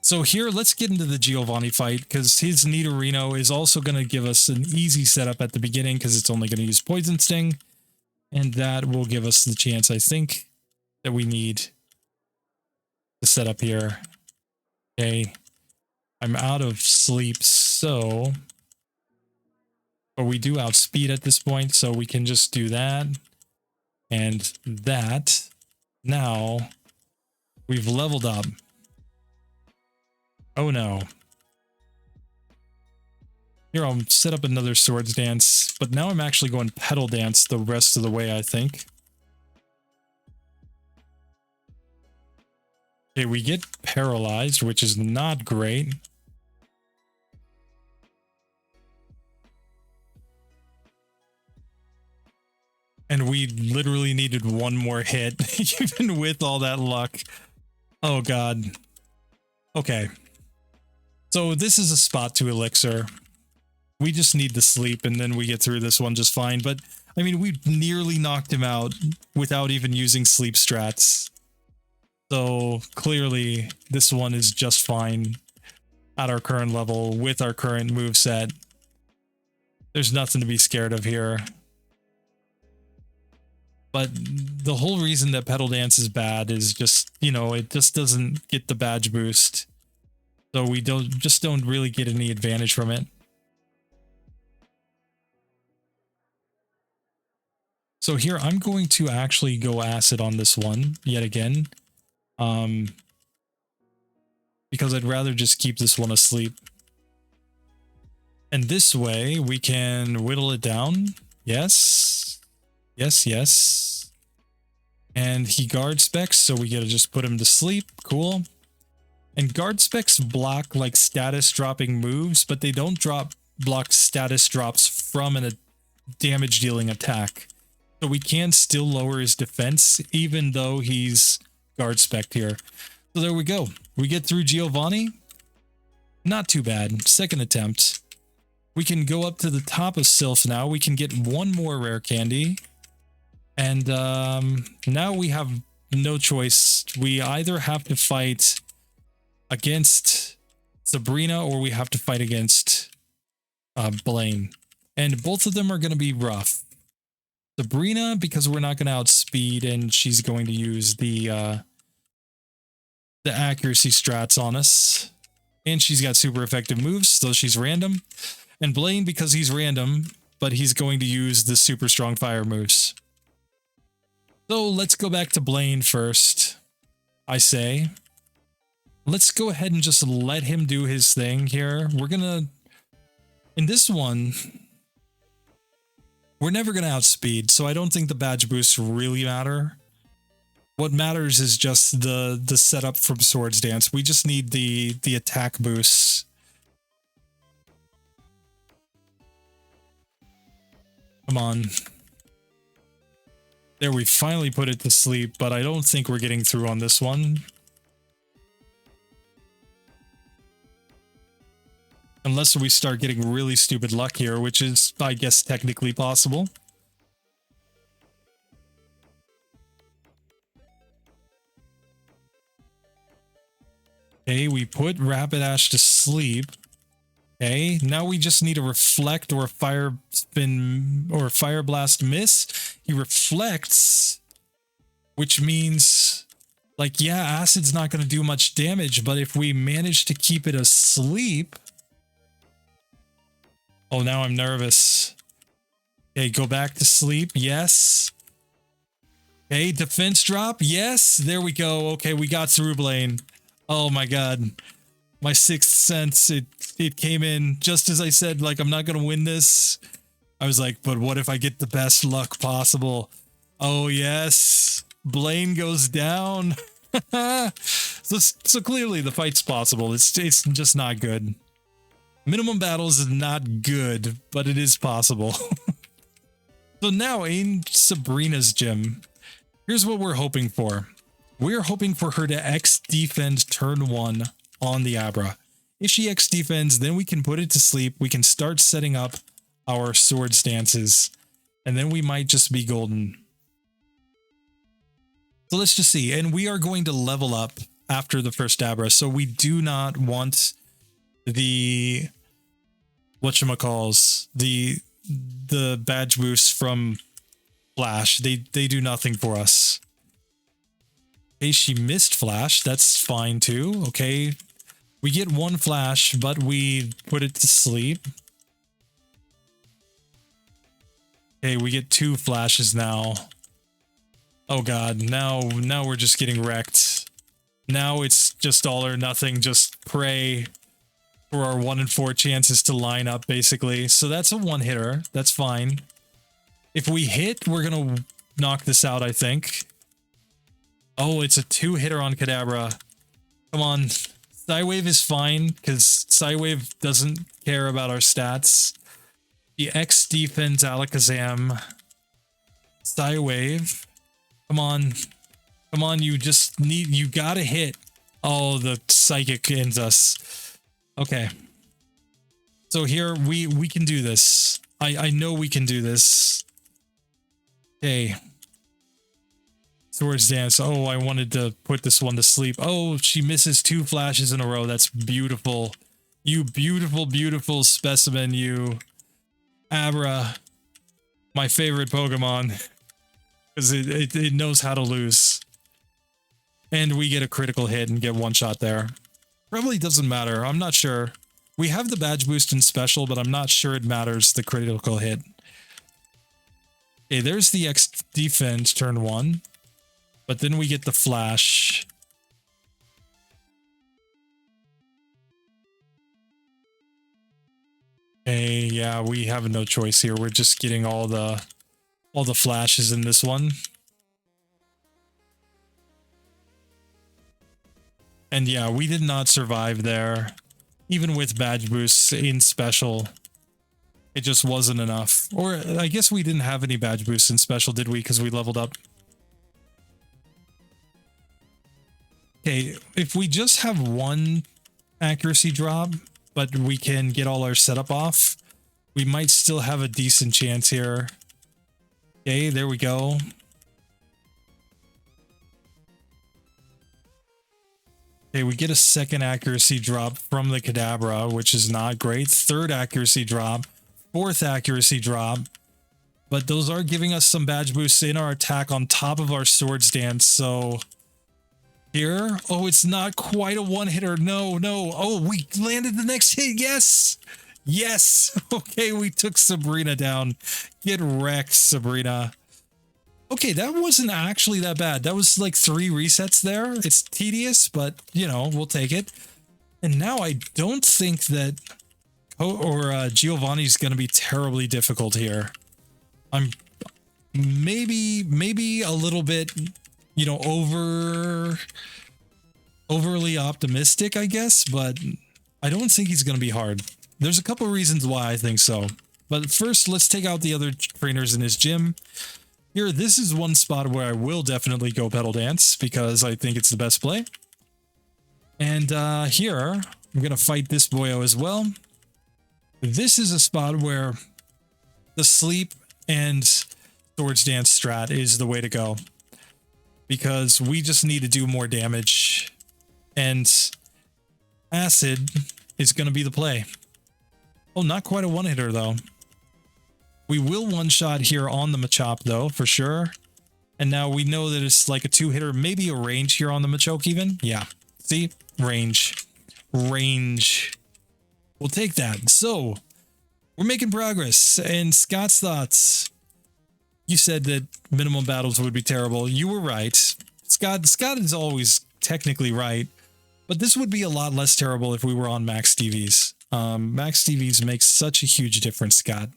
So here, let's get into the Giovanni fight, because his Nidorino is also going to give us an easy setup at the beginning, because it's only going to use Poison Sting. And that will give us the chance, I think, that we need to set up here. Okay. I'm out of sleep, so... But we do outspeed at this point, so we can just do that. And that. Now, we've leveled up. Oh no. Here, I'll set up another Swords Dance, but now I'm actually going Petal Dance the rest of the way, I think. Okay, we get paralyzed, which is not great. And we literally needed one more hit, even with all that luck. Oh, God. Okay. So this is a spot to elixir. We just need to sleep and then we get through this one just fine. But I mean, we nearly knocked him out without even using sleep strats. So clearly this one is just fine at our current level with our current moveset. There's nothing to be scared of here. But the whole reason that Pedal Dance is bad is just, you know, it just doesn't get the badge boost. So we don't really get any advantage from it. So here I'm going to actually go acid on this one yet again. Because I'd rather just keep this one asleep. And this way we can whittle it down. Yes. Yes, yes. And he guard specs, so we gotta just put him to sleep. Cool. And guard specs block like status dropping moves, but they don't block status drops from a damage dealing attack. So we can still lower his defense even though he's guard spec here. So there we go. We get through Giovanni. Not too bad. Second attempt. We can go up to the top of Sylph now. We can get one more rare candy. And now we have no choice. We either have to fight against Sabrina or we have to fight against Blaine. And both of them are going to be rough. Sabrina, because we're not going to outspeed and she's going to use the accuracy strats on us. And she's got super effective moves, so she's random. And Blaine, because he's random, but he's going to use the super strong fire moves. So let's go back to Blaine first, I say. Let's go ahead and just let him do his thing here. We're gonna... In this one, we're never gonna outspeed, so I don't think the badge boosts really matter. What matters is just the setup from Swords Dance. We just need the attack boosts. Come on. There, we finally put it to sleep, but I don't think we're getting through on this one. Unless we start getting really stupid luck here, which is, I guess, technically possible. Okay, we put Rapidash to sleep. Okay, now we just need a reflect or a fire spin or a fire blast miss. He reflects, which means, like, yeah, acid's not going to do much damage, but if we manage to keep it asleep... Oh, now I'm nervous. Okay, go back to sleep. Yes. Okay, defense drop. Yes, there we go. Okay, we got through Blaine. Oh my god. My sixth sense, it came in just as I said, like, I'm not going to win this. I was like, but what if I get the best luck possible? Oh, yes. Blaine goes down. So clearly the fight's possible. It's just not good. Minimum battles is not good, but it is possible. So now in Sabrina's gym, here's what we're hoping for. We're hoping for her to X defend turn 1 on the Abra. If she X defends, then we can put it to sleep. We can start setting up our sword stances, and then we might just be golden. So let's just see. And we are going to level up after the first Abra, so we do not want the whatchamacalls, the badge boosts from Flash. They do nothing for us. Okay, she missed Flash. That's fine too. Okay, we get one Flash, but we put it to sleep. Okay, we get 2 Flashes now. Oh god, now we're just getting wrecked. Now it's just all or nothing. Just pray for our 1 in 4 chances to line up, basically. So that's a 1-hitter. That's fine. If we hit, we're gonna knock this out, I think. Oh, it's a 2-hitter on Kadabra. Come on. Psywave is fine, because Psywave doesn't care about our stats. The X defends Alakazam. Psywave. Come on. Come on, you gotta hit. Oh, the Psychic ends us. Okay. So here we can do this. I know we can do this. Okay. Swords Dance. Oh, I wanted to put this one to sleep. Oh, she misses 2 flashes in a row. That's beautiful. You beautiful, beautiful specimen, you. Abra. My favorite Pokemon. Because it knows how to lose. And we get a critical hit and get 1 shot there. Probably doesn't matter. I'm not sure. We have the badge boost in special, but I'm not sure it matters the critical hit. Okay, there's the X defense turn 1. But then we get the flash. Okay, yeah, we have no choice here. We're just getting all the flashes in this one. And yeah, we did not survive there. Even with badge boosts in special, it just wasn't enough. Or I guess we didn't have any badge boosts in special, did we? Because we leveled up. Okay, if we just have 1 accuracy drop, but we can get all our setup off, we might still have a decent chance here. Okay, there we go. Okay, we get a 2nd accuracy drop from the Kadabra, which is not great. 3rd accuracy drop, 4th accuracy drop. But those are giving us some badge boosts in our attack on top of our Swords Dance, so... Here. Oh, it's not quite a 1-hitter. No, no. Oh, we landed the next hit. Yes. Yes. Okay, we took Sabrina down. Get wrecked, Sabrina. Okay, that wasn't actually that bad. That was like 3 resets there. It's tedious, but, you know, we'll take it. And now I don't think that Giovanni's going to be terribly difficult here. I'm maybe a little bit... you know, overly optimistic, I guess, but I don't think he's going to be hard. There's a couple reasons why I think so. But first, let's take out the other trainers in his gym. Here, this is one spot where I will definitely go Petal Dance because I think it's the best play. And here, I'm going to fight this boyo as well. This is a spot where the sleep and Swords Dance strat is the way to go. Because we just need to do more damage. And Acid is going to be the play. Oh, not quite a 1-hitter, though. We will 1-shot here on the Machop, though, for sure. And now we know that it's like a 2-hitter, maybe a range here on the Machoke even. Yeah. See? Range. Range. We'll take that. So, we're making progress. And Scott's thoughts... You said that minimum battles would be terrible. You were right. Scott is always technically right, but this would be a lot less terrible if we were on Max DVs. Max DVs makes such a huge difference, Scott.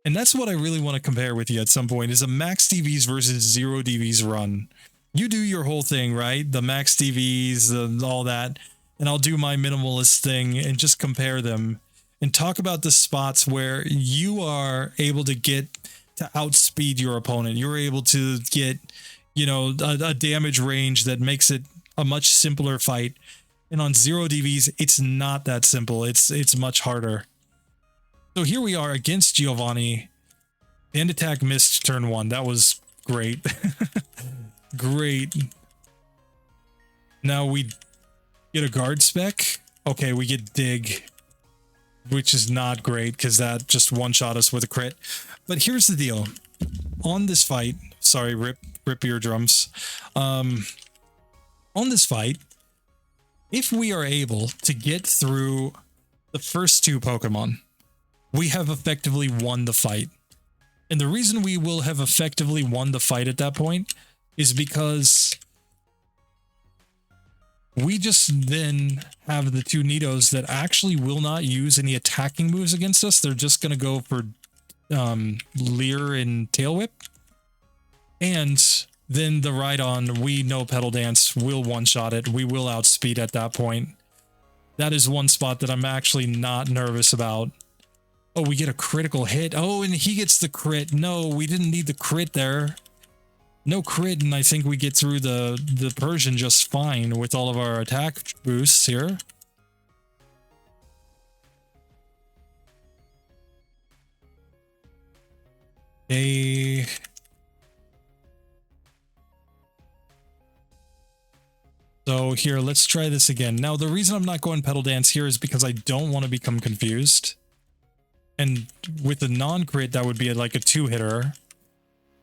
And that's what I really want to compare with you at some point, is a Max DVs versus 0 DVs run. You do your whole thing, right? The Max DVs, all that, and I'll do my minimalist thing and just compare them and talk about the spots where you are able to get to outspeed your opponent. You're able to get, you know, a damage range that makes it a much simpler fight. And on 0 DVs, it's not that simple. It's much harder. So here we are against Giovanni. End attack missed turn 1. That was great. Great. Now we get a guard spec. Okay, we get dig, which is not great because that just 1-shot us with a crit. But here's the deal. On this fight, sorry, rip eardrums. On this fight, if we are able to get through the first 2 Pokemon, we have effectively won the fight. And the reason we will have effectively won the fight at that point is because we just then have the 2 Nidos that actually will not use any attacking moves against us. They're just going to go for Leer and Tail Whip. And then the Rhydon, we know Petal Dance will 1-shot it. We will outspeed at that point. That is one spot that I'm actually not nervous about. Oh, we get a critical hit. Oh, and he gets the crit. No, we didn't need the crit there. No crit, and I think we get through the Persian just fine with all of our attack boosts here. Okay. So here, let's try this again. Now, the reason I'm not going pedal dance here is because I don't want to become confused. And with the non-crit, that would be like a 2-hitter.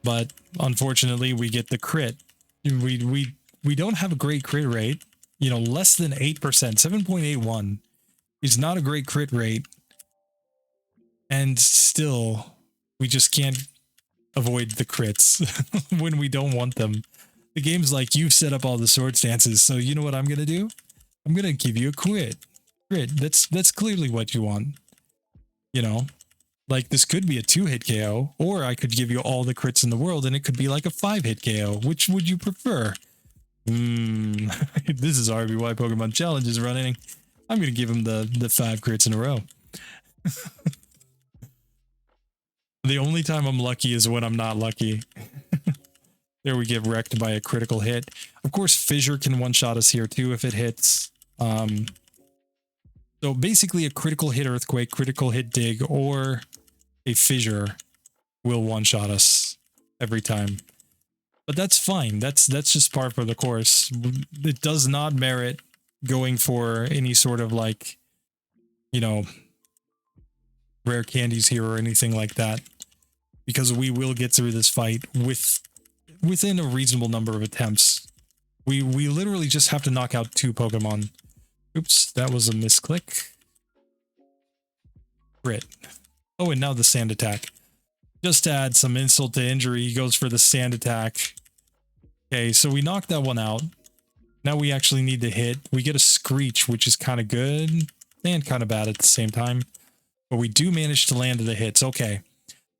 But unfortunately, we get the crit. We don't have a great crit rate. You know, less than 8%, 7.81 is not a great crit rate. And still, we just can't avoid the crits when we don't want them. The game's like, you've set up all the sword stances, so you know what I'm gonna do? I'm gonna give you a crit. That's clearly what you want. You know? Like, this could be a 2-hit KO, or I could give you all the crits in the world and it could be like a 5-hit KO. Which would you prefer? This is RBY Pokemon Challenge is running. I'm gonna give him the 5 crits in a row. The only time I'm lucky is when I'm not lucky. There we get wrecked by a critical hit. Of course, Fissure can one-shot us here too if it hits. So basically a critical hit Earthquake, critical hit Dig, or a Fissure will one-shot us every time. But that's fine. That's just par for the course. It does not merit going for any sort of like, you know, rare candies here or anything like that. Because we will get through this fight within a reasonable number of attempts. We literally just have to knock out 2 Pokemon. Oops, that was a misclick. Crit. Oh, and now the Sand Attack. Just to add some insult to injury, he goes for the Sand Attack. Okay, so we knocked that one out. Now we actually need to hit. We get a Screech, which is kind of good and kind of bad at the same time. But we do manage to land the hits. Okay.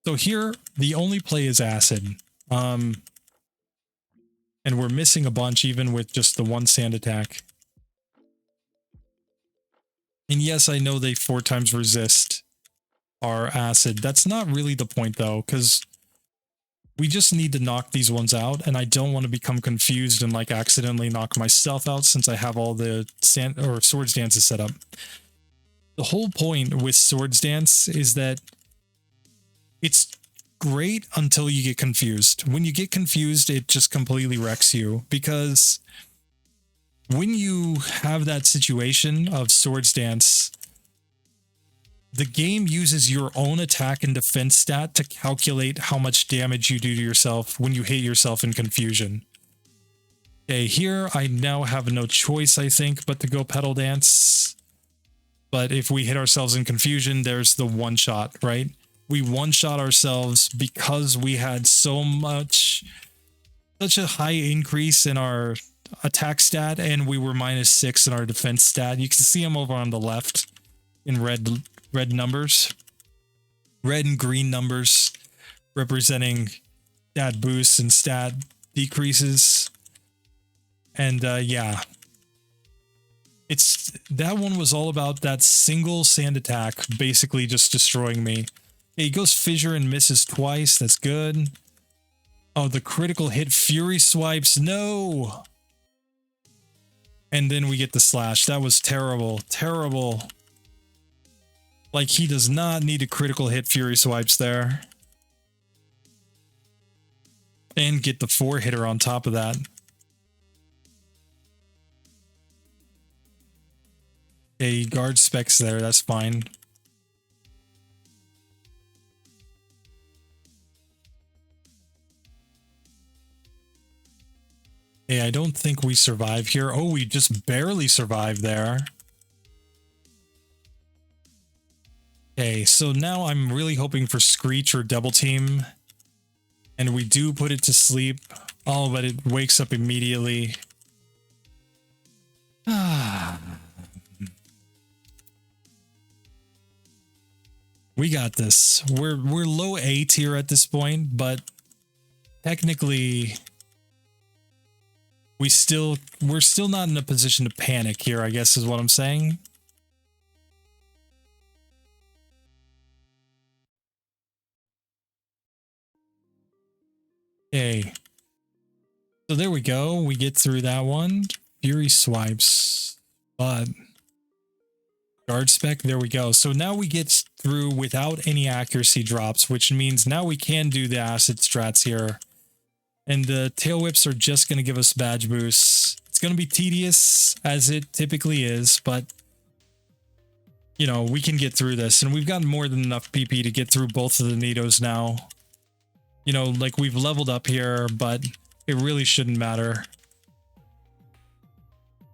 So here, the only play is Acid. And we're missing a bunch even with just the 1 Sand Attack. And yes, I know they 4 times resist our Acid. That's not really the point though, because we just need to knock these ones out, and I don't want to become confused and like accidentally knock myself out since I have all the Swords Dances set up. The whole point with Swords Dance is that it's great until you get confused. When you get confused, it just completely wrecks you, because when you have that situation of Swords Dance, the game uses your own attack and defense stat to calculate how much damage you do to yourself when you hit yourself in confusion. Okay, here I now have no choice, I think, but to go Pedal Dance. But if we hit ourselves in confusion, there's the one-shot, right? We one-shot ourselves because we had such a high increase in our attack stat, and we were -6 in our defense stat. You can see them over on the left in red numbers. Red and green numbers representing stat boosts and stat decreases. And yeah. That one was all about that single Sand Attack basically just destroying me. He goes Fissure and misses twice. That's good. Oh, the critical hit Fury Swipes. No! And then we get the Slash. That was terrible. Terrible. Like, he does not need a critical hit Fury Swipes there. And get the 4-hitter on top of that. Okay, guard specs there. That's fine. Hey, I don't think we survive here. Oh, we just barely survived there. Okay, so now I'm really hoping for Screech or Double Team. And we do put it to sleep. Oh, but it wakes up immediately. We got this. We're low A tier at this point, but technically we're still not in a position to panic here, I guess is what I'm saying. Okay. So there we go. We get through that one. Fury Swipes. But guard spec, there we go. So now we get through without any accuracy drops, which means now we can do the acid strats here. And the tail whips are just going to give us badge boosts. It's going to be tedious, as it typically is, but you know, we can get through this. And we've got more than enough PP to get through both of the Nidos now. You know, like we've leveled up here, but it really shouldn't matter.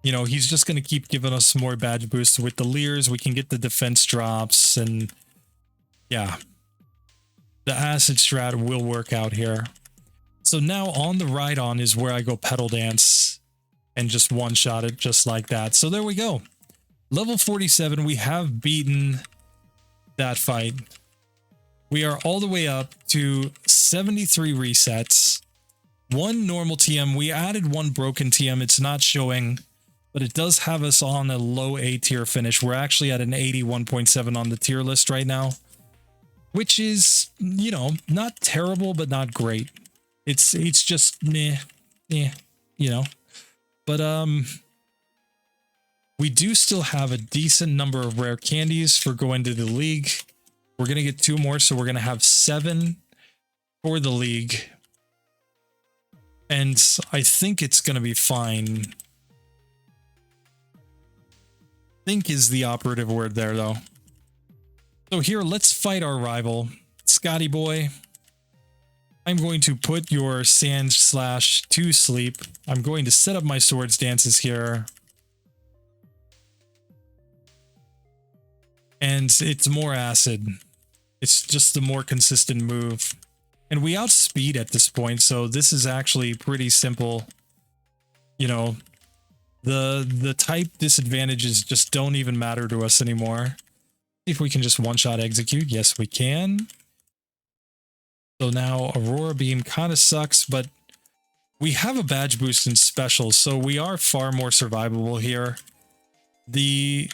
You know, he's just going to keep giving us more badge boosts. With the Leers, we can get the defense drops, and yeah, the acid strat will work out here. So now on the ride-on is where I go pedal dance and just one-shot it just like that. So there we go. Level 47, we have beaten that fight. We are all the way up to 73 resets. One normal TM. We added one broken TM. It's not showing, but it does have us on a low A tier finish. We're actually at an 81.7 on the tier list right now, which is, you know, not terrible, but not great. It's just meh, you know. But we do still have a decent number of rare candies for going to the league. We're gonna get 2 more, so we're gonna have 7 for the league. And I think it's gonna be fine. Think is the operative word there, though. So here, let's fight our rival, Scotty boy. I'm going to put your sand slash to sleep. I'm going to set up my swords dances here. And it's more acid. It's just a more consistent move. And we outspeed at this point, so this is actually pretty simple. You know, the type disadvantages just don't even matter to us anymore. See if we can just one-shot execute. Yes, we can. So now Aurora Beam kind of sucks, but we have a badge boost in specials, so we are far more survivable here. The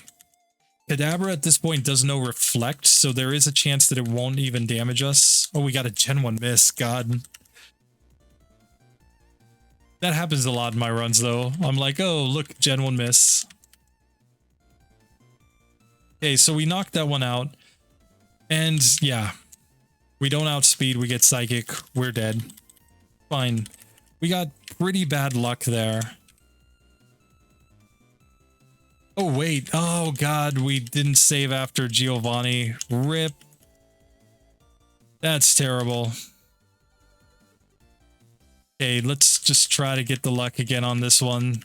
Kadabra at this point does no reflect, so there is a chance that it won't even damage us. Oh, we got a Gen 1 miss, god. That happens a lot in my runs, though. I'm like, oh, look, Gen 1 miss. Okay, so we knocked that one out. And yeah, we don't outspeed, we get psychic, we're dead. Fine. We got pretty bad luck there. Oh, wait. Oh, God, we didn't save after Giovanni. RIP. That's terrible. Okay, let's just try to get the luck again on this one.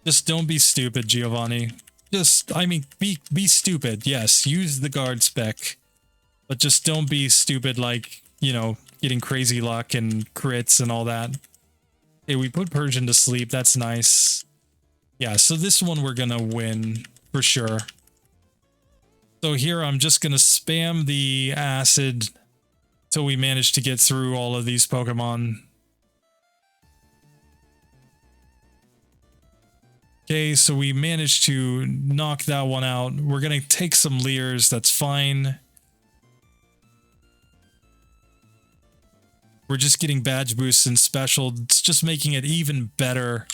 Just don't be stupid, Giovanni. Just, I mean, be stupid. Yes, use the guard spec. But just don't be stupid like, you know, getting crazy luck and crits and all that. Okay, we put Persian to sleep. That's nice. Yeah, so this one we're gonna win for sure. So here I'm just gonna spam the acid till we manage to get through all of these Pokemon. Okay, so we managed to knock that one out. We're gonna take some Leers, that's fine. We're just getting badge boosts and special. It's just making it even better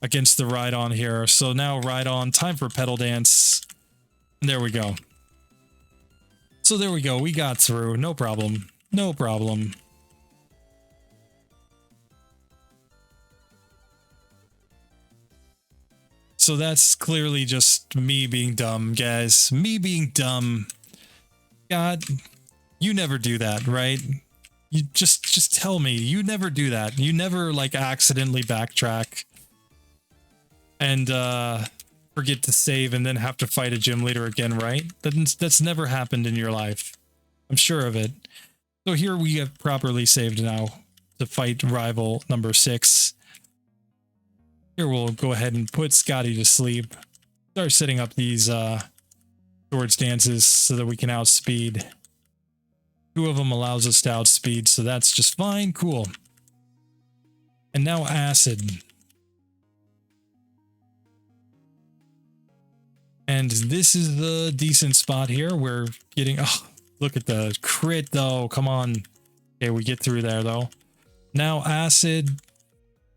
against the Rhydon here. So now Rhydon, time for pedal dance. And there we go. So there we go. We got through. No problem. No problem. So that's clearly just me being dumb, guys. Me being dumb. God, you never do that, right? You just tell me. You never do that. You never, like, accidentally backtrack and forget to save and then have to fight a gym leader again, right? That's never happened in your life. I'm sure of it. So here we have properly saved now to fight rival number 6. Here we'll go ahead and put Scotty to sleep. Start setting up these swords dances so that we can outspeed. 2 of them allows us to outspeed, so that's just fine. Cool. And now acid. And this is the decent spot here. We're getting... Oh, look at the crit, though. Come on. Okay, we get through there, though. Now acid.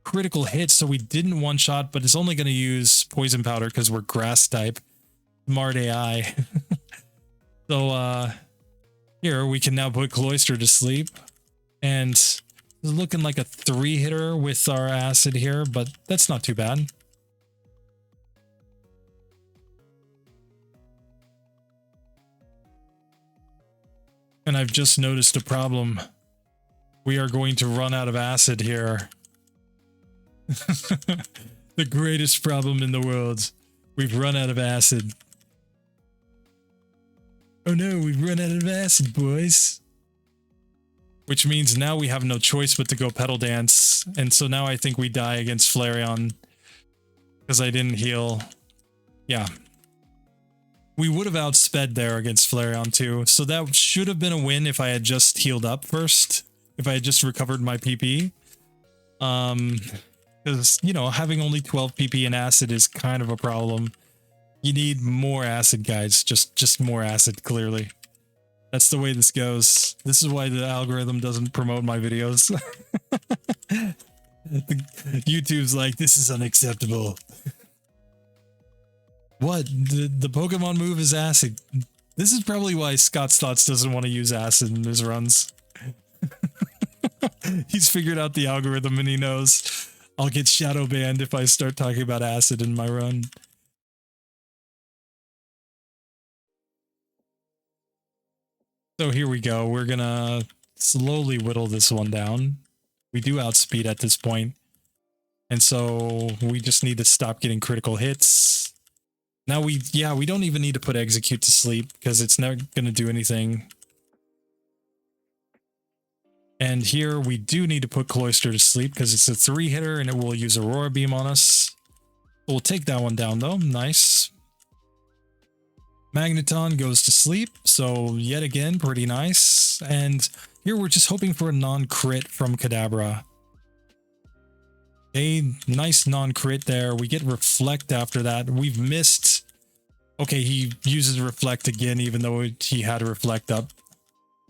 Critical hit, so we didn't one-shot, but it's only going to use poison powder because we're grass type. Smart AI. So here we can now put Cloister to sleep, and it's looking like a 3-hitter with our acid here, but that's not too bad. And I've just noticed a problem. We are going to run out of acid here. The greatest problem in the world. We've run out of acid. Oh no, we've run out of acid, boys. Which means now we have no choice but to go Petal Dance. And so now I think we die against Flareon. Because I didn't heal. Yeah. We would have outsped there against Flareon too. So that should have been a win if I had just healed up first. If I had just recovered my PP. Because, you know, having only 12 PP in acid is kind of a problem. You need more acid, guys. Just more acid, clearly. That's the way this goes. This is why the algorithm doesn't promote my videos. YouTube's like, this is unacceptable. What? The Pokemon move is acid. This is probably why Scott's Thoughts doesn't want to use acid in his runs. He's figured out the algorithm and he knows I'll get shadow banned if I start talking about acid in my run. So here we go. We're gonna slowly whittle this one down. We do outspeed at this point. And so we just need to stop getting critical hits. Now we don't even need to put Execute to sleep because it's not going to do anything. And here we do need to put Cloister to sleep because it's a 3-hitter and it will use Aurora Beam on us. We'll take that one down though. Nice. Magneton goes to sleep. So yet again, pretty nice. And here we're just hoping for a non-crit from Kadabra. A nice non-crit there. We get Reflect after that. We've missed. Okay, he uses Reflect again, even though he had Reflect up.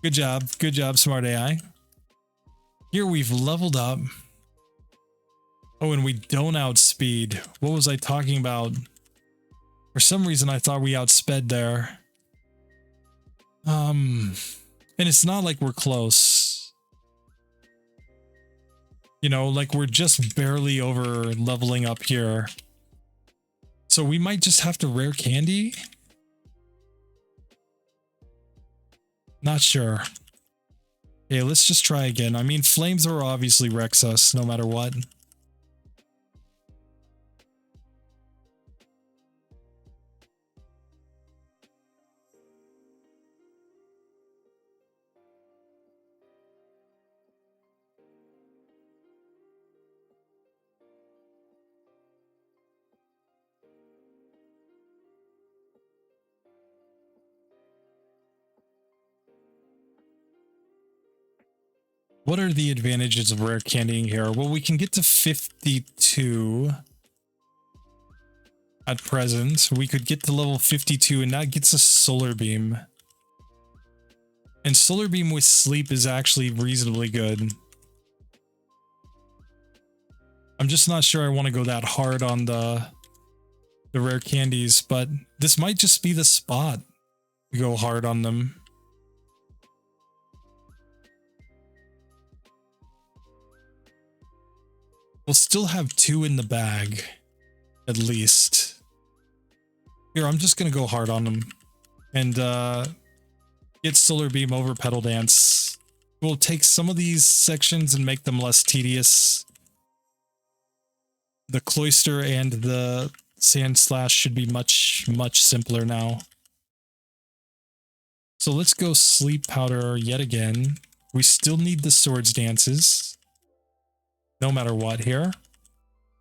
Good job. Good job, smart AI. Here we've leveled up. Oh, and we don't outspeed. What was I talking about? For some reason, I thought we outsped there. And it's not like we're close. You know, like we're just barely over leveling up here. So we might just have to rare candy? Not sure. Okay, let's just try again. I mean, Flamethrower obviously wrecks us no matter what. What are the advantages of rare candying here? Well, we can get to 52 at present. We could get to level 52 and that gets us Solar Beam. And Solar Beam with sleep is actually reasonably good. I'm just not sure I want to go that hard on the rare candies, but this might just be the spot to go hard on them. We'll still have 2 in the bag, at least. Here, I'm just going to go hard on them. And get Solar Beam over Petal Dance. We'll take some of these sections and make them less tedious. The Cloister and the Sand Slash should be much, much simpler now. So let's go Sleep Powder yet again. We still need the Swords Dances. No matter what here.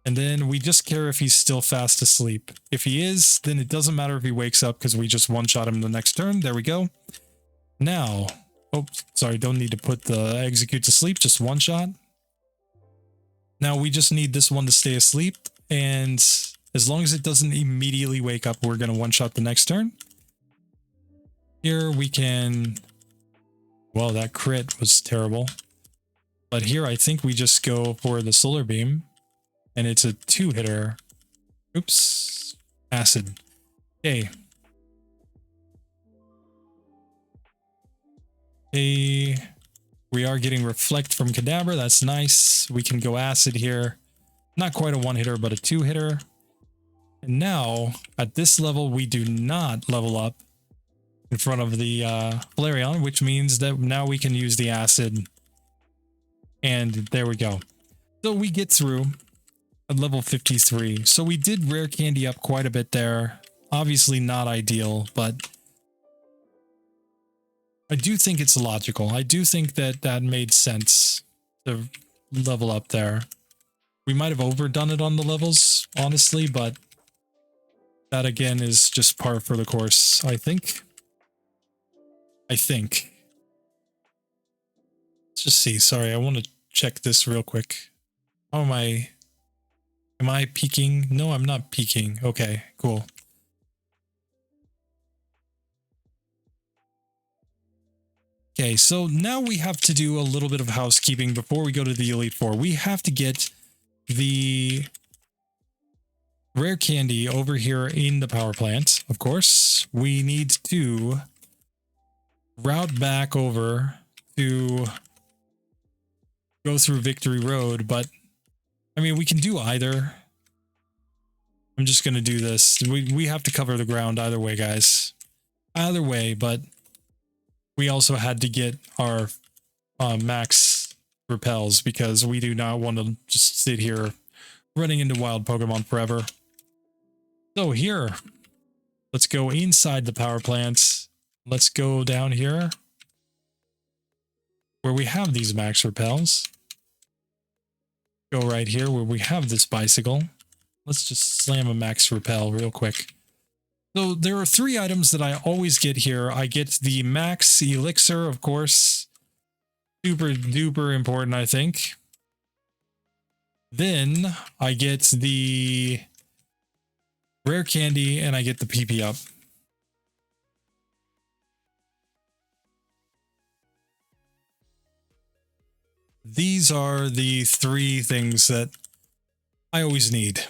And then we just care if he's still fast asleep. If he is, then it doesn't matter if he wakes up because we just one-shot him the next turn. There we go. Now, oh, sorry, don't need to put the Execute to sleep, just one shot. Now we just need this one to stay asleep. And as long as it doesn't immediately wake up, we're going to one-shot the next turn. Here we can... Well, that crit was terrible. But here, I think we just go for the Solar Beam. And it's a 2-hitter. Oops. Acid. Okay. We are getting Reflect from Kadabra. That's nice. We can go Acid here. Not quite a one-hitter, but a two-hitter. And now, at this level, we do not level up in front of the Flareon, which means that now we can use the Acid. And there we go. So we get through at level 53. So we did rare candy up quite a bit there. Obviously not ideal, but I do think it's logical. I do think that that made sense to level up there. We might have overdone it on the levels, honestly, but that again is just par for the course, I think. Let's just see. Sorry, I want to check this real quick. How am I? Am I peaking? No, I'm not peaking. Okay, cool. Okay, so now we have to do a little bit of housekeeping before we go to the Elite Four. We have to get the rare candy over here in the power plant, of course. We need to route back over to go through Victory Road, but I mean, we can do either. I'm just going to do this. We have to cover the ground either way, guys. Either way, but we also had to get our max repels because we do not want to just sit here running into wild Pokemon forever. So here, let's go inside the power plants. Let's go down here where we have these max repels. Go right here where we have this bicycle. Let's just slam a max repel real quick. So there are 3 items that I always get here. I get the max elixir, of course. Super duper important, I think. Then I get the rare candy and I get the PP up. These are the 3 things that I always need.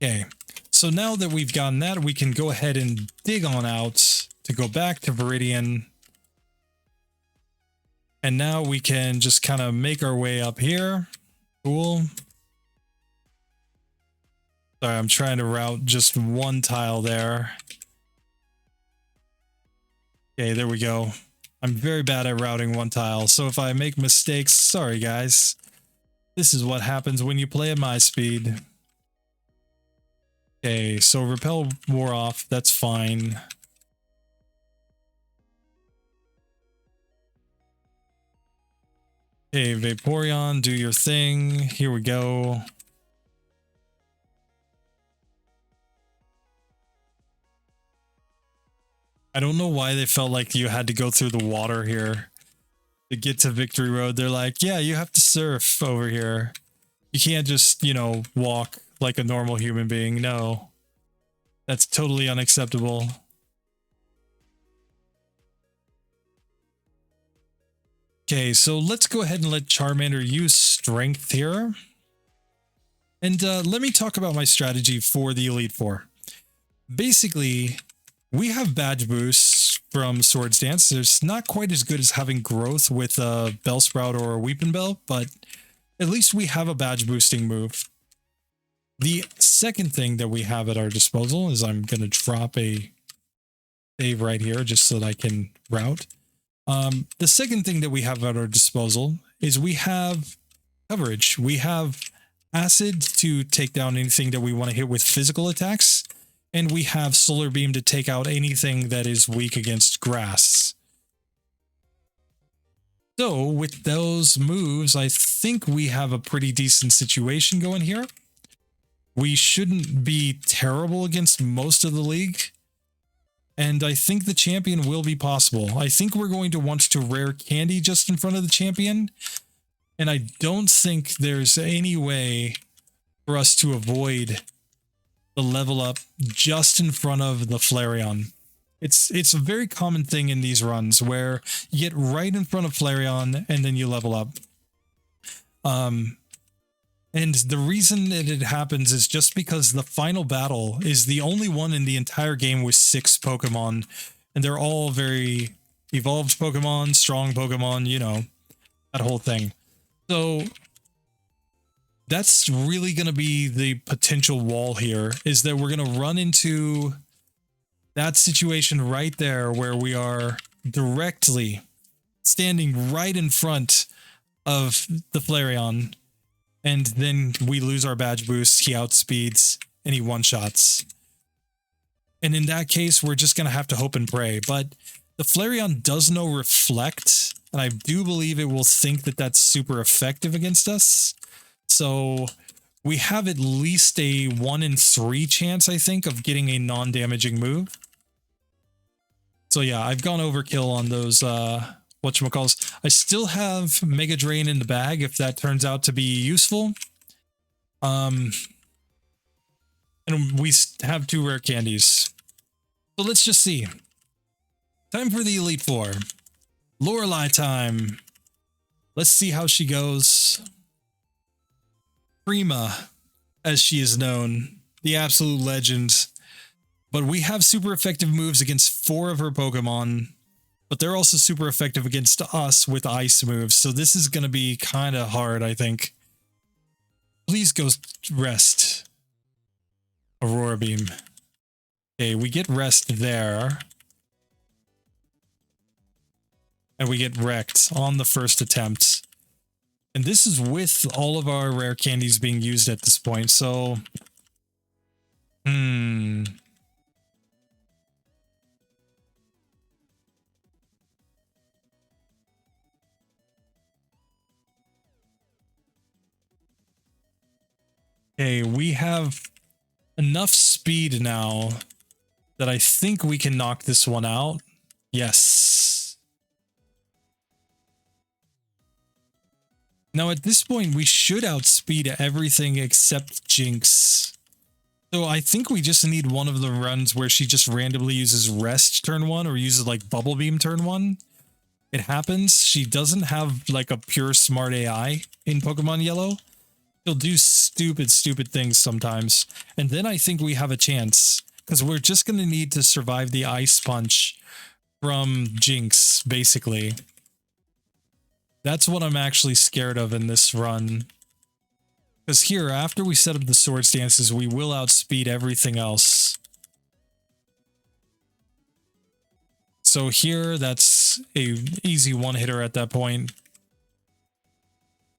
Okay, so now that we've gotten that, we can go ahead and dig on out to go back to Viridian. And now we can just kind of make our way up here. Cool. Sorry, I'm trying to route just one tile there. Okay, there we go. I'm very bad at routing one tile, so if I make mistakes, sorry guys. This is what happens when you play at my speed. Okay, so repel wore off, that's fine. Okay, Vaporeon, do your thing. Here we go. I don't know why they felt like you had to go through the water here to get to Victory Road. They're like, yeah, you have to surf over here. You can't just, you know, walk like a normal human being. No, that's totally unacceptable. Okay, so let's go ahead and let Charmander use Strength here. And let me talk about my strategy for the Elite Four. Basically, we have badge boosts from Swords Dance. It's not quite as good as having growth with a Bellsprout or a Weepinbell, but at least we have a badge boosting move. The second thing that we have at our disposal is I'm going to drop a save right here just so that I can route. The second thing that we have at our disposal is we have coverage. We have Acid to take down anything that we want to hit with physical attacks. And we have Solar Beam to take out anything that is weak against grass. So with those moves, I think we have a pretty decent situation going here. We shouldn't be terrible against most of the league. And I think the champion will be possible. I think we're going to want to rare candy just in front of the champion. And I don't think there's any way for us to avoid the level up just in front of the Flareon. It's a very common thing in these runs where you get right in front of Flareon and then you level up. And the reason that it happens is just because the final battle is the only one in the entire game with 6 Pokemon. And they're all very evolved Pokemon, strong Pokemon, you know, that whole thing. So that's really going to be the potential wall here, is that we're going to run into that situation right there where we are directly standing right in front of the Flareon, and then we lose our badge boost, he outspeeds, and he one-shots. And in that case, we're just going to have to hope and pray. But the Flareon does know Reflect, and I do believe it will think that that's super effective against us. So we have at least a 1 in 3 chance, I think, of getting a non-damaging move. So yeah, I've gone overkill on those, whatchamacalls. I still have Mega Drain in the bag if that turns out to be useful. And we have 2 rare candies. So let's just see. Time for the Elite Four. Lorelei time. Let's see how she goes. Prima, as she is known, the absolute legend. But we have super effective moves against 4 of her Pokemon, but they're also super effective against us with ice moves. So this is going to be kind of hard, I think. Please go rest. Aurora Beam. Okay, we get rest there. And we get wrecked on the first attempt. And this is with all of our rare candies being used at this point, so... Okay, we have enough speed now that I think we can knock this one out. Yes. Now at this point, we should outspeed everything except Jinx. So I think we just need one of the runs where she just randomly uses Rest turn 1 or uses like Bubble Beam turn 1. It happens. She doesn't have like a pure smart AI in Pokemon Yellow. He'll do stupid things sometimes. And then I think we have a chance. Because we're just going to need to survive the Ice Punch from Jinx, basically. That's what I'm actually scared of in this run. Because here, after we set up the Swords Dances, we will outspeed everything else. So here, that's an easy one-hitter at that point.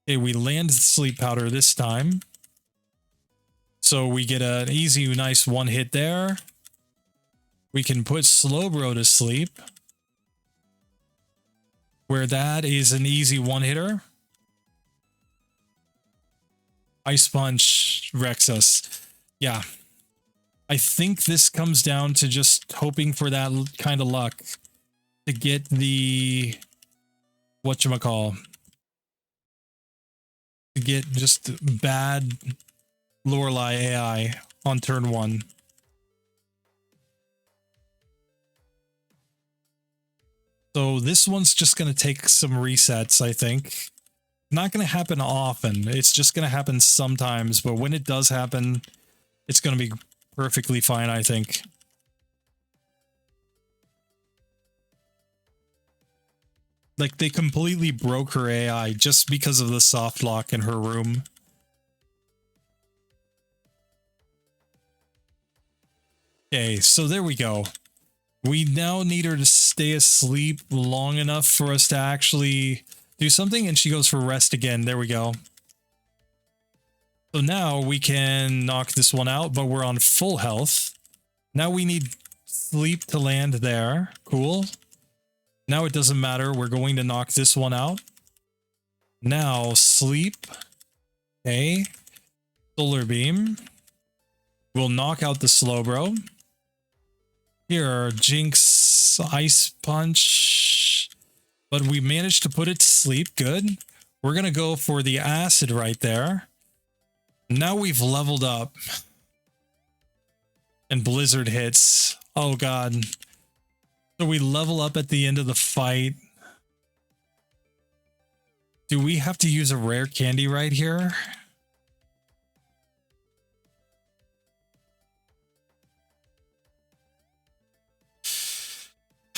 Okay, we land Sleep Powder this time. So we get an easy, nice one hit there. We can put Slowbro to sleep. Where that is an easy one-hitter. Ice Punch wrecks us. Yeah. I think this comes down to just hoping for that kind of luck. To get the... whatchamacall. To get just bad Lorelei AI on turn 1. So this one's just going to take some resets, I think. Not going to happen often. It's just going to happen sometimes, but when it does happen, it's going to be perfectly fine, I think. Like, they completely broke her AI just because of the soft lock in her room. Okay, so there we go. We now need her to stay asleep long enough for us to actually do something, and she goes for rest again. There we go. So now we can knock this one out, but we're on full health. Now we need sleep to land there. Cool. Now it doesn't matter. We're going to knock this one out. Now sleep. Okay. Solar Beam. We'll knock out the Slowbro. Here, Jinx, Ice Punch. But we managed to put it to sleep. Good. We're going to go for the Acid right there. Now we've leveled up. And Blizzard hits. Oh, God. So we level up at the end of the fight. Do we have to use a rare candy right here?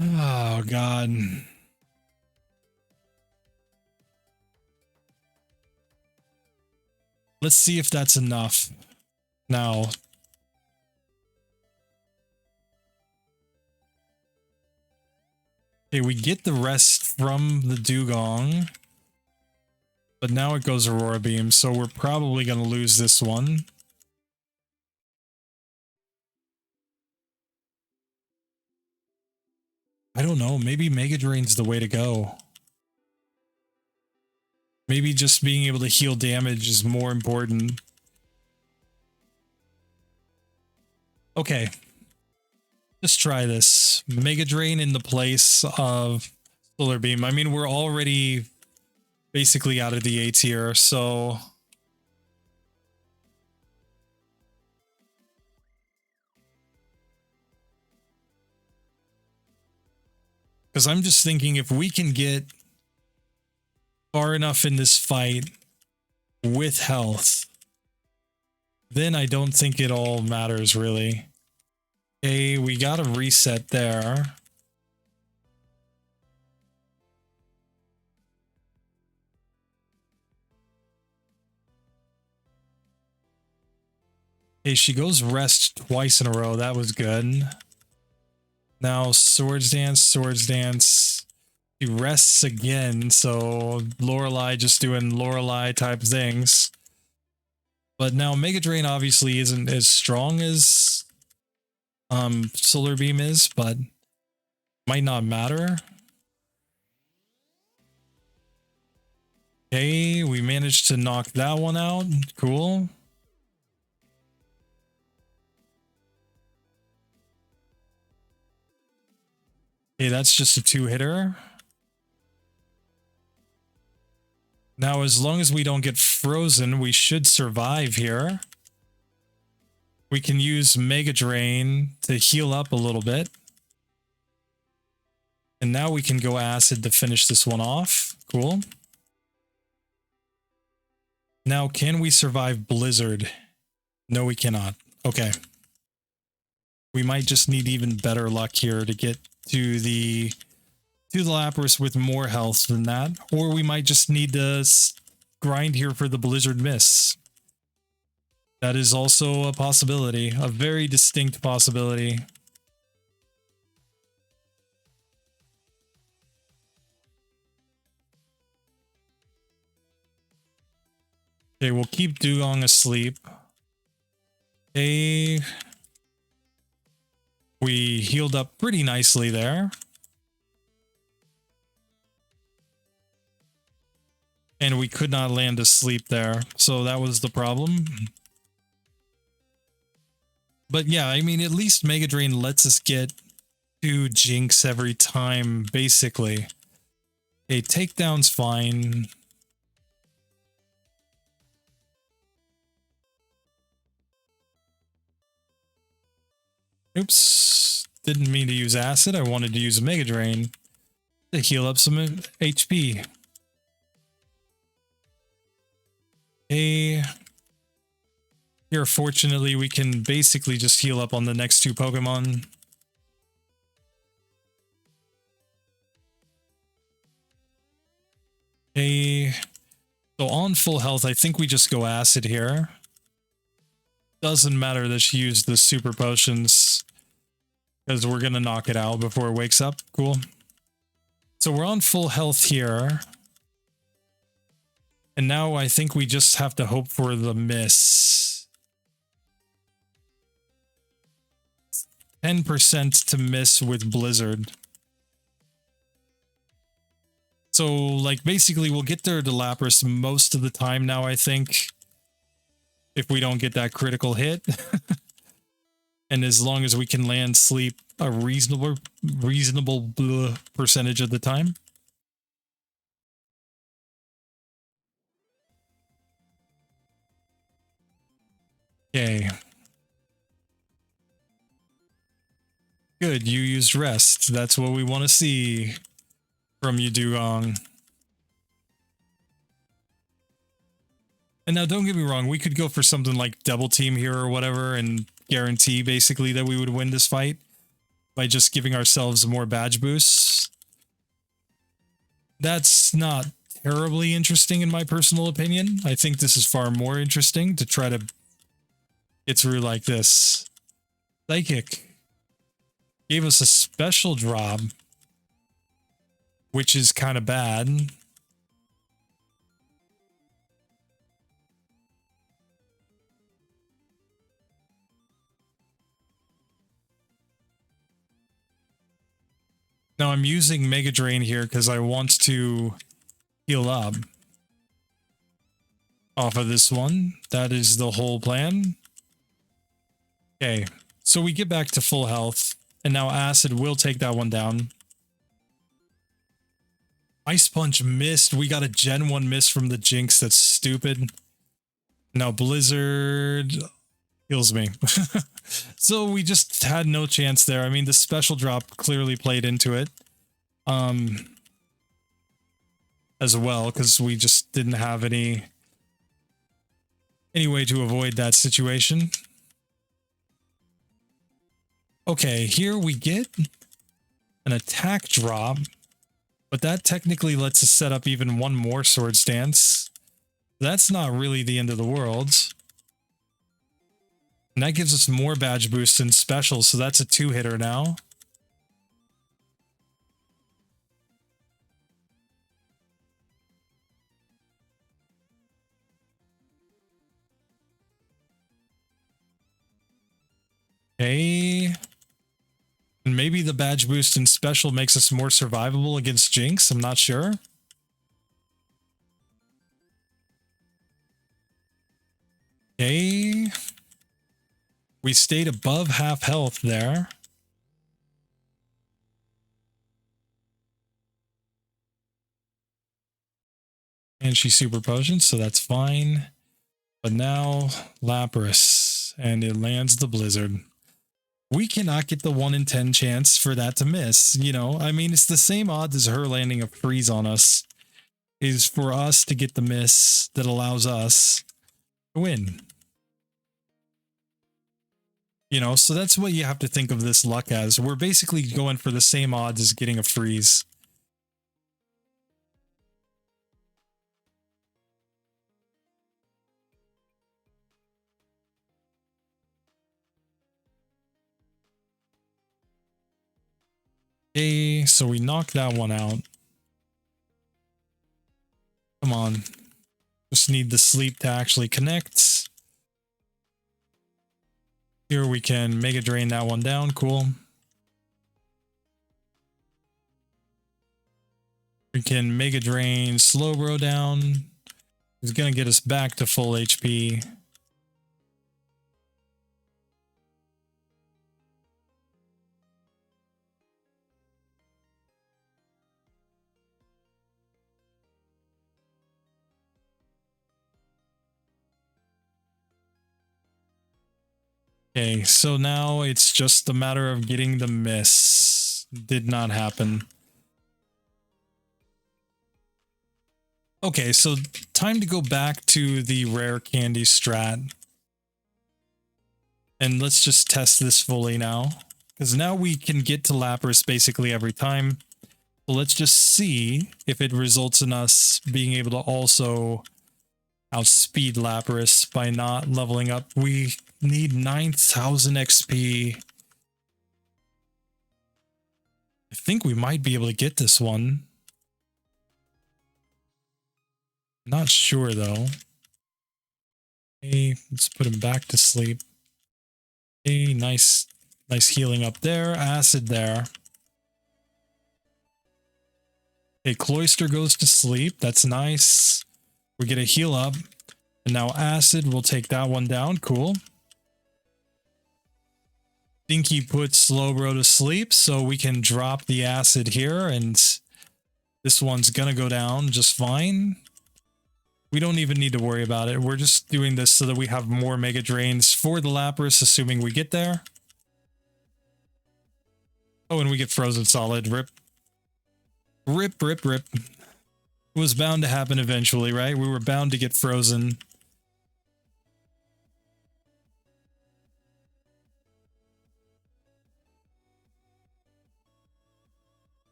Oh, God. Let's see if that's enough. Now. Okay, we get the rest from the dugong. But now it goes Aurora Beam, so we're probably going to lose this one. I don't know, maybe Mega Drain's the way to go. Maybe just being able to heal damage is more important. Okay. Let's try this. Mega Drain in the place of Solar Beam. I mean, we're already basically out of the A tier, so... Because I'm just thinking if we can get far enough in this fight with health, then I don't think it all matters, really. Okay, we got a reset there. Okay, she goes rest twice in a row. That was good. Now, Swords Dance, Swords Dance. She rests again, so Lorelei just doing Lorelei type things. But now Mega Drain obviously isn't as strong as Solar Beam is, but might not matter. Okay, we managed to knock that one out. Cool. Okay, that's just a 2-hitter. Now, as long as we don't get frozen, we should survive here. We can use Mega Drain to heal up a little bit. And now we can go Acid to finish this one off. Cool. Now, can we survive Blizzard? No, we cannot. Okay. We might just need even better luck here to get to the Lapras with more health than that, or we might just need to grind here for the Blizzard Miss. That is also a possibility, a very distinct possibility. Okay, we'll keep Dugong asleep. Okay. We healed up pretty nicely there. And we could not land asleep there, so that was the problem. But yeah, I mean, at least Mega Drain lets us get 2 Jinx every time, basically. Okay, takedown's fine. Oops, didn't mean to use Acid. I wanted to use Mega Drain to heal up some HP. Okay. Here, fortunately, we can basically just heal up on the next 2 Pokemon. Okay. So on full health, I think we just go Acid here. Doesn't matter that she used the super potions, because we're going to knock it out before it wakes up. Cool. So we're on full health here. And now I think we just have to hope for the miss. 10% to miss with Blizzard. So, like, basically we'll get there to Lapras most of the time now, I think. If we don't get that critical hit. And as long as we can land sleep a reasonable percentage of the time. Okay. Good, you used rest. That's what we want to see from you, Dugong. And now, don't get me wrong, we could go for something like double team here or whatever and guarantee basically that we would win this fight. by just giving ourselves more badge boosts. That's not terribly interesting in my personal opinion. I think this is far more interesting to try to get through like this. Psychic gave us a special drop, which is kind of bad. Now I'm using Mega Drain here because I want to heal up off of this one. That is the whole plan. Okay, so we get back to full health, and now Acid will take that one down. Ice Punch missed. We got a Gen 1 miss from the Jinx. That's stupid. Now Blizzard heals me. So we just had no chance there. I mean, the special drop clearly played into it. As well, because we just didn't have any way to avoid that situation. Okay, here we get an attack drop, but that technically lets us set up even one more Sword Stance. That's not really the end of the world. And that gives us more badge boosts and specials, so that's a 2-hitter now. Okay. And maybe the badge boost and special makes us more survivable against Jinx. I'm not sure. Okay. We stayed above half health there. And she's super potent, so that's fine. But now Lapras, and it lands the Blizzard. We cannot get the 1 in 10 chance for that to miss, you know? I mean, it's the same odds as her landing a freeze on us. Is for us to get the miss that allows us to win. You know, so that's what you have to think of this luck as. We're basically going for the same odds as getting a freeze. Okay, so we knock that one out. Come on. Just need the sleep to actually connect. Here we can Mega Drain that one down. Cool. We can Mega Drain Slowbro down. It's going to get us back to full HP. Okay, so now it's just a matter of getting the miss. Did not happen. Okay, so time to go back to the rare candy strat. And let's just test this fully now. Because now we can get to Lapras basically every time. So let's just see if it results in us being able to also outspeed Lapras by not leveling up. We need 9,000 XP. I think we might be able to get this one. Not sure though. Okay, let's put him back to sleep. Okay, nice healing up there. Acid there. Okay, Cloyster goes to sleep. That's nice. We get a heal up. And now Acid will take that one down. Cool. Dinky puts Slowbro to sleep, so we can drop the Acid here, and this one's gonna go down just fine. We don't even need to worry about it. We're just doing this so that we have more Mega Drains for the Lapras, assuming we get there. Oh, and we get Frozen Solid. Rip. Rip, rip, rip. It was bound to happen eventually, right? We were bound to get frozen.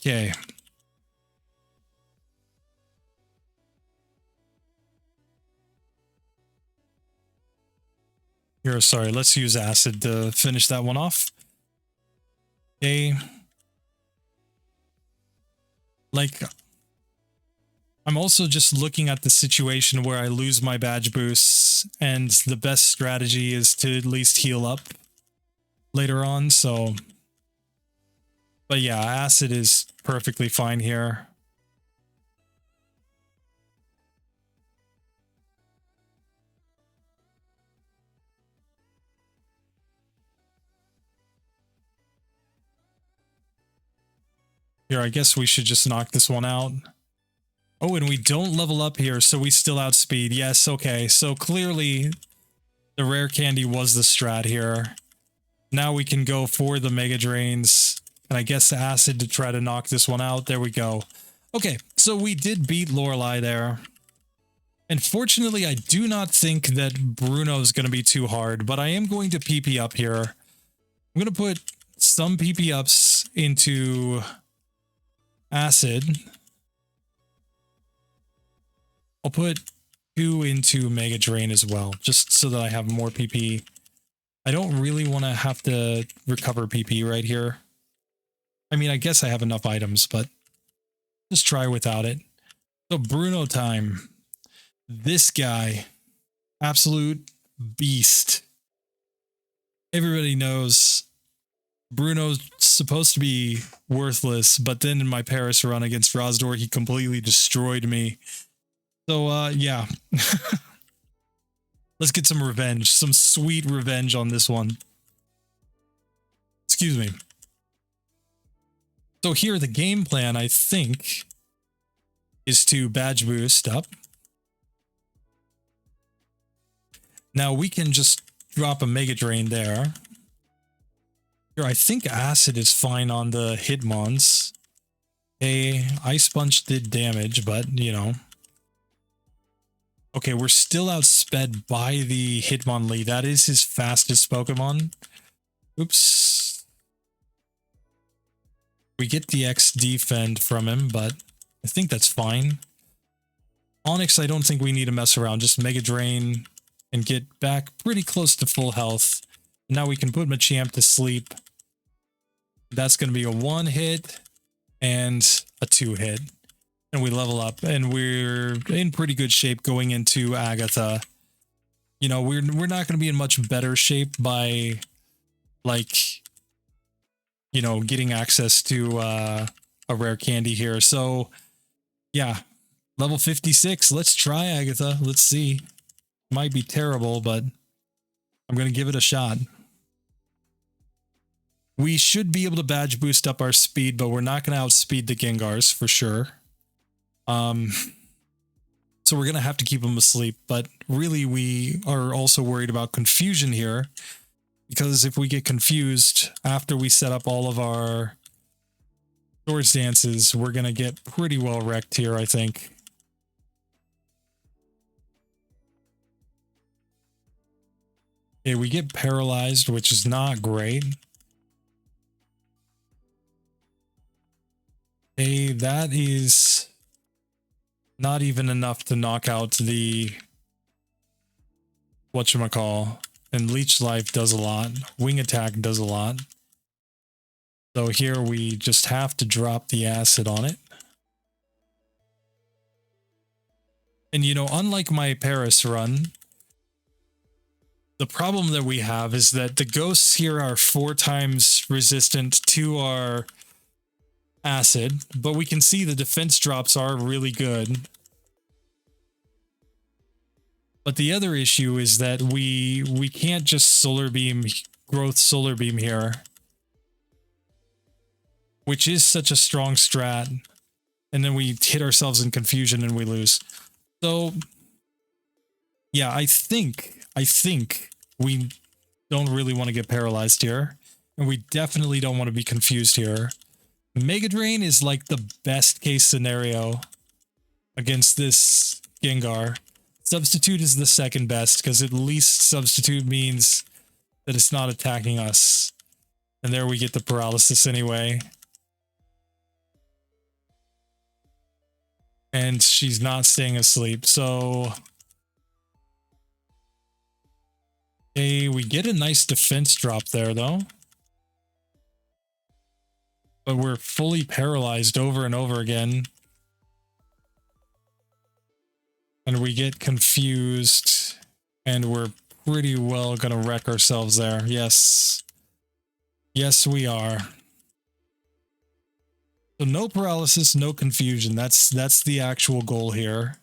Okay. Here, sorry, let's use acid to finish that one off. Okay. Like, I'm also just looking at the situation where I lose my badge boosts, and the best strategy is to at least heal up later on, so... But yeah, acid is perfectly fine here. Here, I guess we should just knock this one out. Oh, and we don't level up here, so we still outspeed. Yes, okay. So clearly, the rare candy was the strat here. Now we can go for the Mega Drains. And I guess acid to try to knock this one out. There we go. Okay, so we did beat Lorelei there. And fortunately, I do not think that Bruno's going to be too hard, but I am going to PP up here. I'm going to put some PP ups into... acid. I'll put 2 into Mega Drain as well, just so that I have more PP. I don't really want to have to recover PP right here. I mean, I guess I have enough items, but just try without it. So Bruno time. This guy, absolute beast. Everybody knows Bruno's supposed to be worthless, but then in my Paris run against Rosdor, he completely destroyed me. So, yeah. Let's get some revenge. Some sweet revenge on this one. Excuse me. So here, the game plan, I think, is to badge boost up. Now, we can just drop a Mega Drain there. Here, I think acid is fine on the Hitmons. Okay, Ice Punch did damage, but, you know. Okay, we're still outsped by the Hitmonlee. That is his fastest Pokemon. Oops. We get the X defend from him, but I think that's fine. Onyx, I don't think we need to mess around. Just Mega Drain and get back pretty close to full health. Now we can put Machamp to sleep. That's going to be a 1 hit and a 2 hit. And we level up, and we're in pretty good shape going into Agatha. You know, we're not going to be in much better shape by, like, you know, getting access to a rare candy here. So, yeah, level 56. Let's try Agatha. Let's see. Might be terrible, but I'm going to give it a shot. We should be able to badge boost up our speed, but we're not going to outspeed the Gengars for sure. So we're going to have to keep them asleep, but really we are also worried about confusion here, because if we get confused after we set up all of our Swords Dances, we're going to get pretty well wrecked here, I think. Okay, we get paralyzed, which is not great. Okay, that is not even enough to knock out the whatchamacall. And Leech Life does a lot. Wing Attack does a lot. So here we just have to drop the acid on it. And you know, unlike my Paris run, the problem that we have is that the ghosts here are 4 times resistant to our acid, but we can see the defense drops are really good. But the other issue is that we can't just Solar Beam, Growth Solar Beam here, which is such a strong strat, and then we hit ourselves in confusion and we lose. So yeah, I think we don't really want to get paralyzed here, and we definitely don't want to be confused here. Mega Drain is like the best case scenario against this Gengar. Substitute is the second best, because at least Substitute means that it's not attacking us. And there we get the paralysis anyway. And she's not staying asleep. So we get a nice defense drop there though. But we're fully paralyzed over and over again. And we get confused. And we're pretty well gonna wreck ourselves there. Yes. Yes, we are. So no paralysis, no confusion. That's the actual goal here.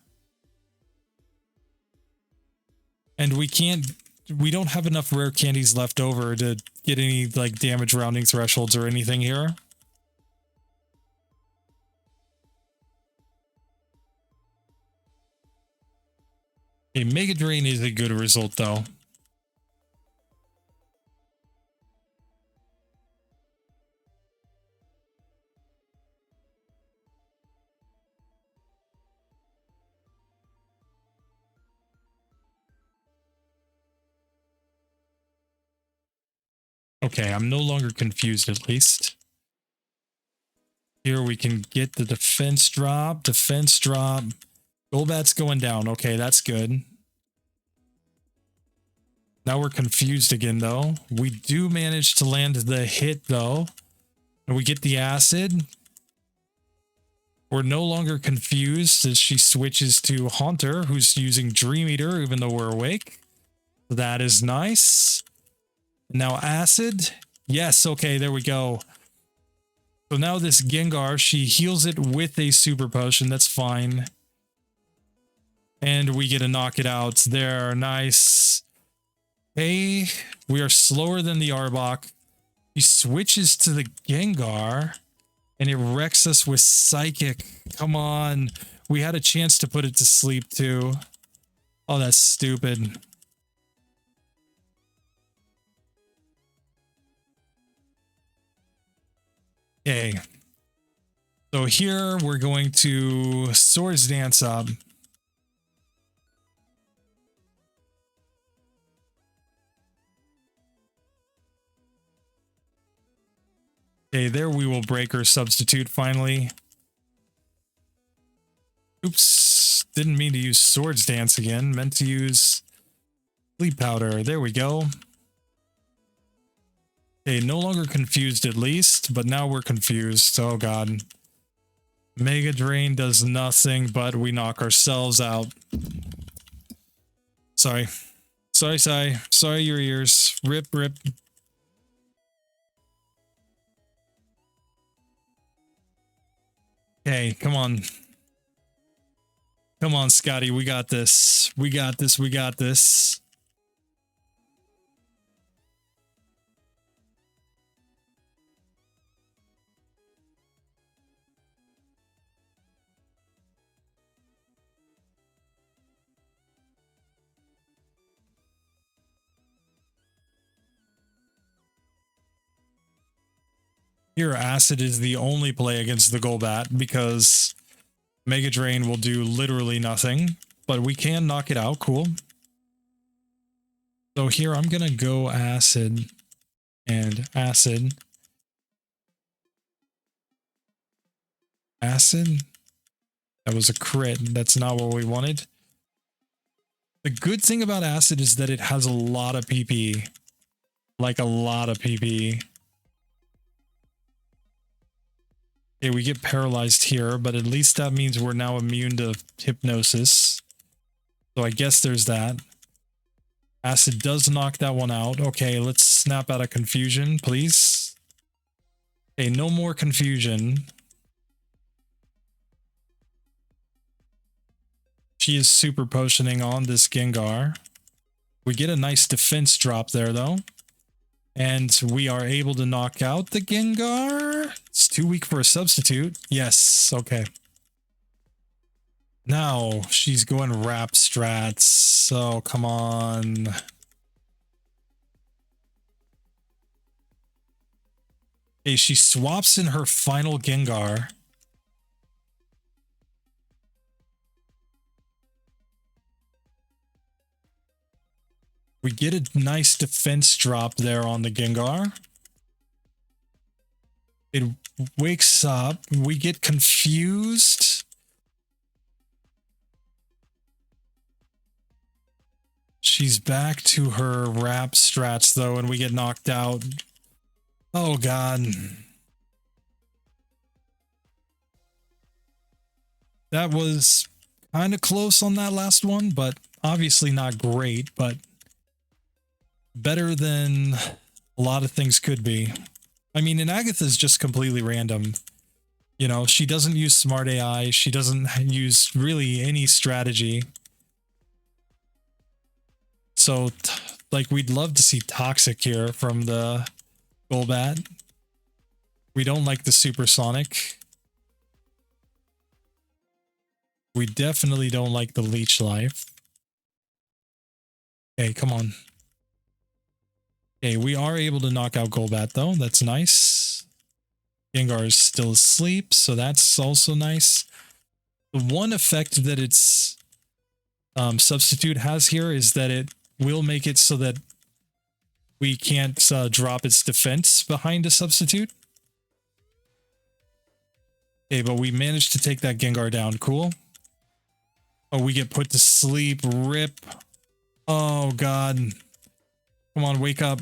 And we don't have enough rare candies left over to get any like damage rounding thresholds or anything here. A Mega Drain is a good result though. Okay, I'm no longer confused at least. Here we can get the defense drop. Golbat's going down. Okay, that's good. Now we're confused again though. We do manage to land the hit though. And we get the acid. We're no longer confused as she switches to Haunter, who's using Dream Eater even though we're awake. That is nice. Now acid. Yes, okay, there we go. So now this Gengar, she heals it with a super potion. That's fine. And we get to knock it out there. Nice. Hey, we are slower than the Arbok. He switches to the Gengar and it wrecks us with Psychic. Come on. We had a chance to put it to sleep too. Oh, that's stupid. Okay. So here we're going to Swords Dance up. Okay, there we will break our substitute finally. Oops, didn't mean to use Swords Dance again. Meant to use Sleep Powder. There we go. Okay, no longer confused at least, but now we're confused. Oh god. Mega Drain does nothing, but we knock ourselves out. Sorry. Sorry your ears. Rip. Okay, come on. Come on, Scotty. We got this. We got this. Here, Acid is the only play against the Golbat because Mega Drain will do literally nothing, but we can knock it out. Cool. So here I'm going to go Acid and Acid. Acid? That was a crit. That's not what we wanted. The good thing about Acid is that it has a lot of PP. Like a lot of PP. Okay, we get paralyzed here, but at least that means we're now immune to hypnosis. So I guess there's that. Acid does knock that one out. Okay, let's snap out of confusion, please. Okay, no more confusion. She is super potioning on this Gengar. We get a nice defense drop there, though. And we are able to knock out the Gengar. It's too weak for a substitute. Yes, okay. Now she's going Wrap strats. So come on. Okay, she swaps in her final Gengar. We get a nice defense drop there on the Gengar. It wakes up. We get confused. She's back to her rap strats though, and we get knocked out. Oh god. That was kind of close on that last one, but obviously not great, but better than a lot of things could be. I mean, and Agatha's just completely random. You know, she doesn't use smart AI. She doesn't use really any strategy. So, like, we'd love to see Toxic here from the Golbat. We don't like the Supersonic. We definitely don't like the Leech Life. Okay, come on. Okay, we are able to knock out Golbat though. That's nice. Gengar is still asleep, so that's also nice. The one effect that its substitute has here is that it will make it so that we can't drop its defense behind a substitute. Okay, but we managed to take that Gengar down. Cool. Oh, we get put to sleep. Rip. Oh, God. Come on, wake up.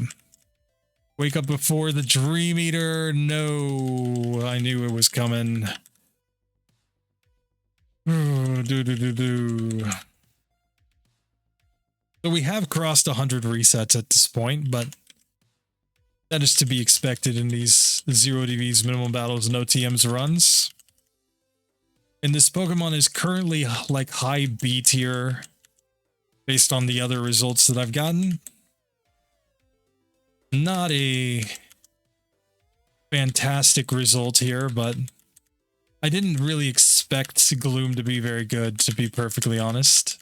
Wake up before the Dream Eater. No, I knew it was coming. So we have crossed 100 resets at this point, but that is to be expected in these 0 DVs minimum battles, no TMs runs. And this Pokemon is currently like high B tier based on the other results that I've gotten. Not a fantastic result here, but I didn't really expect Gloom to be very good, to be perfectly honest.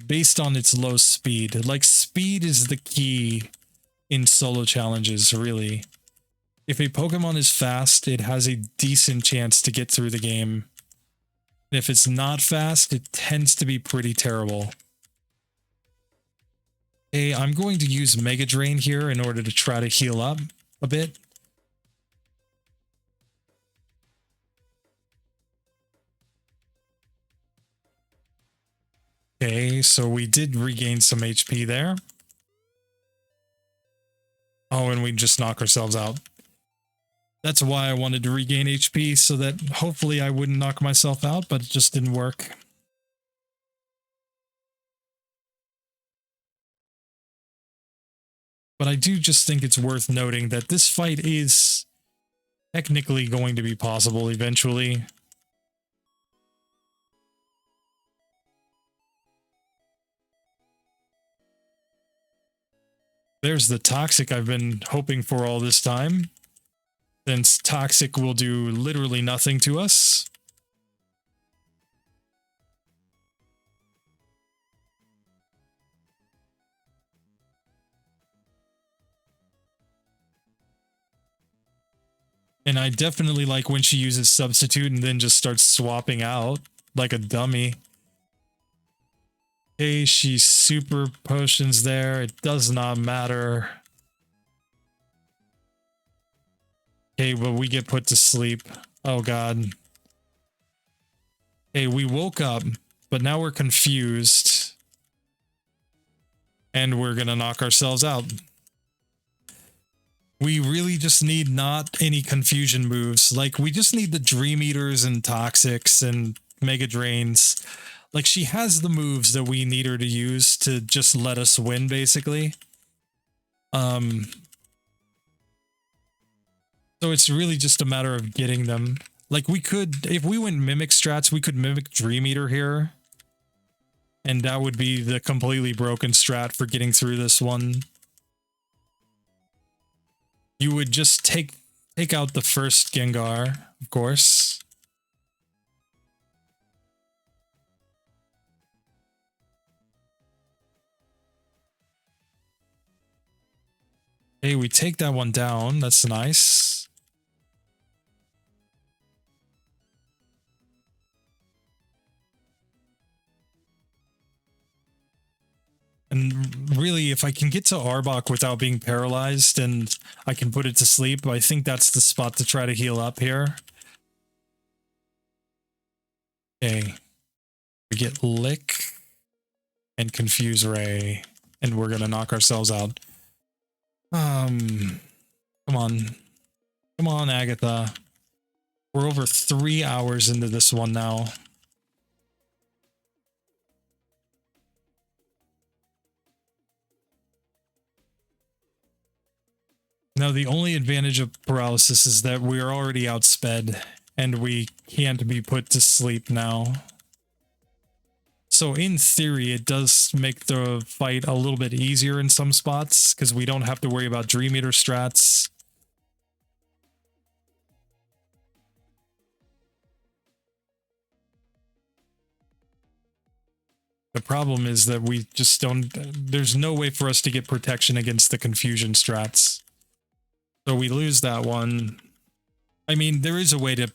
Based on its low speed. Like, speed is the key in solo challenges, really. If a Pokemon is fast, it has a decent chance to get through the game. And if it's not fast, it tends to be pretty terrible. Okay, I'm going to use Mega Drain here in order to try to heal up a bit. Okay, so we did regain some HP there. Oh, and we just knock ourselves out. That's why I wanted to regain HP, so that hopefully I wouldn't knock myself out, but it just didn't work. But I do just think it's worth noting that this fight is technically going to be possible eventually. There's the Toxic I've been hoping for all this time. Since Toxic will do literally nothing to us. And I definitely like when she uses Substitute and then just starts swapping out like a dummy. Okay, she's super potions there. It does not matter. Okay, but we get put to sleep. Oh, God. Hey, we woke up, but now we're confused. And we're gonna knock ourselves out. We really just need not any confusion moves. Like, we just need the Dream Eaters and Toxics and Mega Drains. Like, she has the moves that we need her to use to just let us win, basically. So it's really just a matter of getting them. Like, we could, if we went Mimic strats, we could Mimic Dream Eater here. And that would be the completely broken strat for getting through this one. You would just take out the first Gengar, of course. Hey, we take that one down. That's nice. And really, if I can get to Arbok without being paralyzed and I can put it to sleep, I think that's the spot to try to heal up here. Okay. We get Lick and Confuse Ray, and we're gonna knock ourselves out. Come on. Come on, Agatha. We're over 3 hours into this one now. Now, the only advantage of paralysis is that we are already outsped, and we can't be put to sleep now. So in theory, it does make the fight a little bit easier in some spots, because we don't have to worry about Dream Eater strats. The problem is that we just don't... There's no way for us to get protection against the confusion strats. So we lose that one. I mean, there is a way to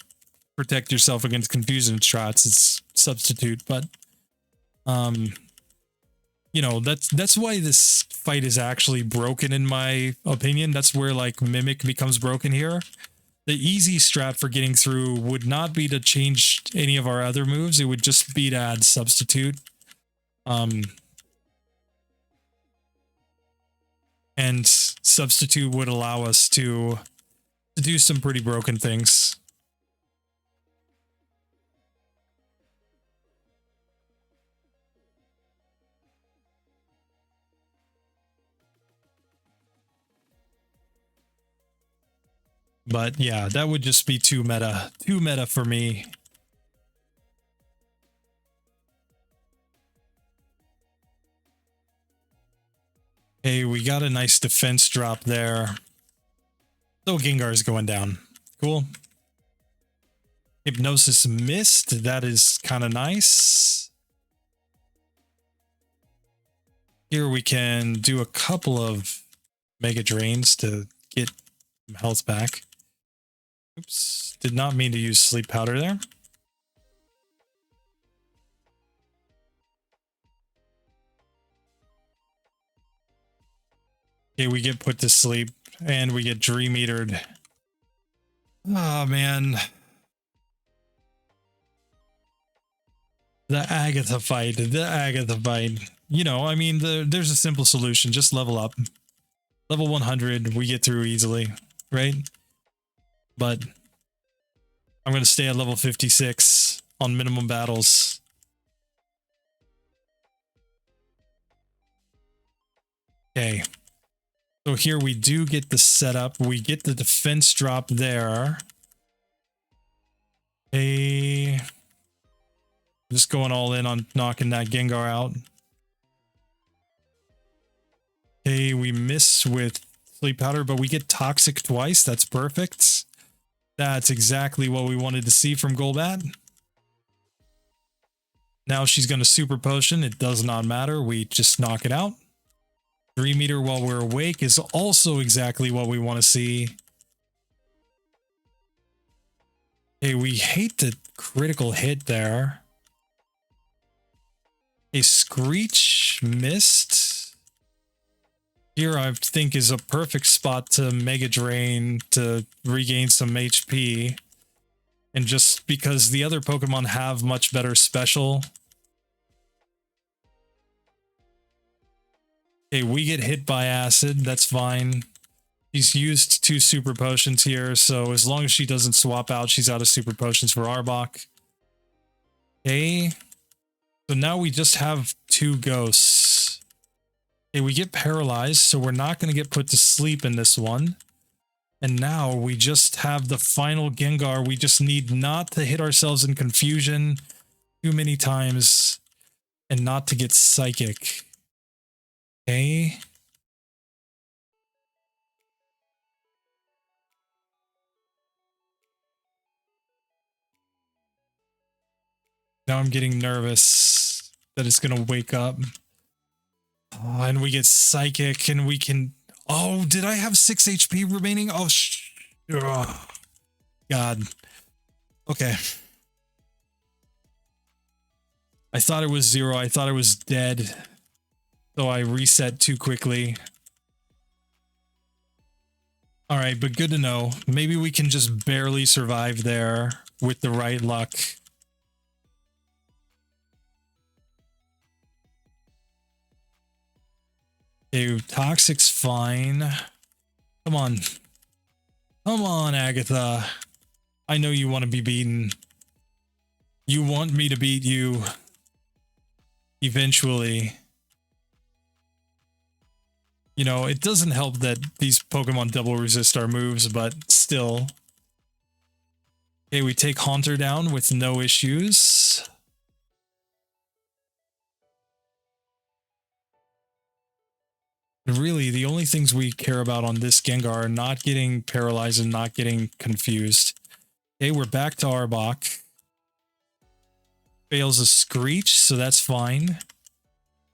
protect yourself against confusion strats. It's substitute, but... you know, that's why this fight is actually broken, in my opinion. That's where, like, Mimic becomes broken here. The easy strat for getting through would not be to change any of our other moves. It would just be to add substitute. And substitute would allow us to do some pretty broken things. But yeah, that would just be too meta for me. Hey, we got a nice defense drop there. So Gengar's going down. Cool. Hypnosis missed. That is kind of nice. Here we can do a couple of Mega Drains to get some health back. Oops. Did not mean to use Sleep Powder there. Okay, we get put to sleep, and we get Dream Eatered. Oh, man. The Agatha fight. The Agatha fight. You know, I mean, there's a simple solution. Just level up. Level 100, we get through easily, right? But I'm going to stay at level 56 on minimum battles. Okay. So here we do get the setup. We get the defense drop there. Hey, just going all in on knocking that Gengar out. Hey, we miss with Sleep Powder, but we get Toxic twice. That's perfect. That's exactly what we wanted to see from Golbat. Now she's going to Super Potion. It does not matter. We just knock it out. Dream Eater while we're awake is also exactly what we want to see. Hey, we hate the critical hit there. A Screech missed. Here I think is a perfect spot to Mega Drain to regain some HP. And just because the other Pokemon have much better special. Okay, we get hit by acid. That's fine. She's used 2 Super Potions here, so as long as she doesn't swap out, she's out of Super Potions for Arbok. Okay. So now we just have 2 ghosts. Okay, we get paralyzed, so we're not going to get put to sleep in this one. And now we just have the final Gengar. We just need not to hit ourselves in confusion too many times and not to get Psychic. Okay. Now I'm getting nervous that it's going to wake up. Oh, and we get Psychic and we can... Oh, did I have 6 HP remaining? Oh, ugh. God. Okay. I thought it was 0. I thought it was dead. So I reset too quickly. All right, but good to know. Maybe we can just barely survive there with the right luck. Okay, Toxic's fine. Come on. Come on, Agatha. I know you want to be beaten. You want me to beat you. Eventually. You know, it doesn't help that these Pokemon double resist our moves, but still. Okay, we take Haunter down with no issues. Really, the only things we care about on this Gengar are not getting paralyzed and not getting confused. Okay, we're back to Arbok. Fails a Screech, so that's fine.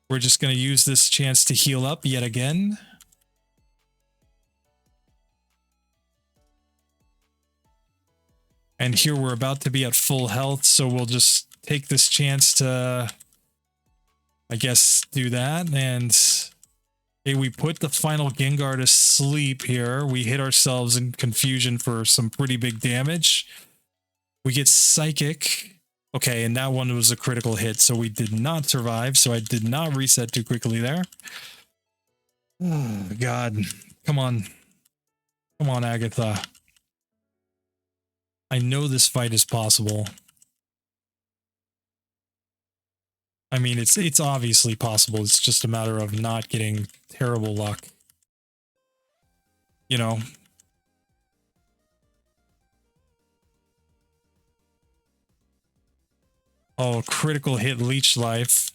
We're just going to use this chance to heal up yet again. And here we're about to be at full health, so we'll just take this chance to, I guess, do that. And okay, we put the final Gengar to sleep here. We hit ourselves in confusion for some pretty big damage. We get Psychic. Okay, and that one was a critical hit, so we did not survive, so I did not reset too quickly there. Oh, God. Come on. Come on, Agatha. I know this fight is possible. I mean, it's obviously possible. It's just a matter of not getting terrible luck. You know? Oh, critical hit Leech Life.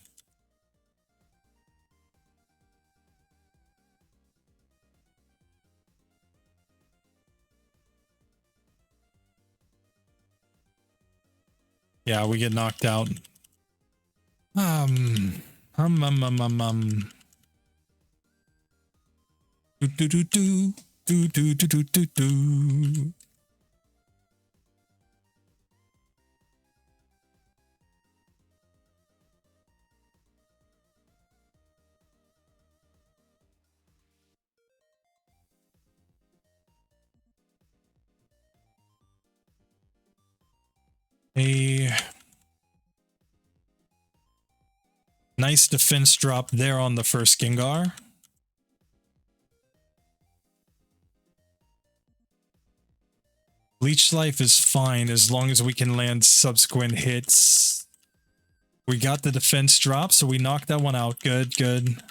Yeah, we get knocked out. Do do do do do do do do do do. A nice defense drop there on the first Gengar. Leech Life is fine as long as we can land subsequent hits. We got the defense drop, so we knocked that one out. Good, good.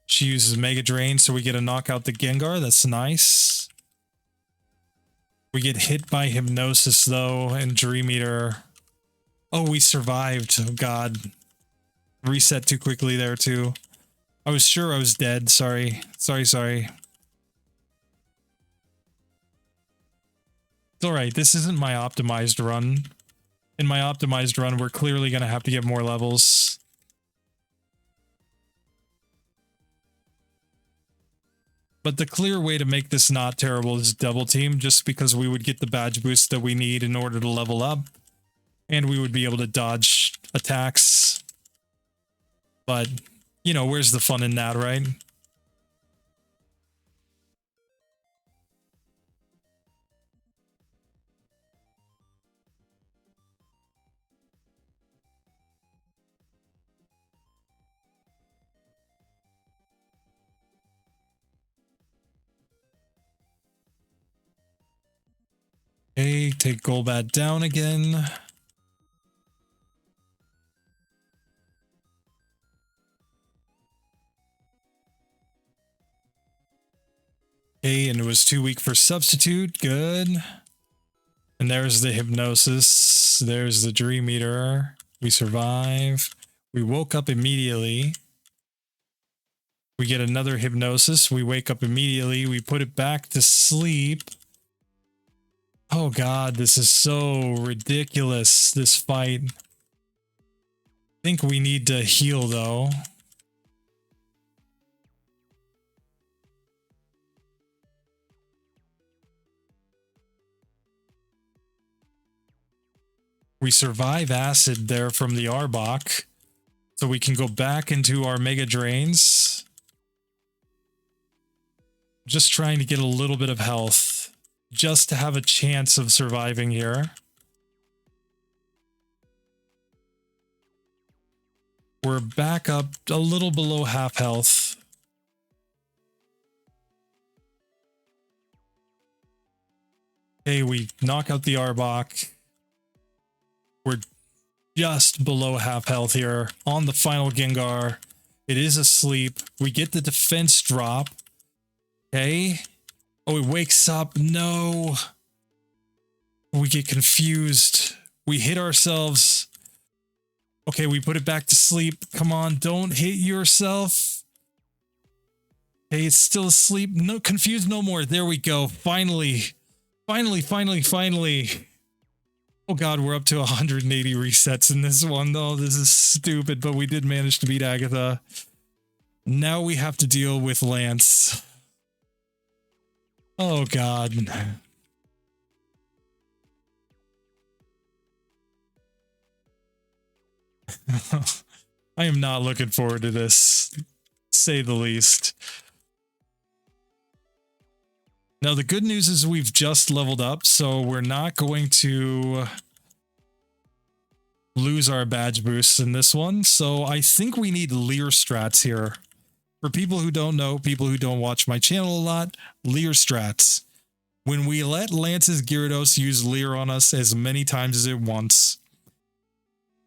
She uses Mega Drain, so we get to knock out the Gengar. That's nice. We get hit by Hypnosis, though, and Dream Eater. Oh, we survived. Oh, God. Reset too quickly there, too. I was sure I was dead. Sorry. Sorry. It's alright. This isn't my optimized run. In my optimized run, we're clearly going to have to get more levels. But the clear way to make this not terrible is double team, just because we would get the badge boost that we need in order to level up. And we would be able to dodge attacks. But, you know, where's the fun in that, right? Okay, take Golbat down again. Okay, and it was too weak for Substitute. Good. And there's the Hypnosis. There's the Dream Eater. We survive. We woke up immediately. We get another Hypnosis. We wake up immediately. We put it back to sleep. Oh God, this is so ridiculous, this fight. I think we need to heal though. We survive acid there from the Arbok. So we can go back into our Mega Drains. Just trying to get a little bit of health. Just to have a chance of surviving here. We're back up a little below half health. Okay, we knock out the Arbok. We're just below half health here on the final Gengar. It is asleep. We get the defense drop. Okay. Oh, it wakes up. No. We get confused. We hit ourselves. Okay, we put it back to sleep. Come on, don't hit yourself. Okay, it's still asleep. No, confused no more. There we go. Finally. Finally. Oh god, we're up to 180 resets in this one. Oh, this is stupid, but we did manage to beat Agatha. Now we have to deal with Lance. Oh god. I am not looking forward to this, to say the least. Now, the good news is we've just leveled up, so we're not going to lose our badge boosts in this one. So I think we need Leer strats here. For people who don't know, people who don't watch my channel a lot, Leer strats. When we let Lance's Gyarados use Leer on us as many times as it wants,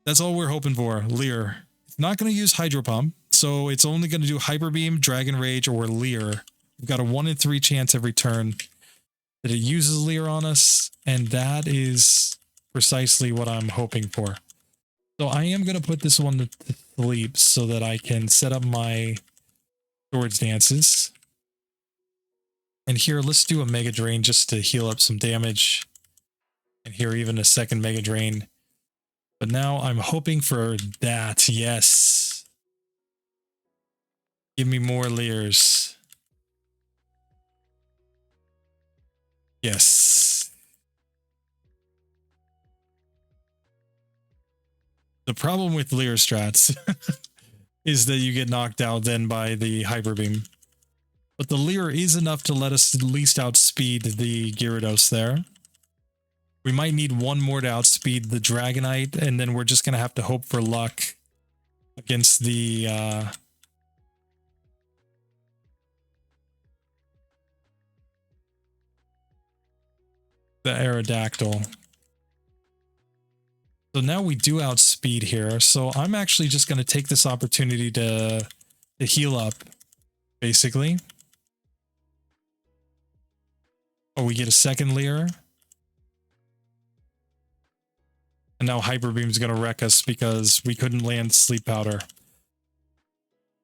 that's all we're hoping for, Leer. It's not going to use Hydro Pump, so it's only going to do Hyper Beam, Dragon Rage, or Leer. We've got a 1 in 3 chance every turn that it uses Leer on us, and that is precisely what I'm hoping for. So I am going to put this one to sleep so that I can set up my Swords Dances. And here, let's do a Mega Drain just to heal up some damage. And here, even a second Mega Drain. But now I'm hoping for that. Yes. Give me more Leers. Yes. The problem with Leer strats is that you get knocked out then by the Hyper Beam. But the Leer is enough to let us at least outspeed the Gyarados there. We might need one more to outspeed the Dragonite, and then we're just going to have to hope for luck against the Aerodactyl. So now we do outspeed here. So I'm actually just going to take this opportunity to heal up, basically. Oh, we get a second Leer. And now Hyper Beam's going to wreck us because we couldn't land Sleep Powder.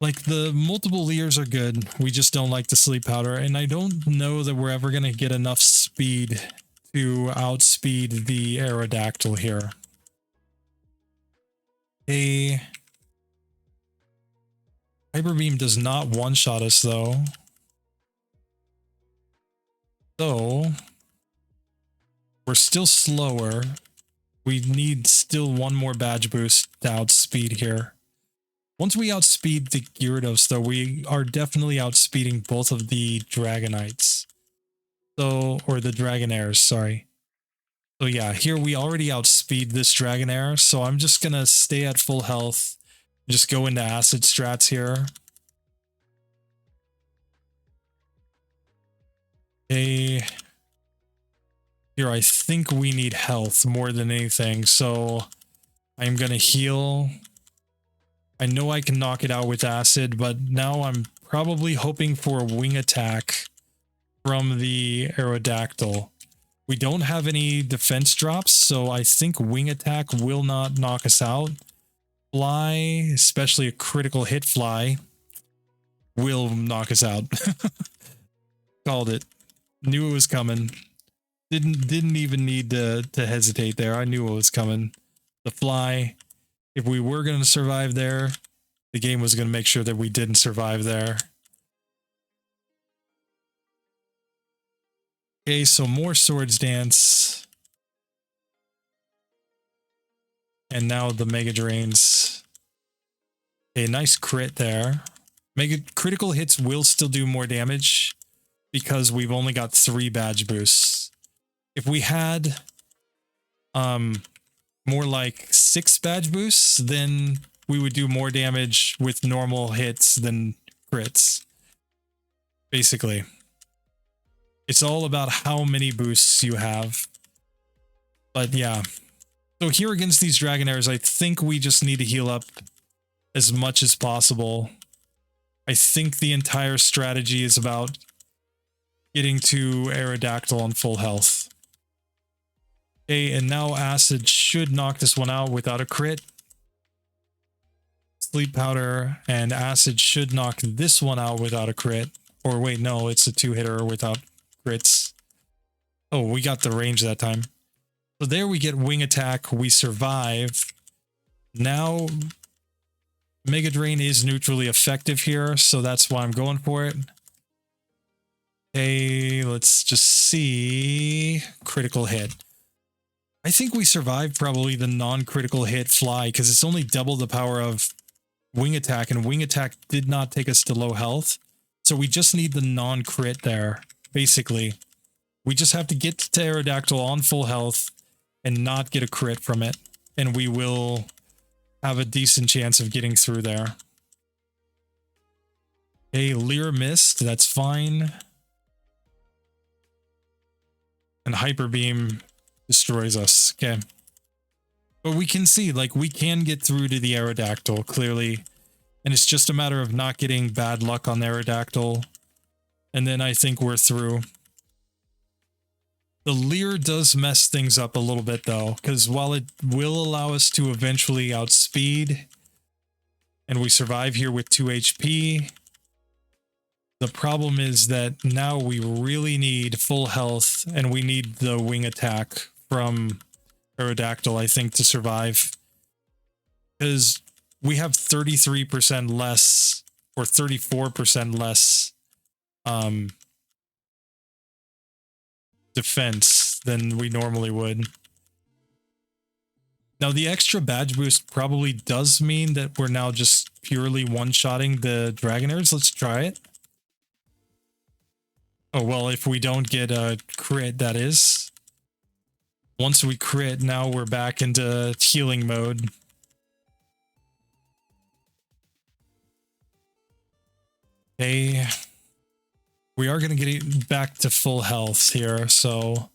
Like, the multiple Leers are good. We just don't like the Sleep Powder. And I don't know that we're ever going to get enough speed to outspeed the Aerodactyl here. A Hyper Beam does not one-shot us, though. So we're still slower. We need still one more badge boost to outspeed here. Once we outspeed the Gyarados, though, we are definitely outspeeding both of the Dragonites. So, or the Dragonairs, sorry. So yeah, here we already outspeed this Dragonair, so I'm just gonna stay at full health. Just go into Acid strats here. Okay. Here, I think we need health more than anything, so I'm gonna heal. I know I can knock it out with Acid, but now I'm probably hoping for a Wing Attack from the Aerodactyl. We don't have any defense drops, so I think Wing Attack will not knock us out. Fly, especially a critical hit Fly, will knock us out. Called it. Knew it was coming. Didn't even need to hesitate there. I knew it was coming. The Fly, if we were going to survive there, the game was going to make sure that we didn't survive there. Okay, so more Swords Dance. And now the Mega Drains. A nice crit there. Mega critical hits will still do more damage because we've only got 3 badge boosts. If we had more like 6 badge boosts, then we would do more damage with normal hits than crits. Basically. It's all about how many boosts you have. But yeah. So here against these Dragonairs, I think we just need to heal up as much as possible. I think the entire strategy is about getting to Aerodactyl on full health. Okay, and now Acid should knock this one out without a crit. Sleep Powder and Acid should knock this one out without a crit. Or wait, no, it's a 2-hitter without crits. Oh, we got the range that time. So there we get Wing Attack, we survive. Now, Mega Drain is neutrally effective here, so that's why I'm going for it. Okay, let's just see. Critical hit. I think we survived probably the non-critical hit Fly, because it's only double the power of Wing Attack, and Wing Attack did not take us to low health. So we just need the non-crit there, basically. We just have to get to Aerodactyl on full health and not get a crit from it, and we will have a decent chance of getting through there. Okay, Leer missed, that's fine. And Hyper Beam destroys us, okay. But we can see, like, we can get through to the Aerodactyl, clearly. And it's just a matter of not getting bad luck on the Aerodactyl. And then I think we're through. The Leer does mess things up a little bit, though, because while it will allow us to eventually outspeed, and we survive here with 2 HP, the problem is that now we really need full health, and we need the Wing Attack from Aerodactyl, I think, to survive. Because we have 33% less, or 34% less, defense than we normally would. Now, the extra badge boost probably does mean that we're now just purely one-shotting the Dragonairs. Let's try it. Oh, well, if we don't get a crit, that is. Once we crit, now we're back into healing mode. Okay. We are going to get back to full health here, so...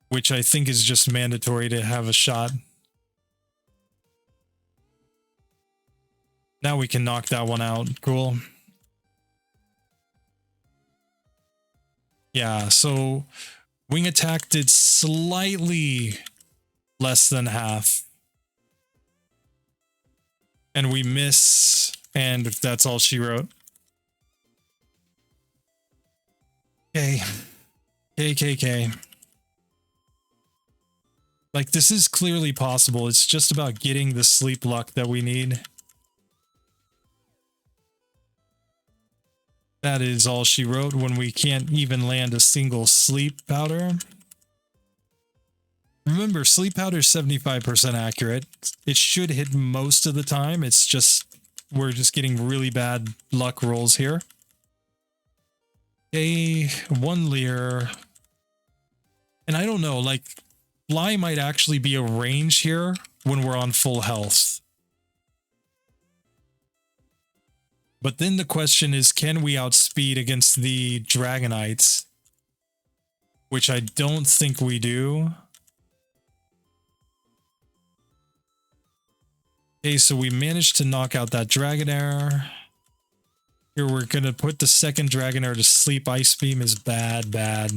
which I think is just mandatory to have a shot. Now we can knock that one out. Cool. Yeah, so Wing Attack did slightly less than half. And we miss, and that's all she wrote. Okay. KKK. Like, this is clearly possible. It's just about getting the sleep luck that we need. That is all she wrote when we can't even land a single sleep powder. Remember, sleep powder is 75% accurate. It should hit most of the time. It's just, we're just getting really bad luck rolls here. Okay, 1 Leer. And I don't know, like, Fly might actually be a range here when we're on full health. But then the question is, can we outspeed against the Dragonites? Which I don't think we do. Okay, so we managed to knock out that Dragonair. Here we're going to put the second Dragonair to sleep. Ice Beam is bad, bad.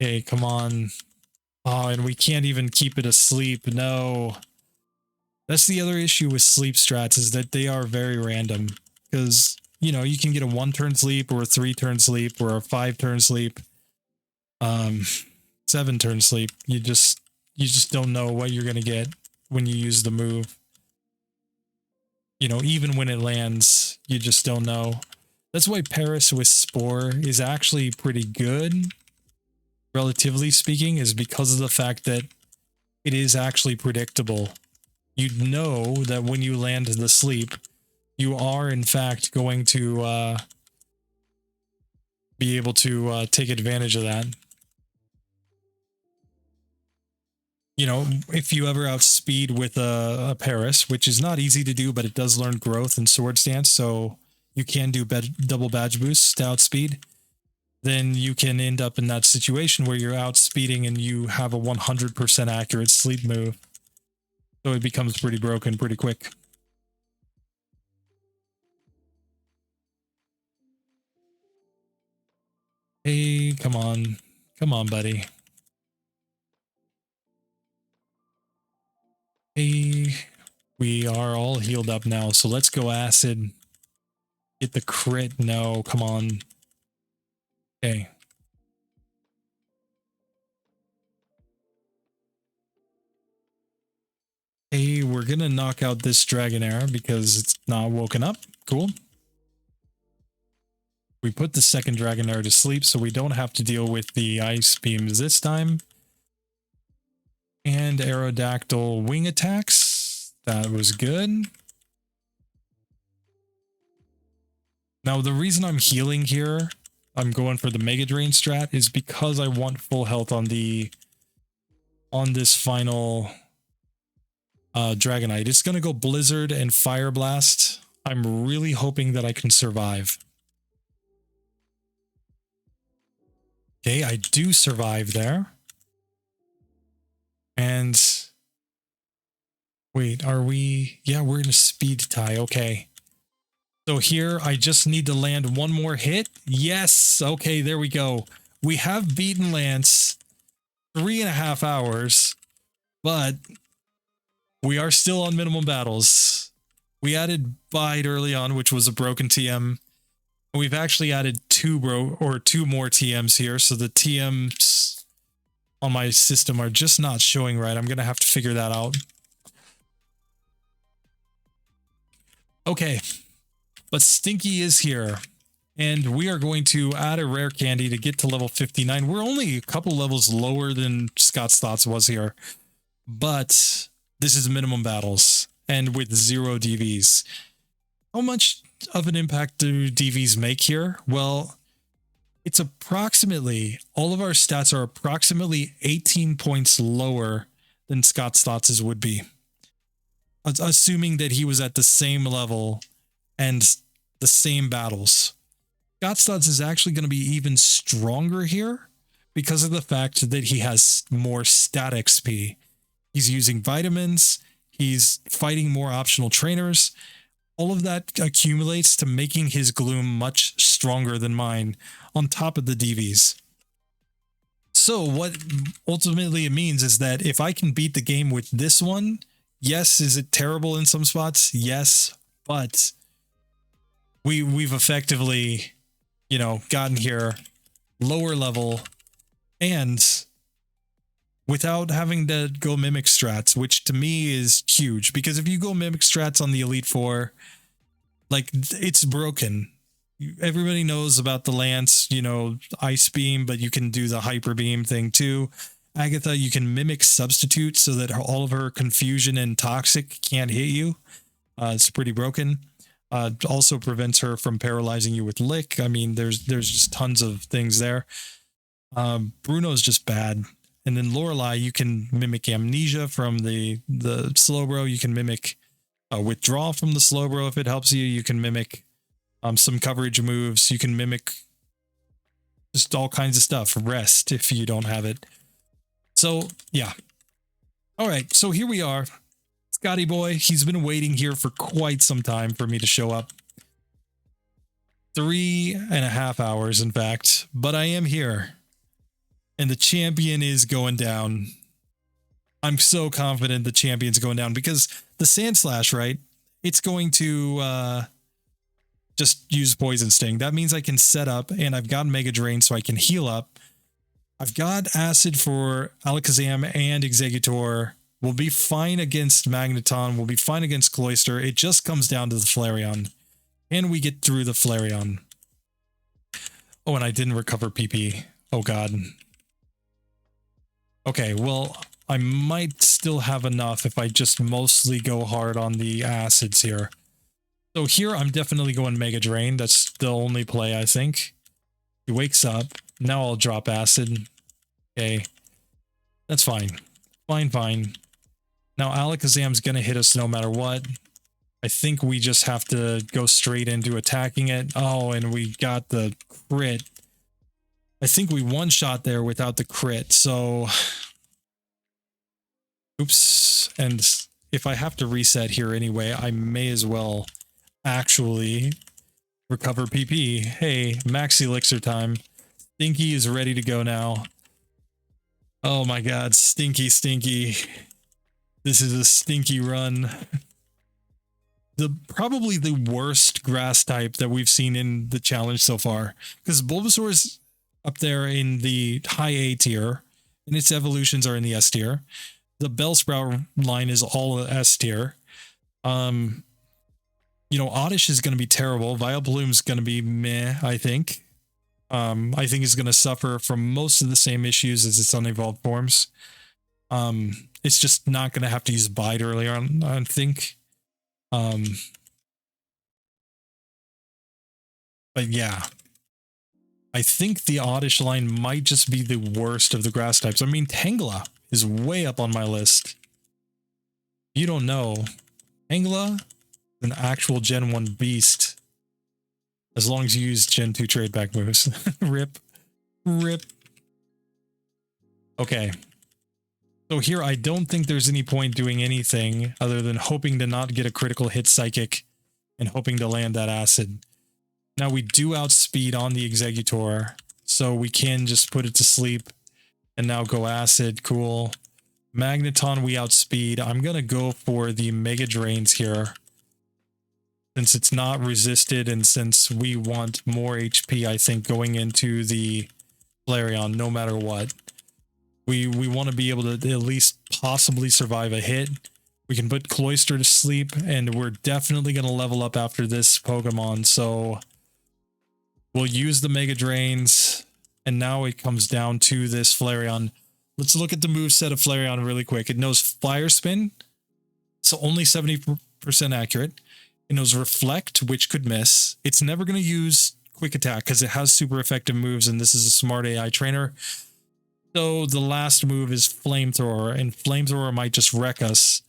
Okay, come on. Oh, and we can't even keep it asleep. No. That's the other issue with sleep strats, is that they are very random. Because, you know, you can get a 1-turn sleep, or a 3-turn sleep, or a 5-turn sleep. 7-turn sleep. You just don't know what you're going to get when you use the move. You know, even when it lands, you just don't know. That's why Paris with Spore is actually pretty good, relatively speaking, is because of the fact that it is actually predictable. You know that when you land the sleep, you are in fact going to be able to take advantage of that. You know, if you ever outspeed with a Paris, which is not easy to do, but it does learn growth and sword stance, so you can do double badge boosts to outspeed, then you can end up in that situation where you're outspeeding and you have a 100% accurate sleep move. So it becomes pretty broken pretty quick. Hey, come on. Come on, buddy. Hey, we are all healed up now, so let's go acid. Get the crit. No, come on. Okay. Hey, we're gonna knock out this Dragonair because it's not woken up. Cool. We put the second Dragonair to sleep, so we don't have to deal with the ice beams this time. And Aerodactyl wing attacks. That was good. Now, the reason I'm healing here, I'm going for the Mega Drain strat, is because I want full health on this final Dragonite. It's going to go Blizzard and Fire Blast. I'm really hoping that I can survive. Okay, I do survive there. And wait, are we? Yeah, we're in a speed tie. Okay. So here, I just need to land one more hit. Yes. Okay, there we go. We have beaten Lance 3.5 hours, but we are still on minimum battles. We added Bide early on, which was a broken TM. We've actually added two more TMs here, so the TMs on my system are just not showing right. I'm going to have to figure that out. Okay, but Stinky is here, and we are going to add a rare candy to get to level 59. We're only a couple levels lower than Scott's Thoughts was here, but this is minimum battles, and with 0 DVs. How much of an impact do DVs make here? Well, it's approximately, all of our stats are approximately 18 points lower than Scott's Thoughts' would be. Assuming that he was at the same level and the same battles. Scott's Thoughts is actually going to be even stronger here because of the fact that he has more stat XP. He's using vitamins, he's fighting more optional trainers. All of that accumulates to making his Gloom much stronger than mine on top of the DVs. So what ultimately it means is that if I can beat the game with this one, yes, is it terrible in some spots? Yes, but we've effectively, you know, gotten here lower level and without having to go mimic strats, which to me is huge, because if you go mimic strats on the Elite Four, like, it's broken. Everybody knows about the Lance, you know, Ice Beam, but you can do the Hyper Beam thing too. Agatha, you can mimic Substitute so that all of her Confusion and Toxic can't hit you. It's pretty broken. Also prevents her from paralyzing you with Lick. I mean, there's just tons of things there. Bruno's just bad. And then Lorelei, you can mimic Amnesia from the Slowbro. You can mimic Withdraw from the Slowbro if it helps you. You can mimic some coverage moves. You can mimic just all kinds of stuff. Rest if you don't have it. So, yeah. All right, so here we are. Scotty boy, he's been waiting here for quite some time for me to show up. 3.5 hours, in fact. But I am here. And the champion is going down. I'm so confident the champion's going down because the Sand Slash, right? It's going to just use Poison Sting. That means I can set up, and I've got Mega Drain so I can heal up. I've got Acid for Alakazam and Exeggutor. We'll be fine against Magneton. We'll be fine against Cloyster. It just comes down to the Flareon. And we get through the Flareon. Oh, and I didn't recover PP. Oh, God. Okay, well, I might still have enough if I just mostly go hard on the acids here. So here, I'm definitely going Mega Drain. That's the only play, I think. He wakes up. Now I'll drop Acid. Okay. That's fine. Fine, fine. Now Alakazam's gonna hit us no matter what. I think we just have to go straight into attacking it. Oh, and we got the crit. I think we one-shot there without the crit, so... Oops. And if I have to reset here anyway, I may as well actually recover PP. Hey, max elixir time. Stinky is ready to go now. Oh my god, Stinky, Stinky. This is a stinky run. Probably the worst grass type that we've seen in the challenge so far. Because Bulbasaur is up there in the high A tier, and its evolutions are in the S tier. The Bellsprout line is all S tier. You know, Oddish is going to be terrible. Vileplume's going to be meh, I think. I think it's going to suffer from most of the same issues as its unevolved forms. It's just not going to have to use Bide earlier on, I think. But yeah, I think the Oddish line might just be the worst of the grass types. I mean, Tangela is way up on my list. You don't know. Tangela is an actual Gen 1 beast. As long as you use Gen 2 trade back moves. Rip. Rip. Okay. So here, I don't think there's any point doing anything other than hoping to not get a critical hit Psychic and hoping to land that Acid. Now we do outspeed on the Exeggutor, so we can just put it to sleep and now go Acid. Cool. Magneton we outspeed. I'm going to go for the Mega Drains here. Since it's not resisted and since we want more HP, I think, going into the Flareon no matter what. We want to be able to at least possibly survive a hit. We can put Cloyster to sleep, and we're definitely going to level up after this Pokemon, so we'll use the Mega Drains, and now it comes down to this Flareon. Let's look at the moveset of Flareon really quick. It knows Fire Spin, so only 70% accurate. It knows Reflect, which could miss. It's never going to use Quick Attack because it has super effective moves, and this is a smart AI trainer. So the last move is Flamethrower, and Flamethrower might just wreck us.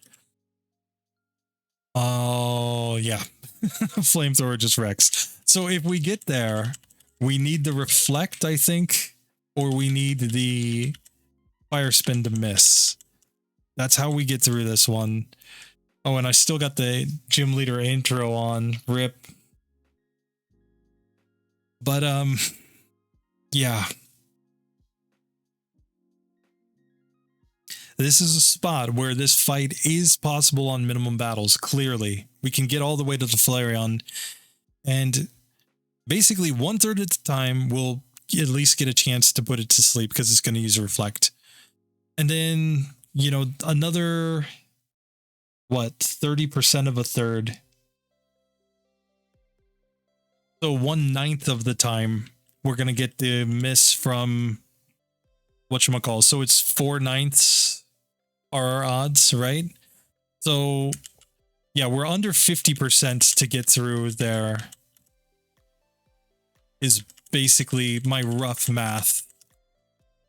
Oh, yeah. Flamethrower just wrecks. So if we get there, we need the Reflect, I think, or we need the Fire Spin to miss. That's how we get through this one. Oh, and I still got the gym leader intro on. Rip. But, yeah. This is a spot where this fight is possible on minimum battles, clearly. We can get all the way to the Flareon, and basically 1/3 of the time we'll at least get a chance to put it to sleep because it's going to use a Reflect. And then, you know, another, what, 30% of a third. So 1/9 of the time we're going to get the miss from whatchamacall. So it's 4/9 are our odds, right? So yeah, we're under 50% to get through there is basically my rough math.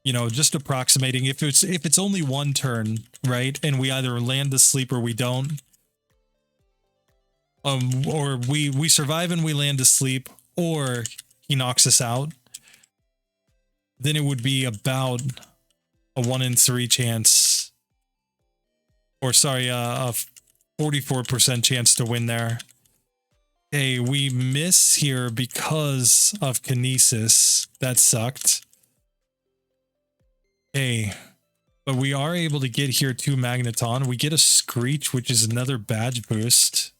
You know, just approximating. If it's only one turn, right? And we either land the sleep or we don't. Or we survive and we land to sleep, or he knocks us out. Then it would be about a 1 in 3 chance. Or sorry, a 44% chance to win there. Okay, we miss here because of Kinesis. That sucked. Okay, but we are able to get here to Magneton. We get a Screech, which is another badge boost.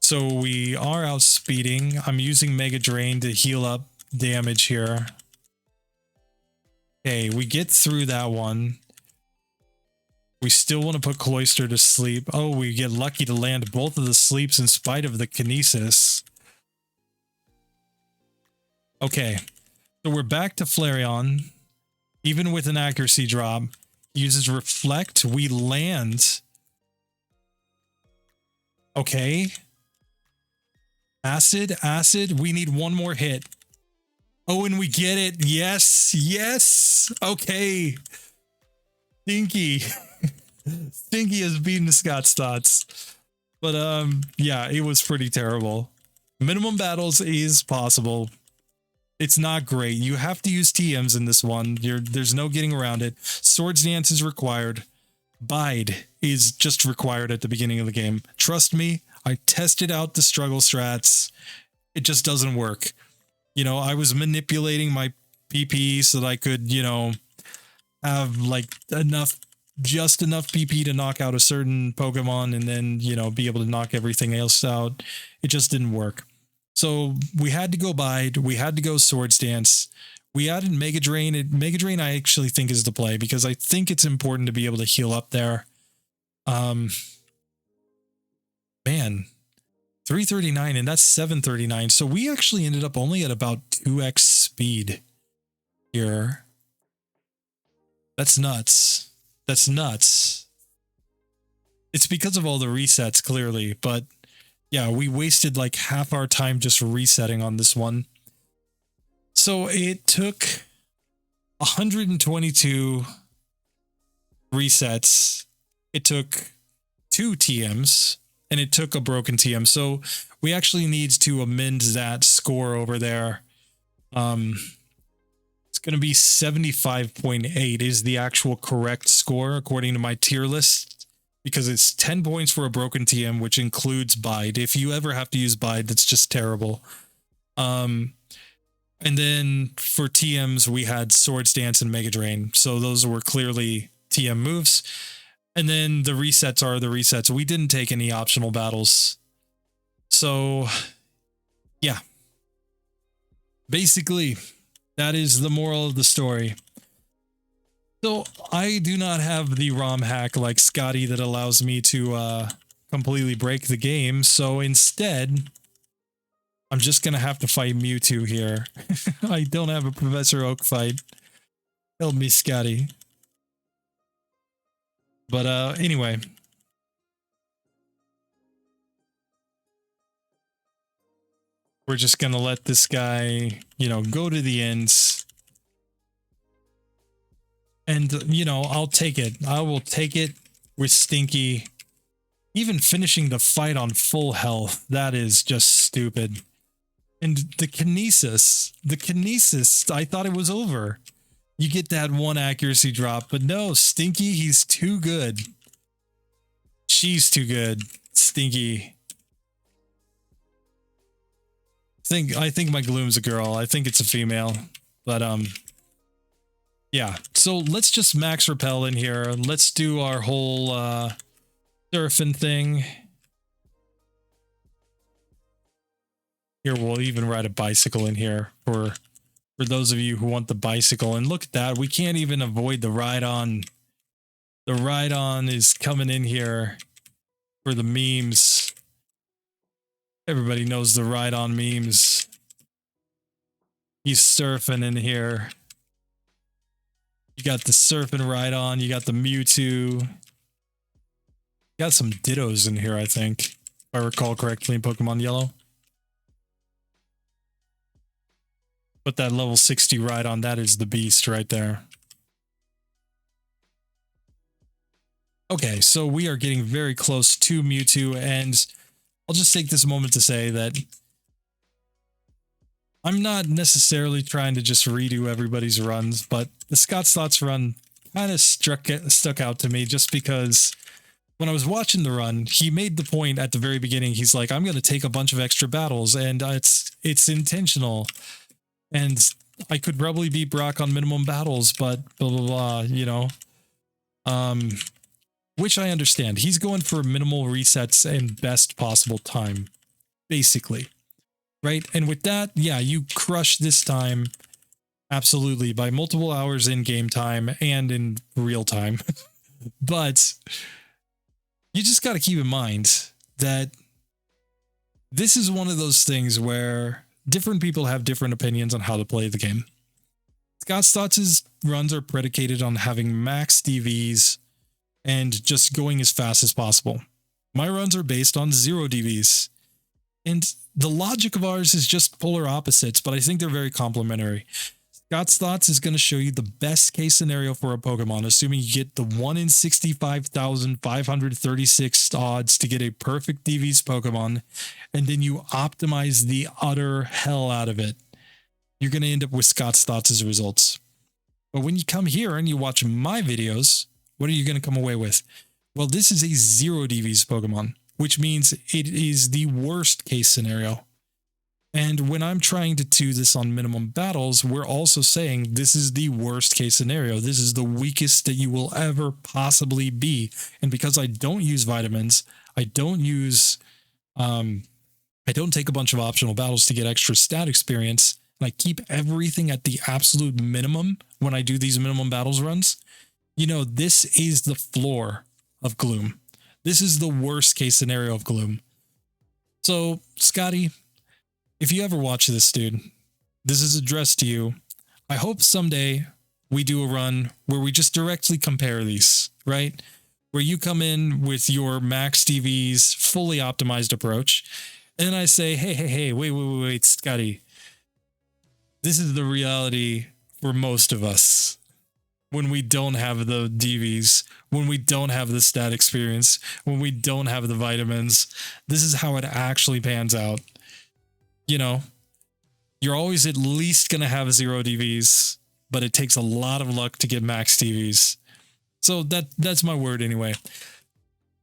So we are outspeeding. I'm using Mega Drain to heal up damage here. Okay, we get through that one. We still want to put Cloyster to sleep. Oh, we get lucky to land both of the sleeps in spite of the Kinesis. Okay, so we're back to Flareon. Even with an accuracy drop, he uses Reflect. We land. Okay. Acid. We need one more hit. Oh, and we get it. Yes, yes. Okay. Stinky. Stinky has beaten Scott's thoughts. But yeah, it was pretty terrible. Minimum battles is possible. It's not great. You have to use TMs in this one. There's no getting around it. Swords Dance is required. Bide is just required at the beginning of the game. Trust me, I tested out the struggle strats. It just doesn't work. You know, I was manipulating my PP so that I could, you know, have like just enough PP to knock out a certain Pokemon and then, you know, be able to knock everything else out. It just didn't work. So we had to go Bide. We had to go Swords Dance. We added Mega Drain. Mega Drain I actually think is the play because I think it's important to be able to heal up there. Man, 339 and that's 739. So we actually ended up only at about 2x speed here. That's nuts. That's nuts. It's because of all the resets, clearly, but yeah, we wasted like half our time just resetting on this one. So it took 122 resets. It took 2 TMs and it took a broken TM. So we actually need to amend that score over there. It's going to be 75.8 is the actual correct score according to my tier list. Because it's 10 points for a broken TM, which includes Bide. If you ever have to use Bide, that's just terrible. And then for TMs, we had Swords Dance and Mega Drain. So those were clearly TM moves. And then the resets are the resets. We didn't take any optional battles. So, yeah. Basically, that is the moral of the story. So I do not have the ROM hack like Scotty that allows me to completely break the game. So instead, I'm just going to have to fight Mewtwo here. I don't have a Professor Oak fight. Help me, Scotty. But anyway. We're just going to let this guy, you know, go to the ends. And, you know, I'll take it. I will take it with Stinky. Even finishing the fight on full health, that is just stupid. And the Kinesis, I thought it was over. You get that one accuracy drop, but no, Stinky, he's too good. She's too good, Stinky. I think my Gloom's a girl. I think it's a female, but yeah, so let's just max repel in here. Let's do our whole surfing thing. Here, we'll even ride a bicycle in here for those of you who want the bicycle. And look at that. We can't even avoid the ride-on. The ride-on is coming in here for the memes. Everybody knows the ride-on memes. He's surfing in here. You got the surfing ride-on. You got the Mewtwo. Got some Dittos in here, I think, if I recall correctly in Pokemon Yellow. But that level 60 ride-on, that is the beast right there. Okay, so we are getting very close to Mewtwo, and I'll just take this moment to say that I'm not necessarily trying to just redo everybody's runs, but the Scott's Thoughts run kind of stuck out to me just because when I was watching the run, he made the point at the very beginning. He's like, I'm going to take a bunch of extra battles, and it's intentional. And I could probably beat Brock on minimum battles, but blah, blah, blah, you know. Which I understand. He's going for minimal resets and best possible time, basically. Right? And with that, yeah, you crush this time. Absolutely. By multiple hours in game time and in real time. But you just got to keep in mind that this is one of those things where different people have different opinions on how to play the game. Scott's Thoughts' runs are predicated on having max DVs and just going as fast as possible. My runs are based on 0 DVs. And the logic of ours is just polar opposites, but I think they're very complementary. Scott's Thoughts is going to show you the best case scenario for a Pokemon, assuming you get the 1 in 65,536 odds to get a perfect DV's Pokemon, and then you optimize the utter hell out of it. You're going to end up with Scott's Thoughts as results. But when you come here and you watch my videos, what are you going to come away with? Well, this is a 0 DV's Pokemon, which means it is the worst case scenario. And when I'm trying to do this on minimum battles, we're also saying this is the worst case scenario. This is the weakest that you will ever possibly be. And because I don't use vitamins, I don't take a bunch of optional battles to get extra stat experience, and I keep everything at the absolute minimum when I do these minimum battles runs, you know, this is the floor of Gloom. This is the worst case scenario of Gloom. So, Scotty, if you ever watch this, dude, this is addressed to you. I hope someday we do a run where we just directly compare these, right? Where you come in with your Max DVs fully optimized approach, and I say, hey, wait, Scotty. This is the reality for most of us. When we don't have the DVs, when we don't have the stat experience, when we don't have the vitamins, this is how it actually pans out. You know, you're always at least going to have 0 DVs, but it takes a lot of luck to get max DVs. So that's my word anyway.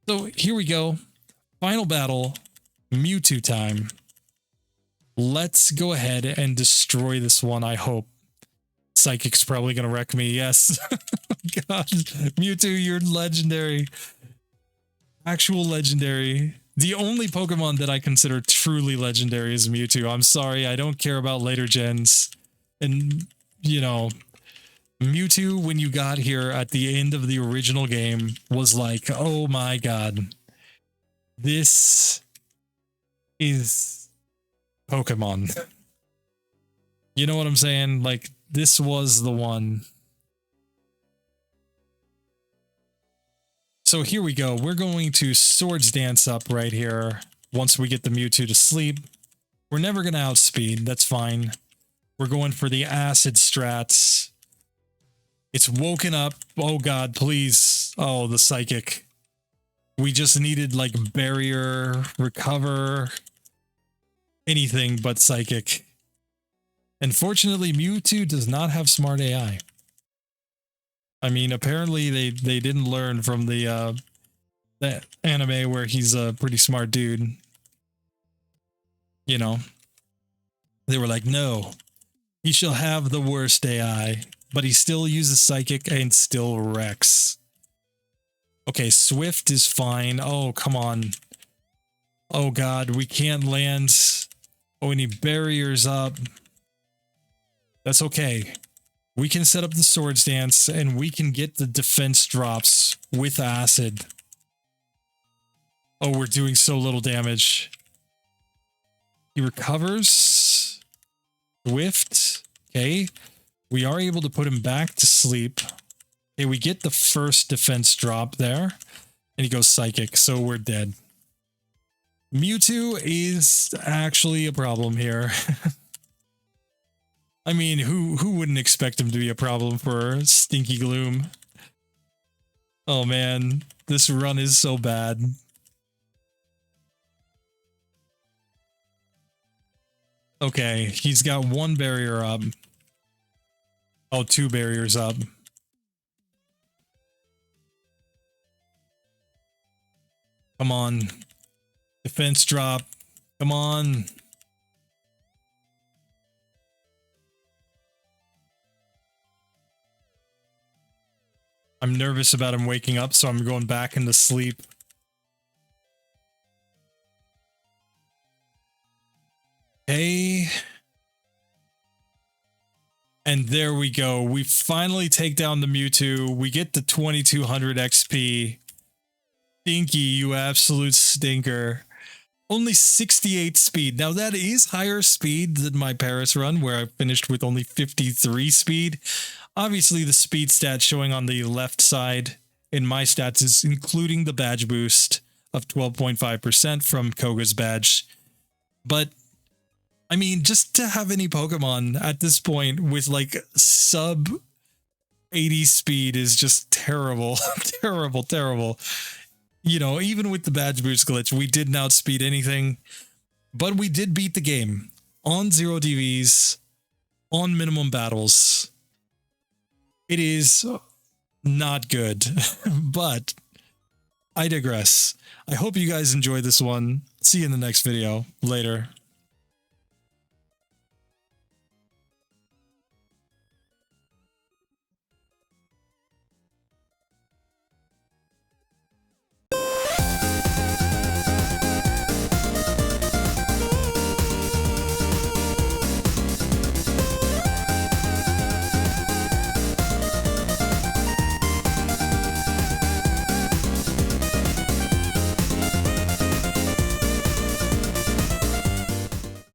So here we go. Final battle, Mewtwo time. Let's go ahead and destroy this one, I hope. Psychic's probably going to wreck me, yes. God, Mewtwo, you're legendary. Actual legendary. The only Pokemon that I consider truly legendary is Mewtwo. I'm sorry, I don't care about later gens. And, you know, Mewtwo, when you got here at the end of the original game, was like, oh my god. This is Pokemon. You know what I'm saying? Like, this was the one. So here we go. We're going to Swords Dance up right here. Once we get the Mewtwo to sleep. We're never going to outspeed. That's fine. We're going for the acid strats. It's woken up. Oh god, please. Oh, the Psychic. We just needed like barrier, recover, anything but Psychic. Unfortunately, Mewtwo does not have smart AI. I mean, apparently they didn't learn from the that anime where he's a pretty smart dude. You know, they were like, no, he shall have the worst AI, but he still uses Psychic and still wrecks. Okay, Swift is fine. Oh, come on. Oh god, we can't land. Oh, we need barriers up. That's okay. We can set up the Swords Dance and we can get the defense drops with acid. Oh, we're doing so little damage. He recovers. Swift. Okay. We are able to put him back to sleep. Okay, we get the first defense drop there. And he goes Psychic, so we're dead. Mewtwo is actually a problem here. I mean, who wouldn't expect him to be a problem for Stinky Gloom? Oh man, this run is so bad. Okay, he's got 1 barrier up. Oh, 2 barriers up. Come on. Defense drop. Come on. I'm nervous about him waking up, so I'm going back into sleep. Okay. And there we go. We finally take down the Mewtwo. We get the 2200 XP. Stinky, you absolute stinker. Only 68 speed. Now that is higher speed than my Paris run, where I finished with only 53 speed. Obviously, the speed stat showing on the left side in my stats is including the badge boost of 12.5% from Koga's badge. But I mean, just to have any Pokemon at this point with like sub 80 speed is just terrible. Terrible, terrible. You know, even with the badge boost glitch, we didn't outspeed anything, but we did beat the game on 0 DVs, on minimum battles. It is not good, but I digress. I hope you guys enjoyed this one. See you in the next video. Later.